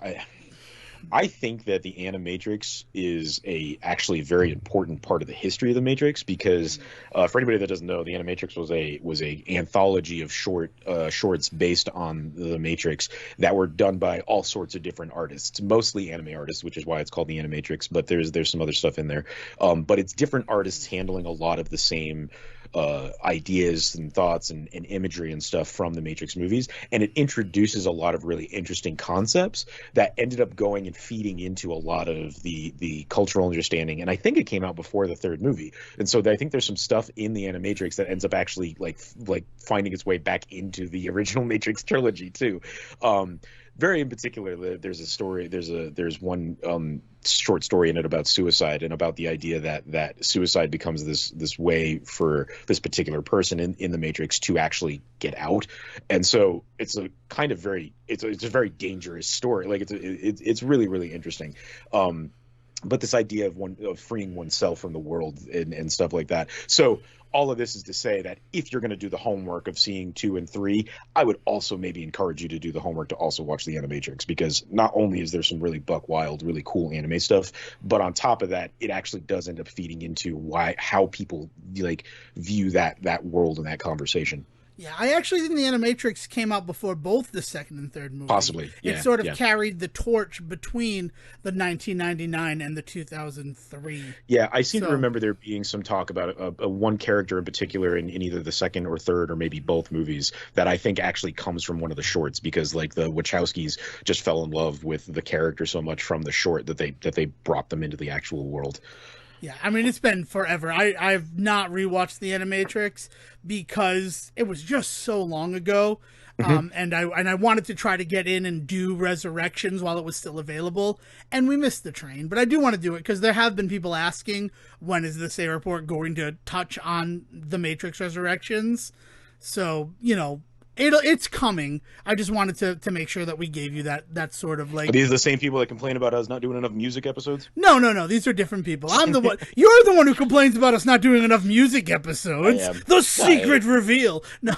I think that the Animatrix is actually a very important part of the history of the Matrix because for anybody that doesn't know, the Animatrix was a anthology of shorts based on the Matrix that were done by all sorts of different artists, mostly anime artists, which is why it's called the Animatrix. But there's some other stuff in there, but it's different artists handling a lot of the same ideas and thoughts and imagery and stuff from the Matrix movies, and it introduces a lot of really interesting concepts that ended up going and feeding into a lot of the cultural understanding. And I think it came out before the third movie, and so I think there's some stuff in the Animatrix that ends up actually like finding its way back into the original Matrix trilogy too. Very in particular, there's a story. There's one short story in it about suicide and about the idea that suicide becomes this way for this particular person in the Matrix to actually get out. And so it's a kind of it's a very dangerous story. Like it's really, really interesting. But this idea of freeing oneself from the world and stuff like that. So all of this is to say that if you're going to do the homework of seeing 2 and 3, I would also maybe encourage you to do the homework to also watch the Animatrix, because not only is there some really buck wild, really cool anime stuff, but on top of that, it actually does end up feeding into how people view that world and that conversation. Yeah, I actually think the Animatrix came out before both the second and third movie. Possibly, yeah. It sort of carried the torch between the 1999 and the 2003. Yeah, I seem to remember there being some talk about a one character in particular in either the second or third or maybe both movies that I think actually comes from one of the shorts, because like the Wachowskis just fell in love with the character so much from the short that they brought them into the actual world. Yeah, I mean, it's been forever. I've not rewatched the Animatrix because it was just so long ago. And I wanted to try to get in and do Resurrections while it was still available, and we missed the train. But I do want to do it because there have been people asking, when is the Say Report going to touch on the Matrix Resurrections? So, it's coming. I just wanted to make sure that we gave you that sort of like. Are these the same people that complain about us not doing enough music episodes? No. These are different people. I'm the one. You're the one who complains about us not doing enough music episodes. The secret reveal. No.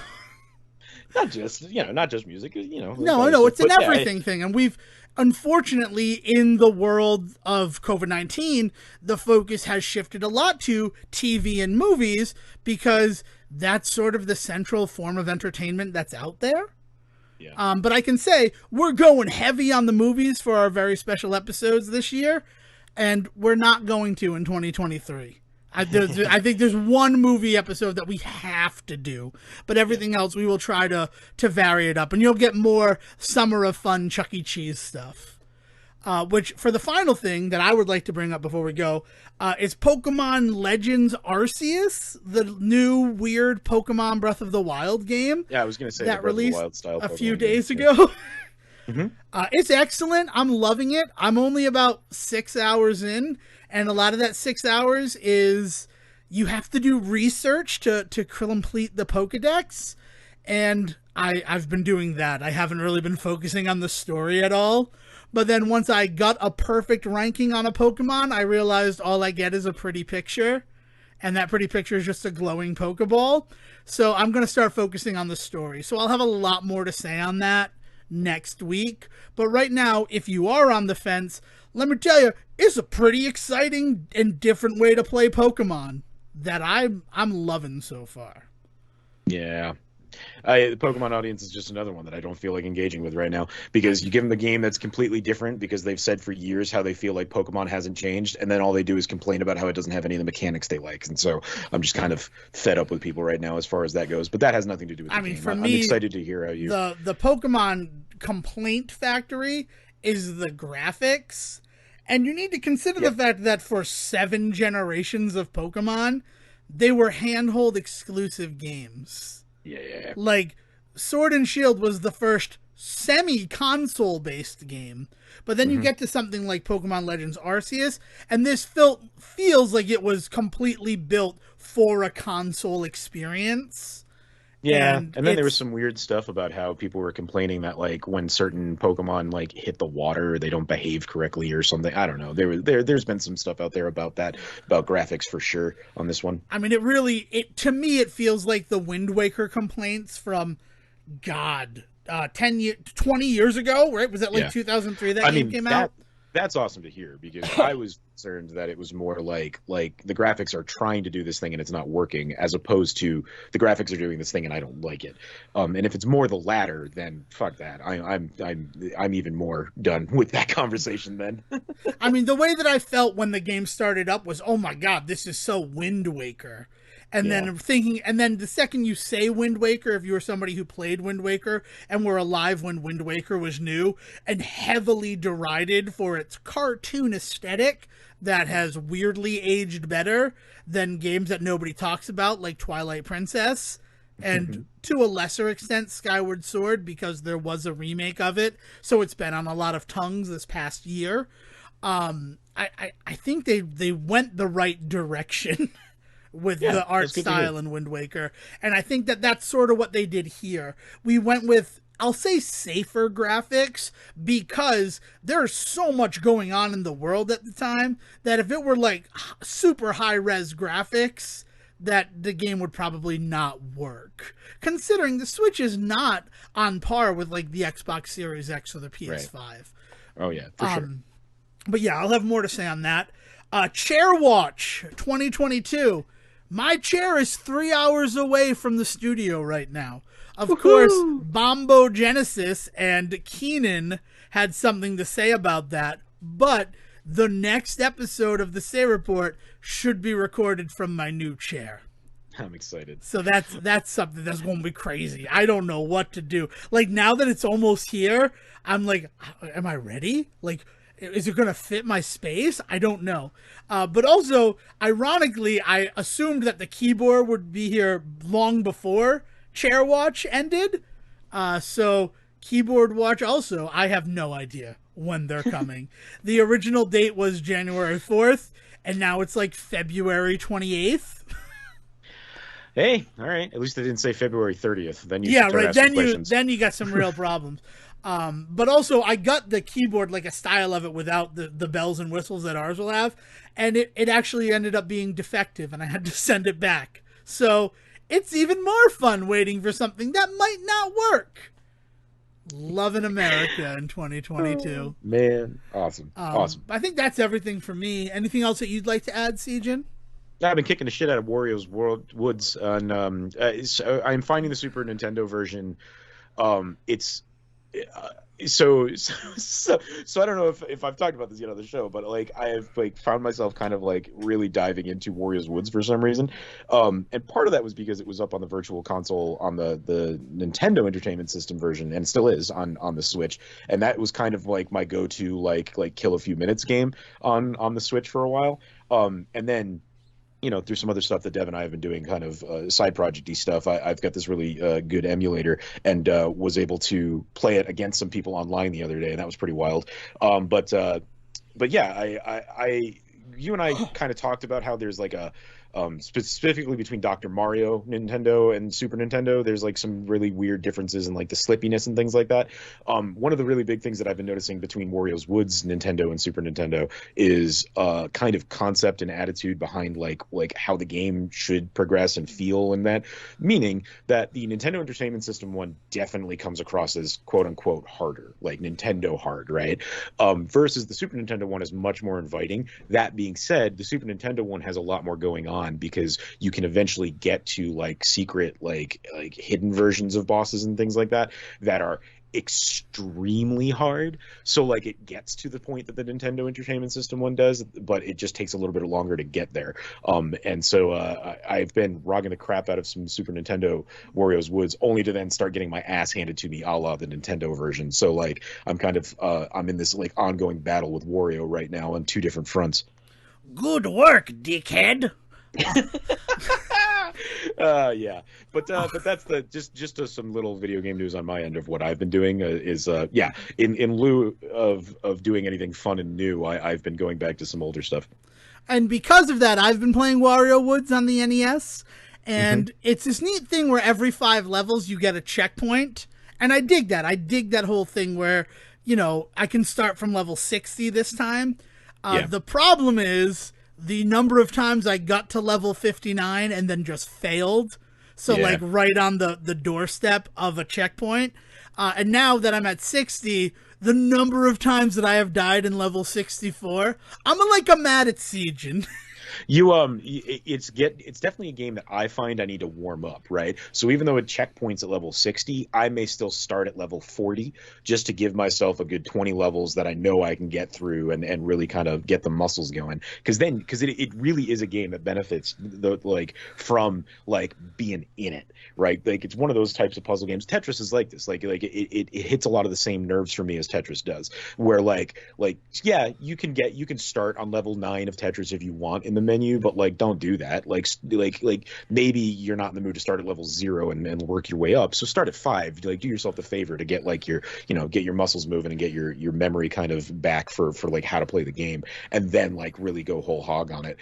Not just music. No. It's an everything thing, and we've. Unfortunately, in the world of COVID-19, the focus has shifted a lot to TV and movies because that's sort of the central form of entertainment that's out there. Yeah. But I can say we're going heavy on the movies for our very special episodes this year, and we're not going to in 2023. I think there's one movie episode that we have to do, but everything else we will try to vary it up, and you'll get more Summer of Fun Chuck E. Cheese stuff. Which, for the final thing that I would like to bring up before we go, is Pokemon Legends Arceus, the new weird Pokemon Breath of the Wild game. Yeah, I was going to say that released Wild style a few days ago. It's excellent. I'm loving it. I'm only about 6 hours in, and a lot of that 6 hours is you have to do research to complete the Pokedex, and I've been doing that. I haven't really been focusing on the story at all. But then once I got a perfect ranking on a Pokemon, I realized all I get is a pretty picture, and that pretty picture is just a glowing Pokeball. So I'm going to start focusing on the story. So I'll have a lot more to say on that next week. But right now, if you are on the fence, let me tell you, it's a pretty exciting and different way to play Pokemon that I'm loving so far. Yeah. The Pokemon audience is just another one that I don't feel like engaging with right now, because you give them a game that's completely different, because they've said for years how they feel like Pokemon hasn't changed, and then all they do is complain about how it doesn't have any of the mechanics they like. And so I'm just kind of fed up with people right now as far as that goes. But that has nothing to do with the game. For I'm me, excited to hear how you... The Pokemon complaint factory is the graphics. And you need to consider the fact that for 7 generations of Pokemon, they were handhold exclusive games. Yeah. Like, Sword and Shield was the first semi-console based game. But then you get to something like Pokemon Legends Arceus, and this feels like it was completely built for a console experience. Yeah, and then there was some weird stuff about how people were complaining that, like, when certain Pokemon like hit the water, they don't behave correctly or something. I don't know. There's been some stuff out there about that, about graphics for sure on this one. I mean, to me it feels like the Wind Waker complaints from 20 years ago, right? Was that like 2003 that game came out? That's awesome to hear, because I was concerned that it was more like the graphics are trying to do this thing and it's not working, as opposed to the graphics are doing this thing and I don't like it. And if it's more the latter, then fuck that. I'm even more done with that conversation then. I mean, the way that I felt when the game started up was, oh my god, this is so Wind Waker. And then I'm thinking, and then the second you say Wind Waker, if you were somebody who played Wind Waker and were alive when Wind Waker was new and heavily derided for its cartoon aesthetic that has weirdly aged better than games that nobody talks about, like Twilight Princess, and to a lesser extent Skyward Sword, because there was a remake of it, so it's been on a lot of tongues this past year. I think they went the right direction with the art style in Wind Waker. And I think that that's sort of what they did here. We went with, I'll say, safer graphics, because there's so much going on in the world at the time that if it were like super high-res graphics, that the game would probably not work. Considering the Switch is not on par with like the Xbox Series X or the PS5. Right. Oh yeah, for sure. But yeah, I'll have more to say on that. Chair Watch 2022. My chair is 3 hours away from the studio right now. Of course, Bombo Genesis and Keenan had something to say about that, but the next episode of the Say Report should be recorded from my new chair. I'm excited. So that's something that's going to be crazy. I don't know what to do. Like, now that it's almost here, I'm like, am I ready? Like, is it going to fit my space? I don't know. But also, ironically, I assumed that the keyboard would be here long before Chair Watch ended. So Keyboard Watch also, I have no idea when they're coming. The original date was January 4th, and now it's like February 28th. Hey, all right. At least they didn't say February 30th. Then you Then you got some real problems. But also, I got the keyboard, like a style of it, without the bells and whistles that ours will have, and it actually ended up being defective, and I had to send it back. So it's even more fun waiting for something that might not work. Loving America in 2022. Man, awesome. Awesome. I think that's everything for me. Anything else that you'd like to add, Sejohn? I've been kicking the shit out of Wario's Woods, and so I'm finding the Super Nintendo version. So I don't know if I've talked about this yet on the show, but like I have like found myself kind of like really diving into Wario's Woods for some reason, and part of that was because it was up on the Virtual Console on the Nintendo Entertainment System version, and still is on the Switch, and that was kind of like my go-to like kill a few minutes game on the Switch for a while, and then, you know, through some other stuff that Devon and I have been doing, kind of side project-y stuff, I've got this really good emulator, and was able to play it against some people online the other day, and that was pretty wild. But yeah, I you and I kind of talked about how there's like a specifically between Dr. Mario Nintendo and Super Nintendo, there's like some really weird differences in like the slippiness and things like that. One of the really big things that I've been noticing between Wario's Woods Nintendo and Super Nintendo is kind of concept and attitude behind like how the game should progress and feel, and that meaning that the Nintendo Entertainment System one definitely comes across as quote unquote harder, like Nintendo hard, right? Versus the Super Nintendo one is much more inviting. That being said, the Super Nintendo one has a lot more going on because you can eventually get to like secret like hidden versions of bosses and things like that that are extremely hard. So like it gets to the point that the Nintendo Entertainment System one does, but it just takes a little bit longer to get there. And so I've been rogging the crap out of some Super Nintendo Wario's Woods, only to then start getting my ass handed to me a la the Nintendo version. So like I'm kind of I'm in this like ongoing battle with Wario right now on two different fronts. Good work, dickhead. Yeah, but that's the just some little video game news on my end of what I've been doing is yeah, in lieu of doing anything fun and new, I've been going back to some older stuff. And because of that, I've been playing Wario Woods on the NES, and it's this neat thing where every 5 levels you get a checkpoint, and I dig that. I dig that whole thing where, you know, I can start from level 60 this time. The problem is the number of times I got to level 59 and then just failed. So like right on the doorstep of a checkpoint. And now that I'm at 60, the number of times that I have died in level 64, I'm mad at Sejohn. It's definitely a game that I find I need to warm up, right? So even though it checkpoints at level 60, I may still start at level 40 just to give myself a good 20 levels that I know I can get through and really kind of get the muscles going. Because it really is a game that benefits from being in it, right? Like it's one of those types of puzzle games. Tetris is like this. It hits a lot of the same nerves for me as Tetris does. Where yeah, you can start on level 9 of Tetris if you want in the menu, but like don't do that. Like maybe you're not in the mood to start at level 0 and work your way up, so start at 5. Like do yourself the favor to get like get your muscles moving and get your memory kind of back for like how to play the game, and then like really go whole hog on it.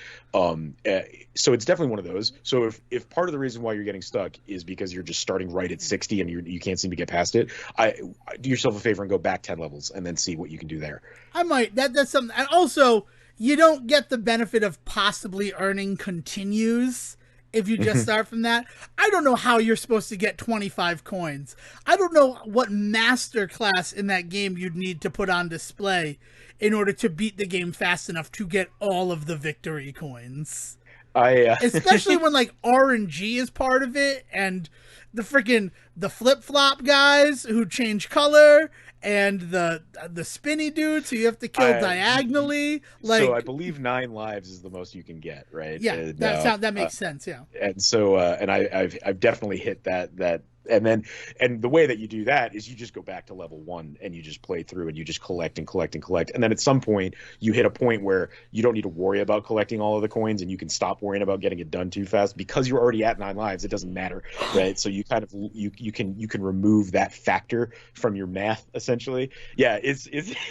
So it's definitely one of those. So if part of the reason why you're getting stuck is because you're just starting right at 60 and you can't seem to get past it, I do yourself a favor and go back 10 levels and then see what you can do there. I might. That's something. And also, you don't get the benefit of possibly earning continues if you just start from that. I don't know how you're supposed to get 25 coins. I don't know what master class in that game you'd need to put on display in order to beat the game fast enough to get all of the victory coins. Especially when like RNG is part of it, and the flip-flop guys who change color, and the spinny dudes who you have to kill diagonally. So I believe 9 lives is the most you can get, right? Yeah, and, that makes sense. Yeah. And so and I've definitely hit that. And the way that you do that is you just go back to level 1 and you just play through and you just collect and collect and collect. And then at some point you hit a point where you don't need to worry about collecting all of the coins, and you can stop worrying about getting it done too fast because you're already at 9 lives. It doesn't matter, right? So you kind of you can remove that factor from your math essentially. Yeah, it's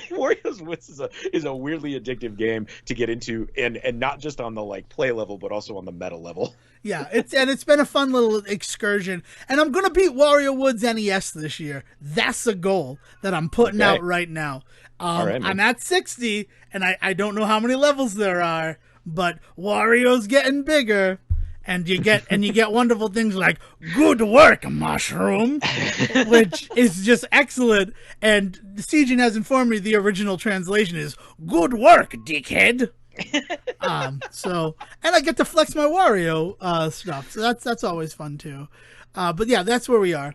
Wario's Woods is a weirdly addictive game to get into, and not just on the like play level but also on the meta level. Yeah, it's been a fun little excursion, and I'm gonna beat Wario Woods NES this year. That's a goal that I'm putting out right now. All right, I'm at 60, and I don't know how many levels there are, but Wario's getting bigger, and you get wonderful things like "Good work, mushroom," which is just excellent. And Sejohn has informed me the original translation is "Good work, dickhead." So, and I get to flex my Wario stuff, so that's always fun too. But yeah, that's where we are.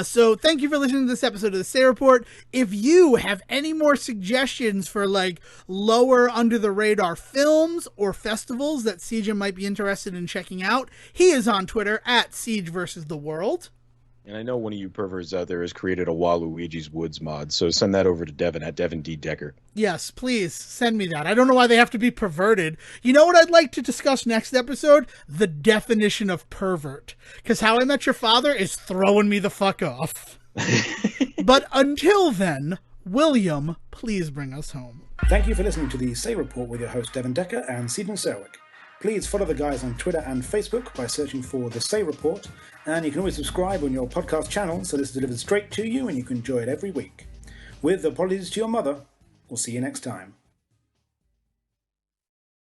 So thank you for listening to this episode of the Say Report. If you have any more suggestions for like lower under the radar films or festivals that Sejohn might be interested in checking out, he is on Twitter at Siege versus the World. And I know one of you perverts out there has created a Waluigi's Woods mod, so send that over to Devon at Devon D. Decker. Yes, please send me that. I don't know why they have to be perverted. You know what I'd like to discuss next episode? The definition of pervert. Because How I Met Your Father is throwing me the fuck off. But until then, William, please bring us home. Thank you for listening to the Say Report with your host Devon Decker and Sejohn Serwick. Please follow the guys on Twitter and Facebook by searching for The Say Report, and you can always subscribe on your podcast channel so this is delivered straight to you and you can enjoy it every week. With apologies to your mother, we'll see you next time.